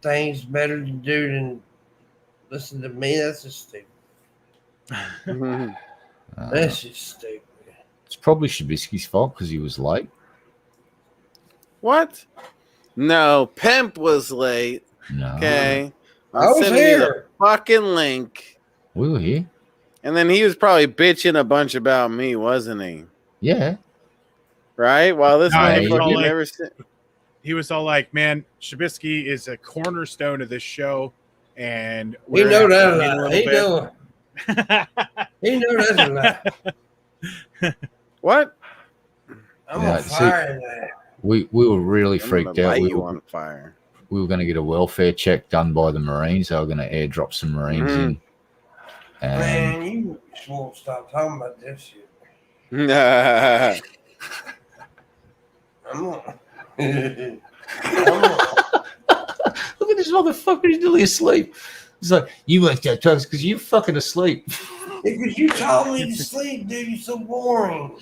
things better to do than listen to me. That's just stupid. That's just stupid. It's probably Shabisky's fault because he was late. What? No, Pimp was late. No. Okay. I was here. Fucking link. We were here. And then he was probably bitching a bunch about me, wasn't he? Yeah. Right? Well, this motherfucker never said. He was all like, man, Shabisky is a cornerstone of this show. And we know that a lot. He know that's a lot. What? I'm on fire there. We were really freaked out. We were on fire. We were going to get a welfare check done by the Marines. They were going to airdrop some Marines in. And man, you won't stop talking about this shit. I'm on. Look at this motherfucker. He's nearly asleep. It's like, you went to drugs because you're fucking asleep. Because you told me to sleep, dude. You're so boring.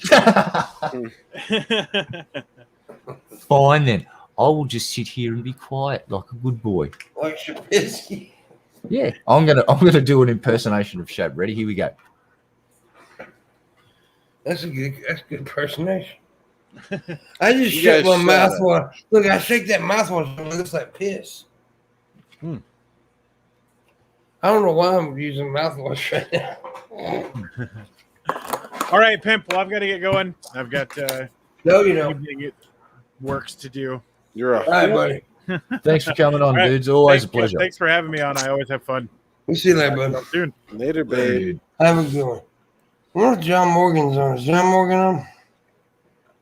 Fine then. I will just sit here and be quiet like a good boy. Like Shabisky. Yeah. I'm gonna do an impersonation of Shab. Ready? Here we go. That's good impersonation. I just shut my mouth while look, I shake that mouth while it looks like piss. I don't know why I'm using mouthwash right now. All right, Pimp. Well, I've got to get going. I've got works to do. You're all right, buddy. Thanks for coming on, dudes. Always a pleasure. Thanks for having me on. I always have fun. We'll see you later, buddy. Soon. Later, babe. Have a good one. I wonder if John Morgan's on. Is John Morgan on?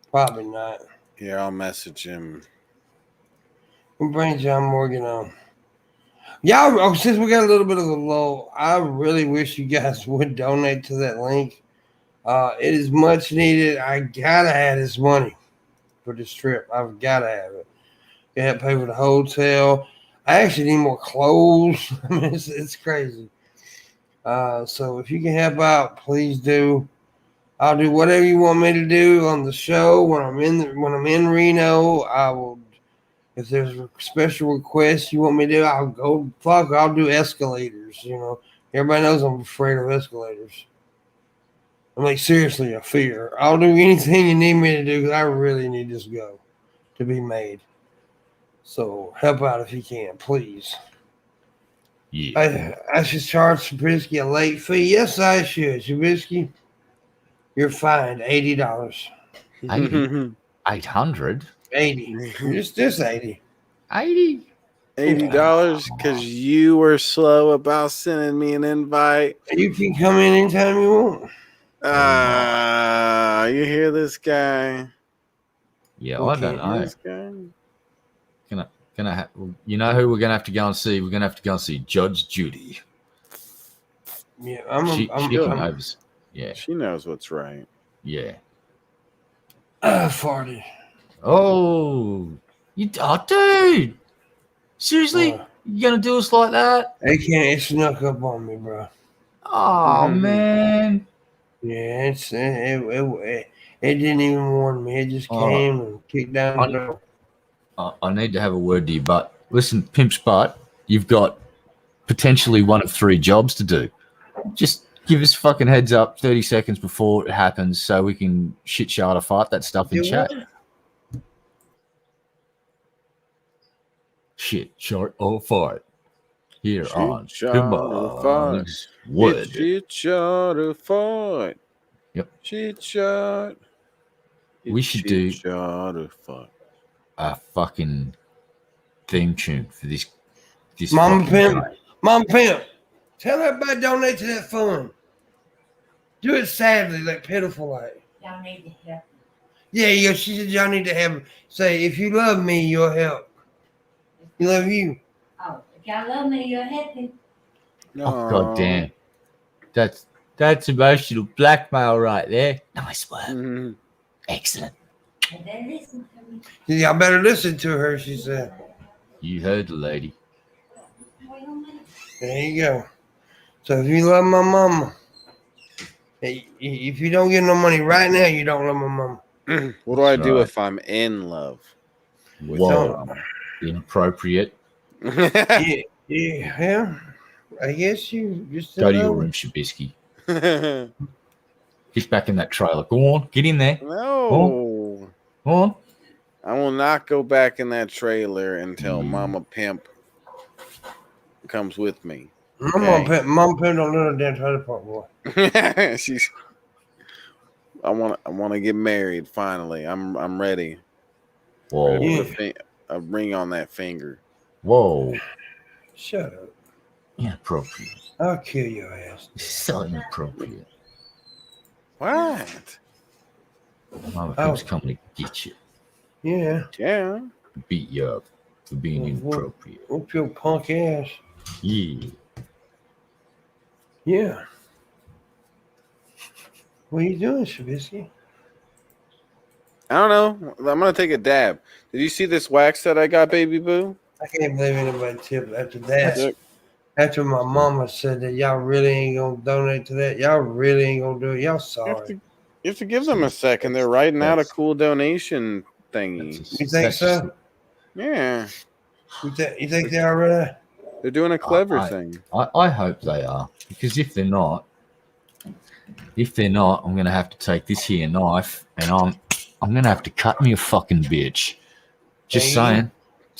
Probably not. Yeah, I'll message him. We'll bring John Morgan on. Y'all, since we got a little bit of a lull, I really wish you guys would donate to that link. It is much needed. I gotta have this money for this trip. I've gotta have it. Gotta pay for the hotel. I actually need more clothes. I mean, it's crazy. So if you can help out, please do. I'll do whatever you want me to do on the show when I'm in Reno. I will. If there's a special request you want me to do, I'll go. I'll do escalators. You know, everybody knows I'm afraid of escalators. I'm like, seriously, a fear. I'll do anything you need me to do because I really need this go to be made. So help out if you can, please. Yeah. I should charge Shabisky a late fee. Yes, I should. Shabisky, you're fined $80. 800? 80. Just 80. 80? $80 because you were slow about sending me an invite. You can come in anytime you want. You hear this guy? Yeah, I don't know. You know who we're gonna have to go and see? We're gonna have to go and see Judge Judy. Yeah, she knows. Yeah, she knows what's right. Yeah. Farty. Oh, dude! Seriously, you gonna do us like that? It snuck up on me, bro. Oh man. Yeah, it didn't even warn me. It just came and kicked down the door. I need to have a word to you, but listen, Pimp's butt, you've got potentially one of 3 jobs to do. Just give us fucking heads up 30 seconds before it happens so we can shit shout or fart that stuff in chat. Shit short or fart. Here on Pimpmunk Wood. Shit shot or fart. Yep. Shit shot. We should do shot or fart. A fucking theme tune for this Mama Pimp, tell everybody to donate to that fund. Do it sadly, like pitiful like. Y'all need to help. Yeah, she said y'all need to help. Say, if you love me, you'll help. You love you. Oh, if y'all love me, you'll help me. No. Oh, God damn. That's emotional blackmail right there. Nice work. Mm-hmm. Excellent. And then listen to me. Y'all better listen to her, she said. You heard the lady. There you go. So if you love my mama, if you don't get no money right now, you don't love my mama. What do I do if I'm in love? Whoa. Inappropriate. Yeah. I guess you just go to your room, Shabisky. Get back in that trailer. Go on, get in there. No. Go on. I will not go back in that trailer until Mama Pimp comes with me. Mama Pimp don't live in damn trailer park, boy. I want to get married finally. I'm ready. Whoa. Ready to put a ring on that finger. Whoa. Shut up. Inappropriate. I'll kill your ass. So inappropriate. What? Mama Pimp's coming to get you. Yeah. Beat you up for being inappropriate. Whoop your punk ass. Yeah. Yeah. What are you doing, Shabisky? I don't know. I'm going to take a dab. Did you see this wax that I got, baby boo? I can't believe anybody tipped after that. After my mama said that y'all really ain't going to donate to that. Y'all really ain't going to do it. Y'all sorry. You have to give them a second. They're writing out a cool donation thingy. You think so? Yeah. You think they are really? They're doing a clever thing. I hope they are. Because if they're not, I'm going to have to take this here knife and I'm going to have to cut me a fucking bitch. Just saying.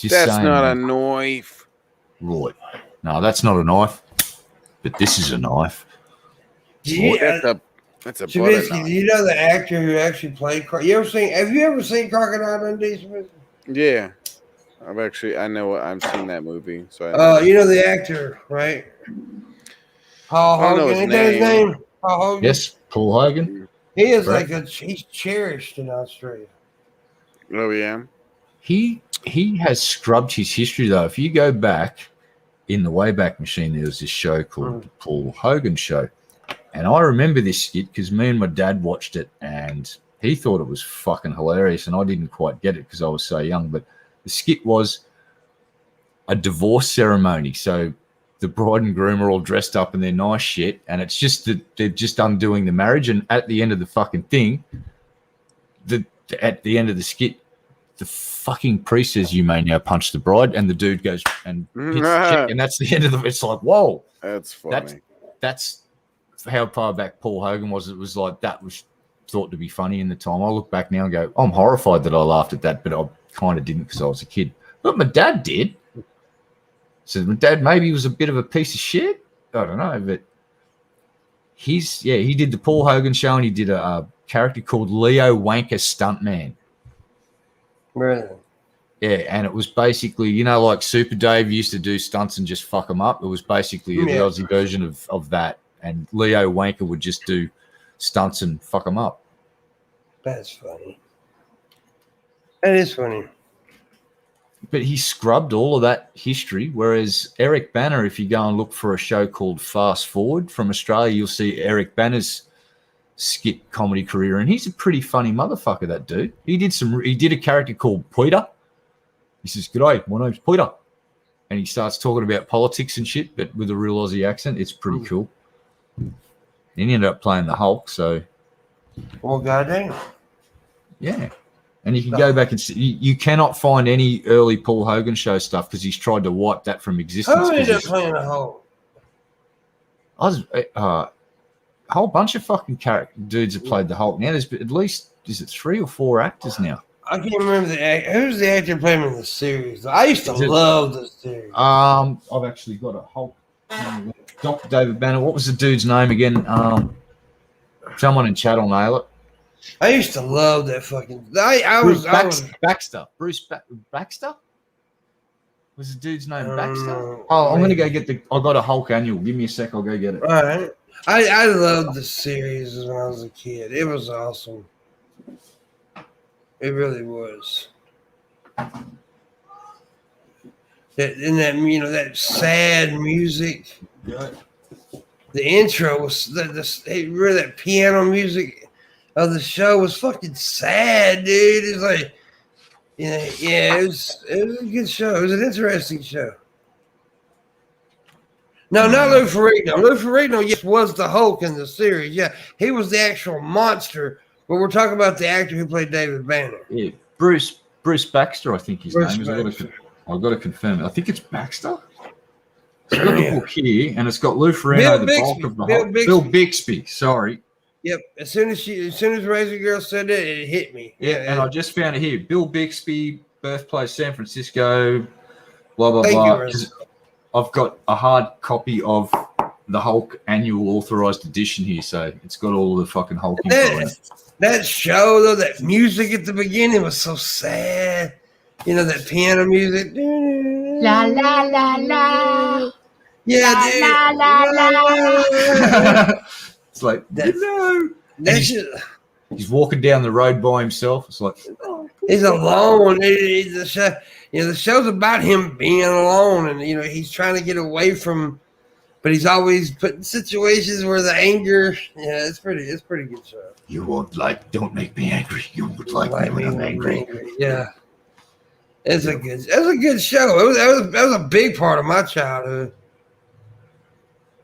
That's not a knife. Right. No, that's not a knife. But this is a knife. Yeah. That's a Shabisky, butter knife. do you know the actor who actually played have you ever seen Crocodile Dundee, Shabisky? Yeah. I've seen that movie. So you know the actor, right? Paul Hogan. Ain't that his name? Paul Hogan? Yes, Paul Hogan. He is he's cherished in Australia. Oh yeah. He has scrubbed his history though. If you go back in the Wayback Machine, there was this show called the Paul Hogan Show. And I remember this skit because me and my dad watched it and he thought it was fucking hilarious and I didn't quite get it because I was so young. But the skit was a divorce ceremony. So the bride and groom are all dressed up in their nice shit and it's just that they're just undoing the marriage. And at the end of the fucking thing, at the end of the skit, the fucking priest says, "You may now punch the bride," and the dude goes and hits the chick, and that's the end of the. It's like, whoa, that's funny. That's how far back Paul Hogan was. It was like that was thought to be funny in the time. I look back now and go, I'm horrified that I laughed at that, but I kind of didn't because I was a kid. But my dad did. So my dad maybe was a bit of a piece of shit. I don't know, but he did the Paul Hogan show and he did a character called Leo Wanker Stuntman. Really? Yeah, and it was basically, like Super Dave used to do stunts and just fuck them up. It was basically the Aussie version of that. And Leo Wanker would just do stunts and fuck them up. That's funny. That is funny. But he scrubbed all of that history, whereas Eric Banner, if you go and look for a show called Fast Forward from Australia, you'll see Eric Banner's skit comedy career, and he's a pretty funny motherfucker, that dude. He did a character called Peter. He says, "G'day, my name's Peter." And he starts talking about politics and shit, but with a real Aussie accent. It's pretty cool. And he ended up playing the Hulk, so... Well, goddamn. Yeah. And you can go back and see, you cannot find any early Paul Hogan show stuff because he's tried to wipe that from existence. Who ended up playing the Hulk? A whole bunch of fucking dudes have played the Hulk. Now there's at least, is it 3 or 4 actors now? I can't remember who's the actor playing in the series. I used to love the series. I've actually got a Hulk. Dr. David Banner. What was the dude's name again? Someone in chat will nail it. I used to love that fucking. Baxter. Bruce Baxter? Was the dude's name Baxter? I'm going to go get I got a Hulk annual. Give me a sec. I'll go get it. All right. I loved the series when I was a kid. It was awesome. It really was. That sad music. The intro was that piano music of the show was fucking sad, dude. It's like, it was a good show. It was an interesting show. No, not Lou Ferrigno. Lou Ferrigno, yes, was the Hulk in the series. Yeah, he was the actual monster. But we're talking about the actor who played David Banner. Yeah, Bruce Baxter, I think his name is. I've got to confirm it. I think it's Baxter. So I've got the book here, and it's got Lou Ferrigno, the bulk of the Hulk. Bill Bixby. Sorry. Yep. As soon as Razor Girl said that, it hit me. Yeah, and I just found it here. Bill Bixby, birthplace San Francisco. Blah blah blah. I've got a hard copy of the Hulk annual authorized edition here, so it's got all of the fucking Hulk info in it. That show, though, that music at the beginning was so sad. That piano music. La la la la. Yeah, la, dude. La la la. It's like, he's walking down the road by himself. It's like, he's alone. The show's about him being alone, and he's trying to get away from. But he's always put in situations where the anger. Yeah, it's pretty good show. Don't make me angry. You would like me when I'm angry. Yeah, it's a good show. That was a big part of my childhood.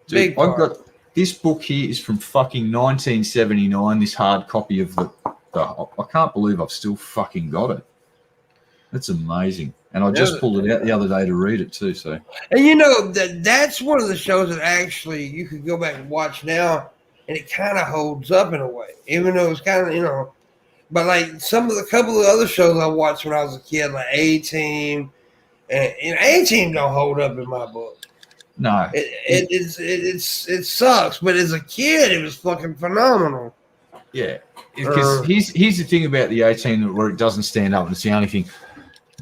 Dude, I've got this book here is from fucking 1979. This hard copy of the I can't believe I've still fucking got it. That's amazing. And I just pulled it out the other day to read it too. So, and that's one of the shows that actually you could go back and watch now, and it kind of holds up in a way, even though it's kind of But like couple of other shows I watched when I was a kid, like A-Team, and A-Team don't hold up in my book. No, it sucks. But as a kid, it was fucking phenomenal. Yeah, because here's the thing about the A-Team where it doesn't stand up, and it's the only thing.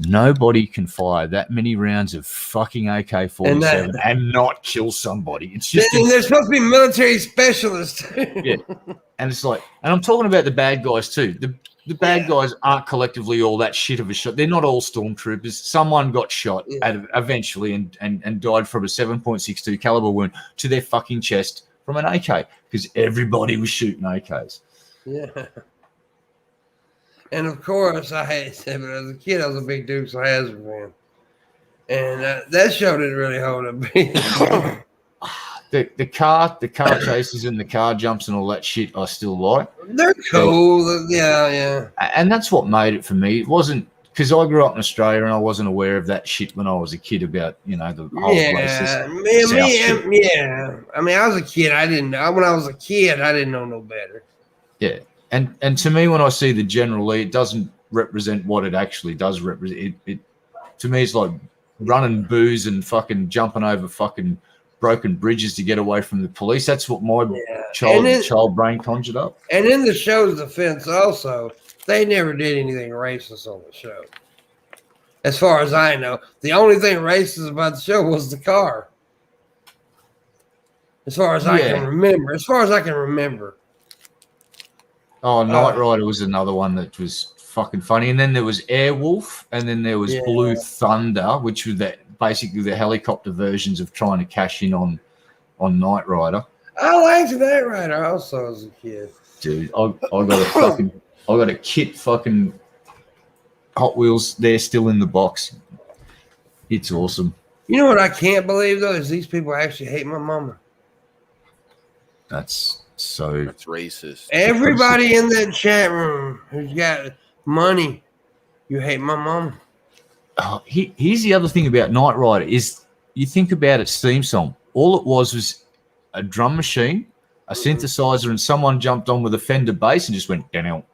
Nobody can fire that many rounds of fucking AK-47 and not kill somebody. It's just they're supposed to be military specialists. Yeah, and it's like, and I'm talking about the bad guys too. The bad guys aren't collectively all that shit of a shot. They're not all stormtroopers. Someone got shot eventually and died from a 7.62 caliber wound to their fucking chest from an AK because everybody was shooting AKs. Yeah. And of course, I hate to say, but as a kid, I was a big Dukes of Hazzard fan, and that show didn't really hold up. The car chases and the car jumps and all that shit, I still like. They're cool, yeah. And that's what made it for me. It wasn't because I grew up in Australia and I wasn't aware of that shit when I was a kid about the whole racist. Yeah. I mean, I was a kid. When I was a kid, I didn't know no better. Yeah. And to me, when I see the General Lee, it doesn't represent what it actually does represent. It to me, it's like running booze and fucking jumping over fucking broken bridges to get away from the police. That's what my child brain conjured up. And in the show's defense, also, they never did anything racist on the show. As far as I know, the only thing racist about the show was the car. As far as I can remember. Oh, Knight Rider was another one that was fucking funny. And then there was Airwolf, and then there was Blue Thunder, which was basically the helicopter versions of trying to cash in on Knight Rider. I liked Knight Rider also as a kid. Dude, I got a kit fucking Hot Wheels. They're still in the box. It's awesome. You know what I can't believe though is these people actually hate my mama. That's racist. Everybody in that chat room who's got money, you hate my mama. Here's the other thing about Knight Rider is you think about its theme song. All it was a drum machine, a synthesizer, and someone jumped on with a Fender bass and just went down out,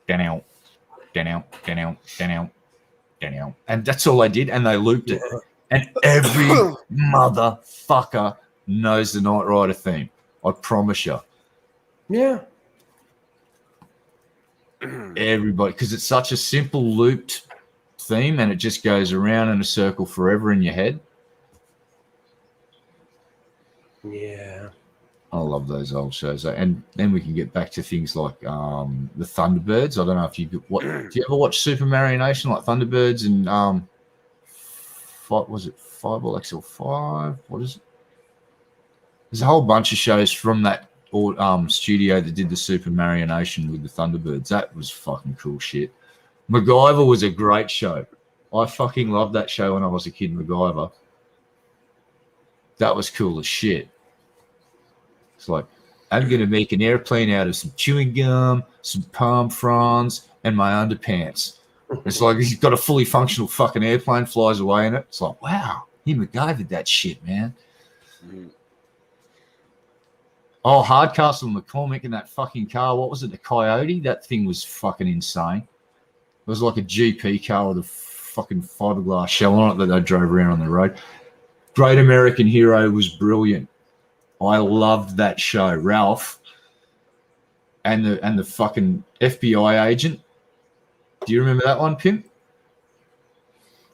down out, down out, down out, down out, down out, and that's all they did, and they looped it. And every motherfucker knows the Knight Rider theme. I promise you. Yeah. Everybody, because it's such a simple looped theme, and it just goes around in a circle forever in your head. Yeah. I love those old shows. And then we can get back to things like the Thunderbirds. I don't know if you do you ever watch Super Mario Nation, like Thunderbirds and what was it, 5 XL 5? What is it? There's a whole bunch of shows from that studio that did the Super Mario Nation with the Thunderbirds. That was fucking cool shit. MacGyver was a great show. I fucking loved that show when I was a kid, MacGyver. That was cool as shit. It's like, I'm going to make an airplane out of some chewing gum, some palm fronds, and my underpants. It's like he's got a fully functional fucking airplane, flies away in it. It's like, wow, he MacGyvered that shit, man. Mm-hmm. Oh, Hardcastle McCormick in that fucking car. What was it, the Coyote? That thing was fucking insane. It was like a GP car with a fucking fiberglass shell on it that they drove around on the road. Great American Hero was brilliant. I loved that show. Ralph and the fucking FBI agent. Do you remember that one, Pimp?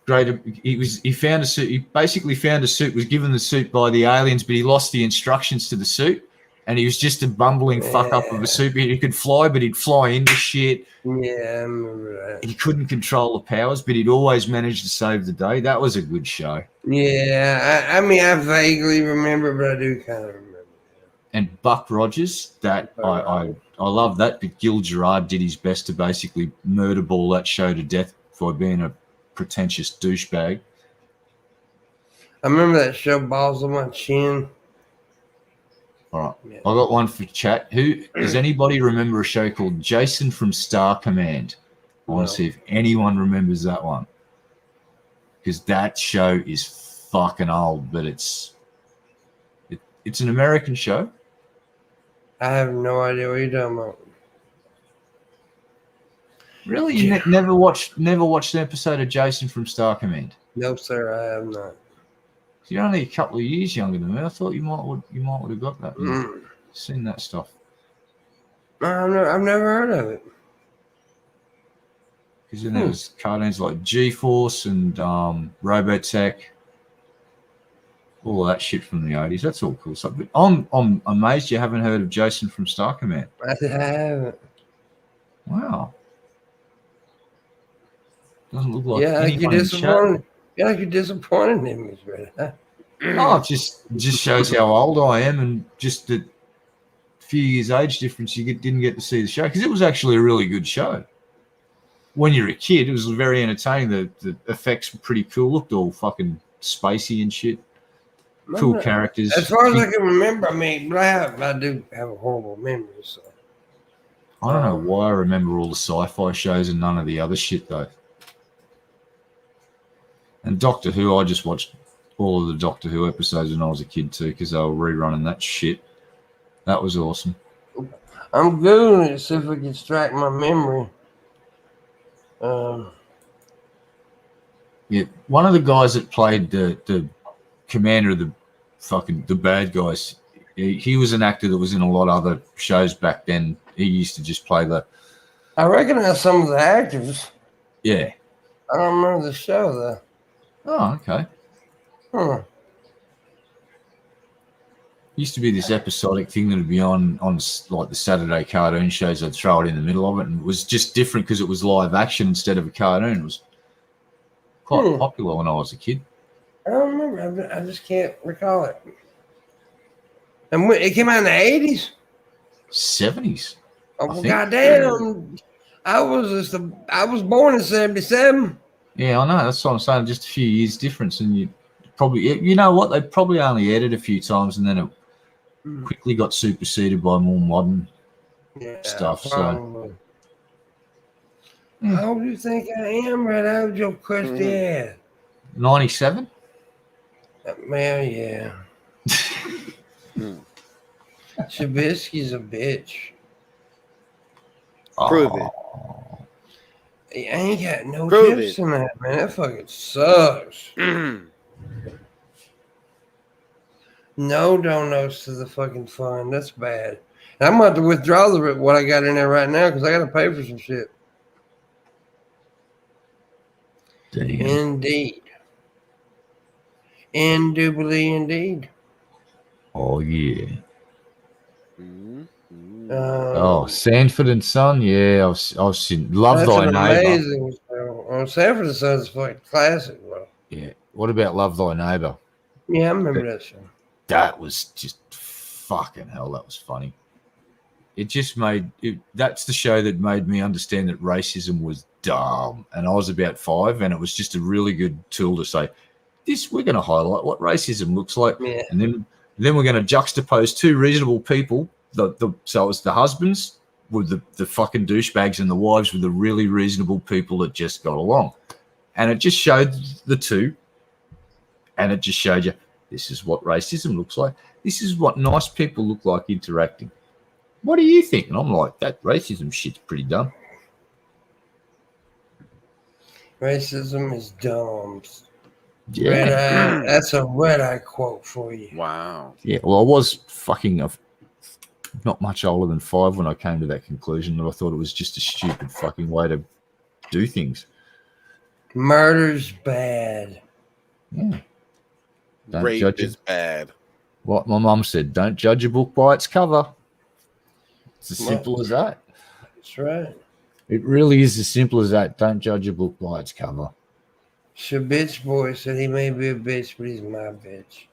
Great. He found a suit. He basically found a suit. Was given the suit by the aliens, but he lost the instructions to the suit, and he was just a bumbling fuck up of a suit. He could fly, but he'd fly into shit. Yeah, I remember that. He couldn't control the powers, but he'd always manage to save the day. That was a good show. Yeah, I mean, I vaguely remember, but I do kind of remember. And Buck Rogers, that I love that, but Gil Gerard did his best to basically murder ball that show to death for being a pretentious douchebag. I remember that show, Balls on My Chin. All right, yeah. I got one for chat. Does anybody remember a show called Jason from Star Command? I want to see if anyone remembers that one, because that show is fucking old, but it's an American show. I have no idea what you're talking about. Really? You never watched an episode of Jason from Star Command? No, sir, I have not. You're only a couple of years younger than me. I thought you might would have got that. Seen that stuff. No, I've never heard of it. Because then there was cartoons like G-Force and Robotech. All of that shit from the 80s. That's all cool stuff. But I'm amazed you haven't heard of Jason from Star Command. I haven't. Wow. Doesn't look like like you're disappointed. Yeah, like you're disappointed in me, right? Oh, it just shows how old I am, and just the few years age difference. You didn't get to see the show because it was actually a really good show. When you're a kid, it was very entertaining. The effects were pretty cool. Looked all fucking spacey and shit. Cool characters. As far as I can remember, I mean, but I do have a horrible memory. So I don't know why I remember all the sci-fi shows and none of the other shit though. And Doctor Who, I just watched all of the Doctor Who episodes when I was a kid too, because they were rerunning that shit. That was awesome. I'm Googling it, see if we can extract my memory. Yeah, one of the guys that played the commander of the bad guys, he was an actor that was in a lot of other shows back then. He used to just play I recognize some of the actors. Yeah. I don't remember the show though. Oh, okay. Huh. used to be this episodic thing that would be on like the Saturday cartoon shows. I'd throw it in the middle of it, and it was just different because it was live action instead of a cartoon. It was quite popular when I was a kid. I don't remember. I just can't recall it. And it came out in the 80s? 70s. Oh, well, goddamn. I was born in 77. Yeah, I know. That's what I'm saying. Just a few years difference, and you probably, you know what? They probably only aired it a few times, and then it quickly got superseded by more modern stuff. Probably. So, how old do you think I am? Right out of your crusty ass. 97. Man, yeah. Shabisky's a bitch. Prove it. I ain't got no tips in that, man. That fucking sucks. No donuts to the fucking fund. That's bad. And I'm going to have to withdraw what I got in there right now because I got to pay for some shit. Damn. Indeed. Indubitably indeed. Oh, yeah. Sanford and Son. Yeah, I've seen Love Thy Neighbor. Amazing. Sanford and Son's a fucking classic, bro. Yeah. What about Love Thy Neighbor? Yeah, I remember that show. That was just fucking hell. That was funny. It just that's the show that made me understand that racism was dumb. And I was about 5, and it was just a really good tool to say, we're going to highlight what racism looks like. Yeah. And then we're going to juxtapose two reasonable people. So it was the husbands with the fucking douchebags and the wives with the really reasonable people that just got along. And it just showed the two. And it just showed you, this is what racism looks like. This is what nice people look like interacting. What do you think? And I'm like, that racism shit's pretty dumb. Racism is dumb. Yeah. That's a red-eye quote for you. Wow. Yeah, well, I was fucking not much older than 5 when I came to that conclusion, and I thought it was just a stupid fucking way to do things. Murder's bad. Yeah. Rape is bad. What my mum said, don't judge a book by its cover. It's as simple as that. That's right. It really is as simple as that. Don't judge a book by its cover. Shabitch boy said he may be a bitch, but he's my bitch.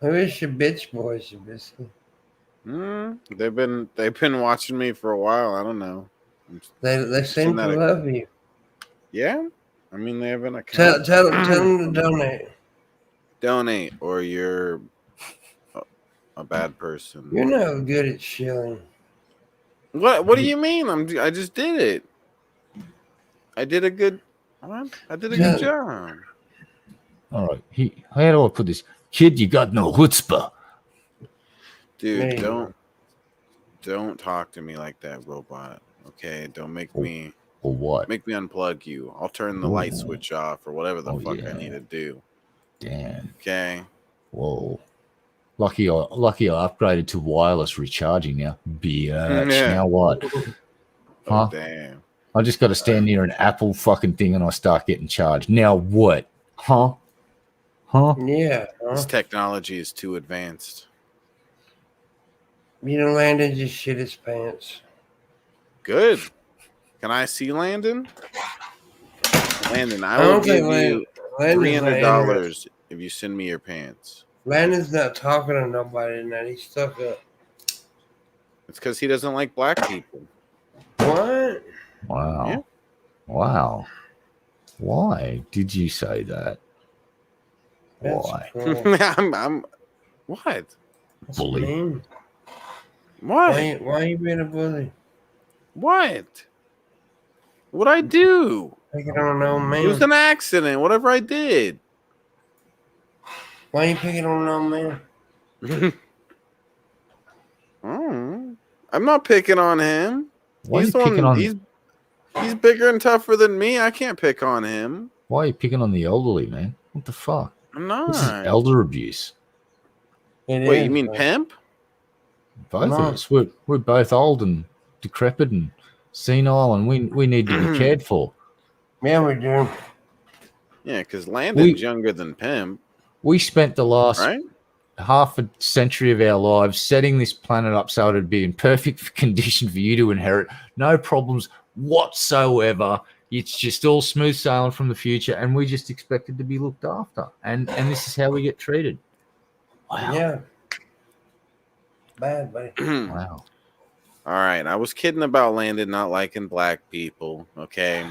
Who is your bitch boy, Shabisky? They've been watching me for a while. I don't know. They seem to love you. Yeah, I mean they have an account. Tell them to donate. Donate, or you're a bad person. You're not good at shilling. What do you mean? I just did it. I did a good job. All right. How do I put this? Kid, you got no chutzpah. Dude, don't talk to me like that, robot. Okay? Don't make me or what? Make me unplug you. I'll turn the light switch off or whatever the fuck I need to do. Damn. Okay. Whoa. Lucky I upgraded to wireless recharging now. Bitch. Yeah. Now what? Oh, damn. I just got to stand near an Apple fucking thing and I start getting charged. Now what? Huh? Yeah. This technology is too advanced. You know, Landon just shit his pants. Good. Can I see Landon? Landon, I will give you $300 if you send me your pants. Landon's not talking to nobody tonight. He's stuck up. It's because he doesn't like black people. What? Wow. Yeah. Wow. Why did you say that? That's why? Cool. I'm what? Bully. Mean. What? Why are you being a bully? What? What'd I do? I don't know, man. It was an accident. Whatever I did. Why are you picking on an old man? I'm not picking on him. Why he's picking on? He's bigger and tougher than me. I can't pick on him. Why are you picking on the elderly, man? What the fuck? I'm not. This is elder abuse. Wait, you mean pimp? Both of us. We're both old and decrepit and senile, and we need to be cared for. Yeah, we do. Yeah, because Landon's younger than Pimp. We spent the last half a century of our lives, setting this planet up so it'd be in perfect condition for you to inherit. No problems whatsoever. It's just all smooth sailing from the future, and we just expected to be looked after. And this is how we get treated. Wow. Yeah. Bad, buddy. Wow. All right. I was kidding about Landon not liking black people. Okay.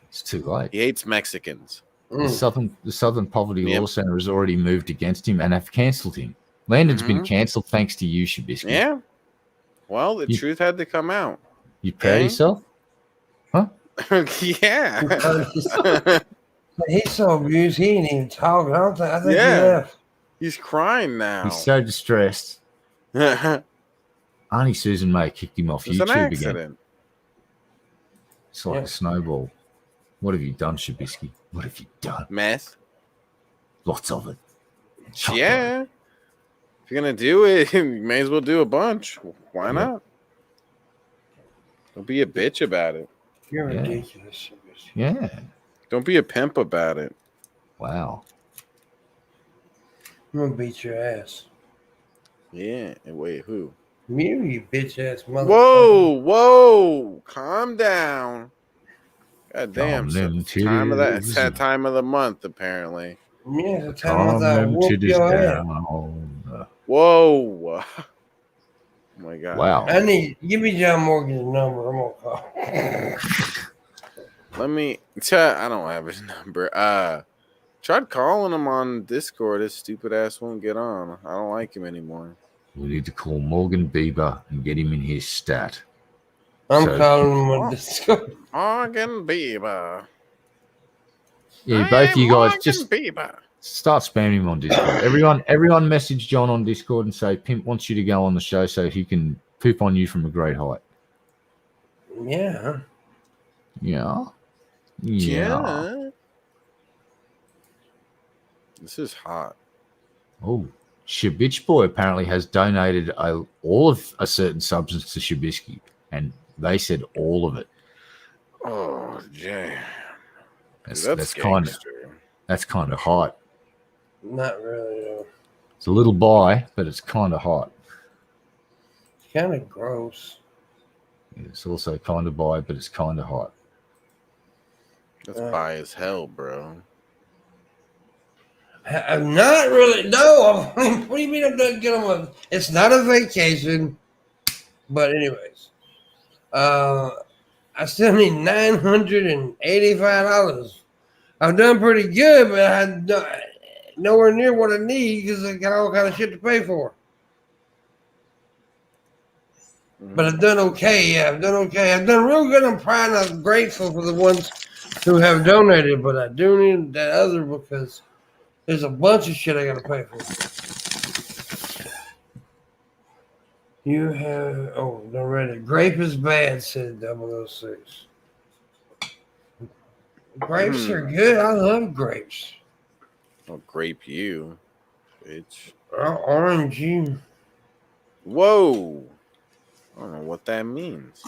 It's too late. He hates Mexicans. The Southern Poverty Law Center has already moved against him and have cancelled him. Landon's been cancelled thanks to you, Shabisky. Yeah. Well, the truth had to come out. You proud of yourself? Huh? Yeah. He's so abused, he ain't even talking. I think he left. He's crying now. He's so distressed. Auntie Susan May kicked him off YouTube again. It's like a snowball. What have you done, Shabisky? What have you done? Meth. Lots of it. Yeah. If you're going to do it, you may as well do a bunch. Why not? Don't be a bitch about it. You're ridiculous. Yeah. Don't be a pimp about it. Wow. I'm going to beat your ass. Yeah. Wait, who? You bitch ass motherfucker. Whoa. Calm down. God damn. It's that time of the month, apparently. Yeah, it's the time of the whoop your ass. Whoa. Oh my God. Wow. Give me John Morgan's number. I'm going to call. Let me I don't have his number. Tried calling him on Discord. His stupid ass won't get on. I don't like him anymore. We need to call Morgan Bieber and get him in his stat. I'm calling him on Discord. Morgan Bieber. Yeah, both of you guys just start spamming him on Discord. Everyone message John on Discord and say Pimp wants you to go on the show so he can poop on you from a great height. Yeah. This is hot. Oh, Shabitch Boy apparently has donated all of a certain substance to Shabisky, and they said all of it. Oh, Jay. That's kind of hot. Not really, though. It's a little bi, but it's kind of hot. It's kind of gross. It's also kind of bi, but it's kind of hot. That's bi as hell, bro. I'm not really. No. What do you mean I'm not getting one? It's not a vacation. But anyways, I still need $985. I've done pretty good, but I had nowhere near what I need because I got all kind of shit to pay for. But I've done okay. Yeah, I've done okay. I've done real good. I'm proud. I'm grateful for the ones who have donated, but I do need that other because there's a bunch of shit I got to pay for. You have, don't read it. Grape is bad, said 006. Grapes are good. I love grapes. I'll grape you, bitch. Orange you. Whoa. I don't know what that means.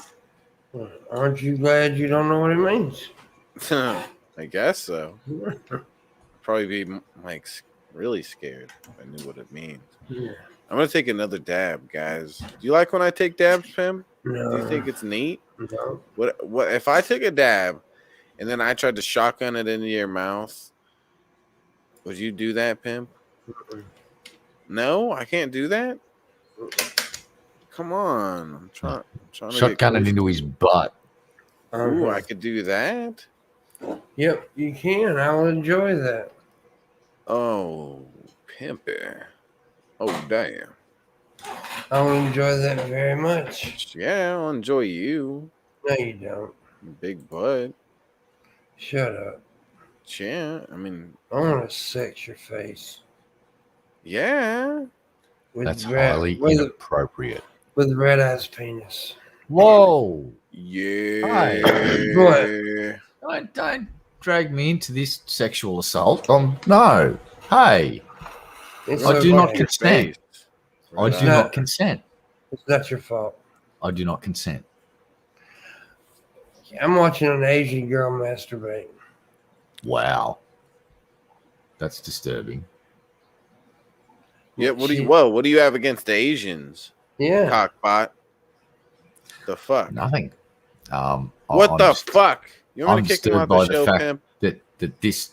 Aren't you glad you don't know what it means? I guess so. Probably be like really scared if I knew what it means. Yeah. I'm gonna take another dab, guys. Do you like when I take dabs, Pim? No. Do you think it's neat? No. What if I took a dab and then I tried to shotgun it into your mouth? Would you do that, Pimp? No, I can't do that. Come on, I'm trying to shotgun it into his butt. Ooh, I could do that. Yep, you can. I'll enjoy that. Oh, pimpy. Oh, damn. I'll enjoy that very much. Yeah, I'll enjoy you. No, you don't. Big butt. Shut up. Yeah, I mean, I want to sex your face. Yeah. That's highly inappropriate. With Red Eye's penis. Whoa. Yeah. What? Don't drag me into this sexual assault. No. Hey. I do not consent. I do not consent. It's not your fault. I do not consent. I'm watching an Asian girl masturbate. Wow. That's disturbing. Yeah, what do you have against the Asians? Yeah. Cockbot. The fuck? Nothing. What the fuck? You want I'm me to kick him disturbed out by the the show, fact Pimp? that this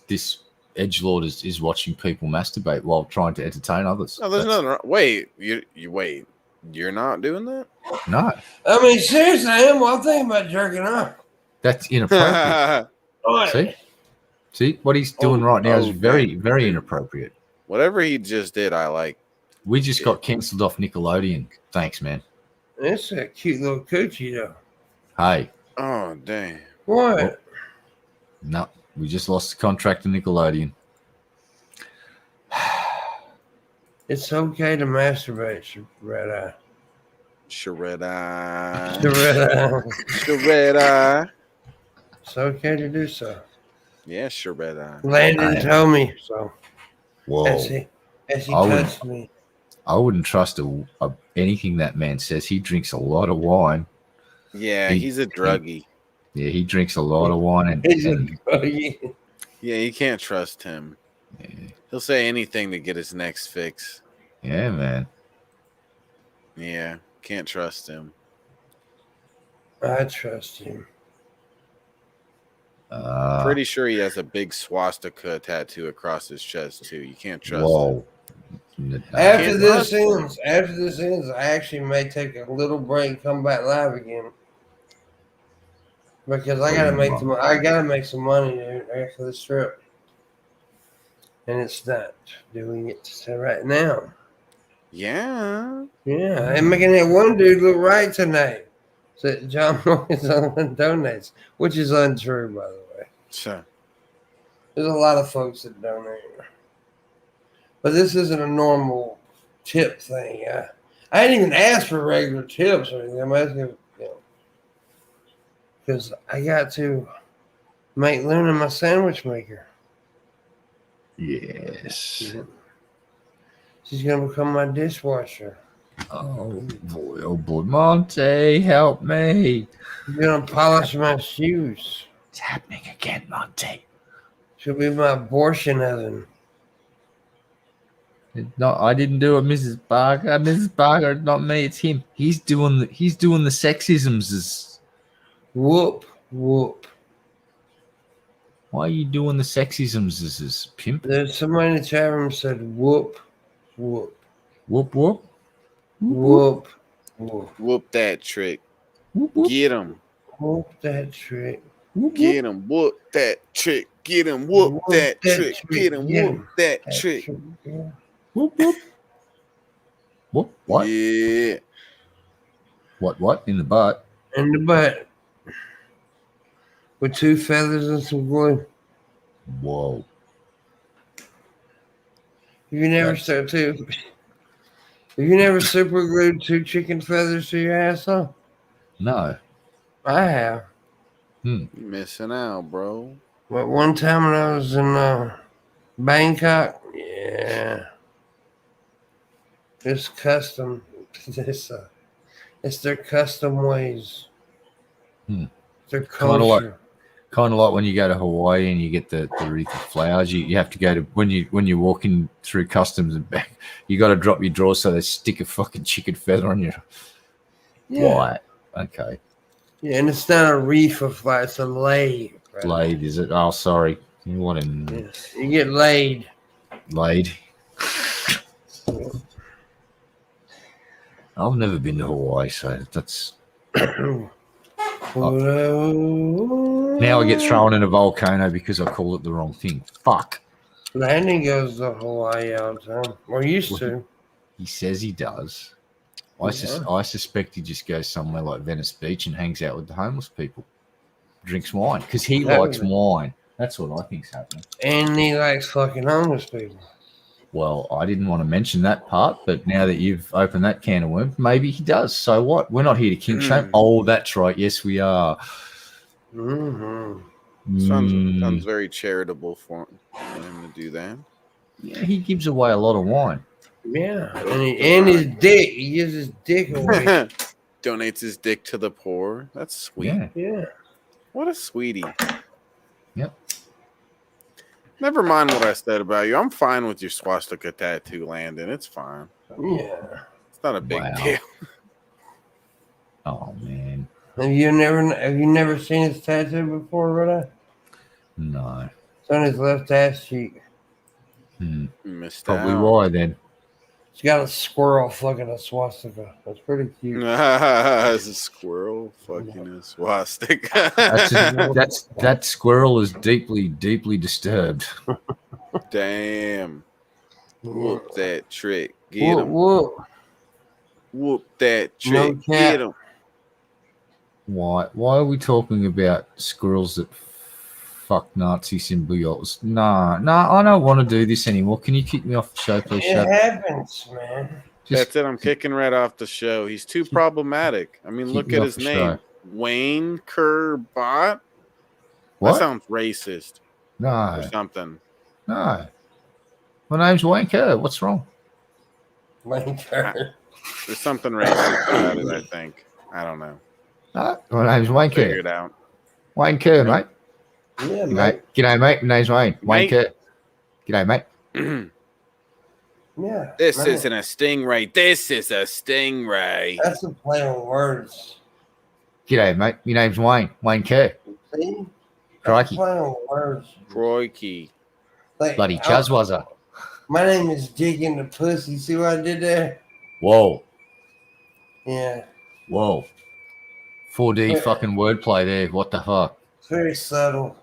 edgelord is watching people masturbate while trying to entertain others. No, there's nothing wrong. Wait, you wait. You're not doing that? No, I mean, seriously, I am. I'm thinking about jerking off. that's inappropriate. See what he's doing right now is very, very inappropriate. Whatever he just did, I like. We just got cancelled off Nickelodeon. Thanks, man. It's a cute little coochie, though. Hey. Oh, dang. What? Oh, no, we just lost the contract to Nickelodeon. It's okay to masturbate, red eye. Red eye. Red eye. Red eye. It's okay to do so. Yeah, red eye. Landon told me so. Whoa. As he touched me. I wouldn't trust anything that man says. He drinks a lot of wine. Yeah, he's a druggie. Yeah, he drinks a lot of wine. He's a druggie. Yeah, you can't trust him. Yeah. He'll say anything to get his next fix. Yeah, man. Yeah, can't trust him. I trust him. Pretty sure he has a big swastika tattoo across his chest too. You can't trust him. After this ends, I actually may take a little break and come back live again. Because I gotta make some money, dude, after this trip. And it's not doing it right now. Yeah. Yeah, I'm making that one dude look right tonight. So John Crawley donates, which is untrue, by the way. Sure. There's a lot of folks that donate. But this isn't a normal tip thing. I didn't even ask for regular tips or anything. I'm asking, because I got to make Luna my sandwich maker. Yes. She's going to become my dishwasher. Oh boy, Monty, help me. She's going to polish my shoes. It's happening again, Monty. She'll be my abortion oven. No, I didn't do it, Mrs. Barker. Mrs. Barker, not me. It's him. He's doing the sexisms. Whoop, whoop. Why are you doing the sexisms, pimp? There's somebody in the chat room said whoop, whoop. Whoop, whoop. Whoop, whoop. Whoop that trick. Whoop, whoop. Get him. Whoop that trick. Get him. Whoop that trick. Get him. Whoop that trick. Get him. Whoop that trick. Whoop, whoop. What? Yeah. What? In the butt? In the butt. With 2 feathers and some glue. Whoa. You never super glued 2 chicken feathers to your asshole? No. I have. You missing out, bro. But one time when I was in Bangkok, yeah. It's custom. It's their custom ways. Their culture. Kind of like when you go to Hawaii and you get the wreath of flowers. You have to go to when you're walking through customs and back. You got to drop your drawers so they stick a fucking chicken feather on you. Yeah. Why? Okay. Yeah, and it's not a wreath of flowers. It's a lay. Right? Laid, is it? Oh, sorry. What in? Yes. You get laid. Laid. I've never been to Hawaii, so that's. Now I get thrown in a volcano because I called it the wrong thing. Fuck. Landon goes to Hawaii all the time. Or used to. He says he does. I suspect he just goes somewhere like Venice Beach and hangs out with the homeless people. Drinks wine. Because he likes wine. That's what I think's happening. And he likes fucking homeless people. Well, I didn't want to mention that part, but now that you've opened that can of worms, maybe he does. So what? We're not here to kink shame. Oh, that's right. Yes, we are. Sounds very charitable for him to do that. Yeah, he gives away a lot of wine. Yeah, and his dick. He gives his dick away. Donates his dick to the poor. That's sweet. Yeah. What a sweetie. Yep. Never mind what I said about you. I'm fine with your swastika tattoo, Landon. It's fine. Yeah. It's not a big deal. Oh man. Have you never seen his tattoo before, Rhoda? No. It's on his left ass cheek. Missed Probably out. why then. It's got a squirrel fucking a swastika. That's pretty cute. It's a squirrel fucking a swastika. That squirrel is deeply, deeply disturbed. Damn. Whoop that trick. Get Whoop, him. whoop. Whoop that No trick. cap. Get him. Why are we talking about squirrels that fuck Nazi symbiotes? Nah, I don't want to do this anymore. Can you kick me off the show, please? It happens, man. That's it. I'm kicking right off the show. He's too problematic. I mean, look at his name. Wayne Kerbot. What? That sounds racist. No. Or something. No. My name's Wayne Kerr. What's wrong? Wayne Kerr. There's something racist about it, I think. I don't know. My name's Wayne Kerr. Figure it out. Wayne Kerr, mate. Yeah, mate. G'day, mate. My name's Wayne. Wayne Kerr. G'day, mate. Yeah. This man. isn't a stingray. This is a stingray. That's a play on words. G'day, mate. My name's Wayne. Wayne Kerr. See? Crikey. Play on words. Crikey. Like, Bloody Chazwazza. My name is Dick in the Pussy. See what I did there? Whoa. Yeah. Whoa. 4D fucking wordplay there. What the fuck? It's very subtle.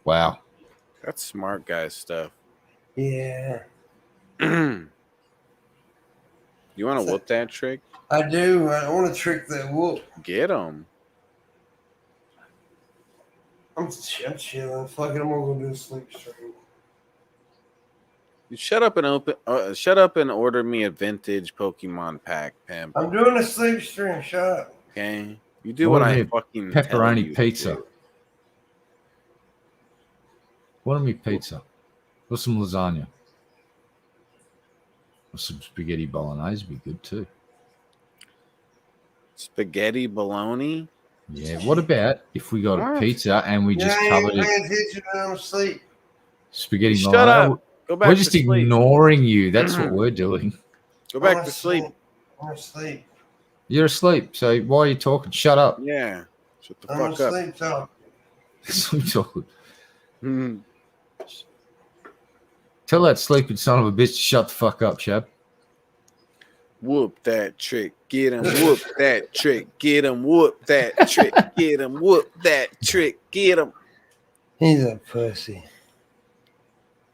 Wow. That's smart guy stuff. Yeah. You want to whoop that trick? I do. I want to trick that whoop. Get him. I'm chilling. Fuck it. I'm gonna go do a sleep stream. You shut up and order me a vintage Pokemon pack, Pimp. I'm doing a sleep stream. Shut up. Okay. You do what I fucking tell pepperoni you pizza. to. What me pizza? Or some lasagna? Or some spaghetti bolognese would be good too. Spaghetti bologna? Yeah. What about if we got a pizza and we just covered it? Attention when I'm asleep. Spaghetti Shut bolognese? up. Go back We're to just sleep. ignoring you. That's what we're doing. Go back to sleep. I'm asleep. You're asleep. So why are you talking? Shut up. Yeah. Shut the I'm fuck up. asleep talking. Sleep talking. Mhm. Tell that sleeping son of a bitch to shut the fuck up, Shab. Whoop that trick. Get him. Whoop that trick. Get him. Whoop that trick. Get him. Whoop that trick. Get him. He's a pussy.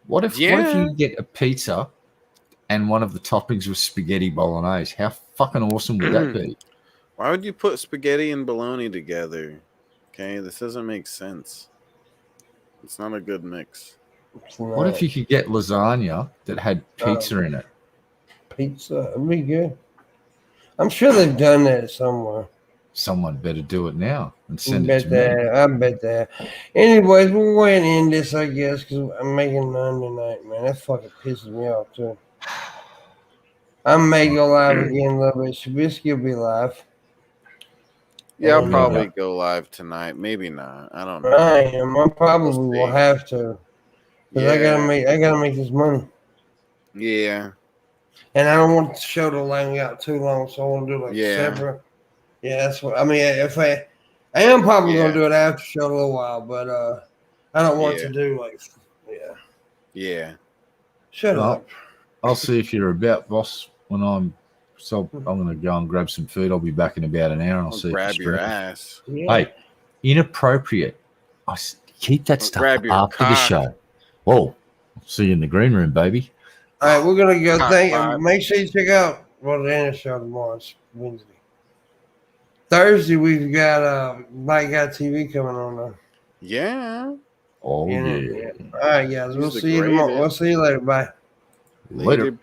What if you get a pizza and one of the toppings was spaghetti bolognese? How fucking awesome would that be? Why would you put spaghetti and bologna together? Okay, this doesn't make sense. It's not a good mix. What if you could get lasagna that had pizza in it? Pizza? It'd be good. I'm sure they've done that somewhere. Someone better do it now and send I it to me. I bet that. Anyways, we'll go ahead and end this, I guess, because I'm making none tonight, man. That fucking pisses me off, too. I may go live again a little bit. Shabisky will be live. Yeah, I'll probably go live tonight. Maybe not. I don't know. I am. I probably will have to. Because I gotta make this money. Yeah. And I don't want the show to line out too long, so I want to do like separate. Yeah, that's what I mean. If I am probably gonna do it after show a little while, but I don't want to do like Shut up. I'll see if you're about, boss. When I'm gonna go and grab some food. I'll be back in about an hour, and I'll see. Grab if your ass. Yeah. Hey, inappropriate. Keep that stuff after the show. Whoa, see you in the green room, baby. All right, we're gonna go. Make sure you check out the end show tomorrow. It's Wednesday. Thursday we've got Black Guy TV coming on now. Yeah. Oh yeah. All right, guys. We'll see you tomorrow. We'll see you later. Bye. Later, babe.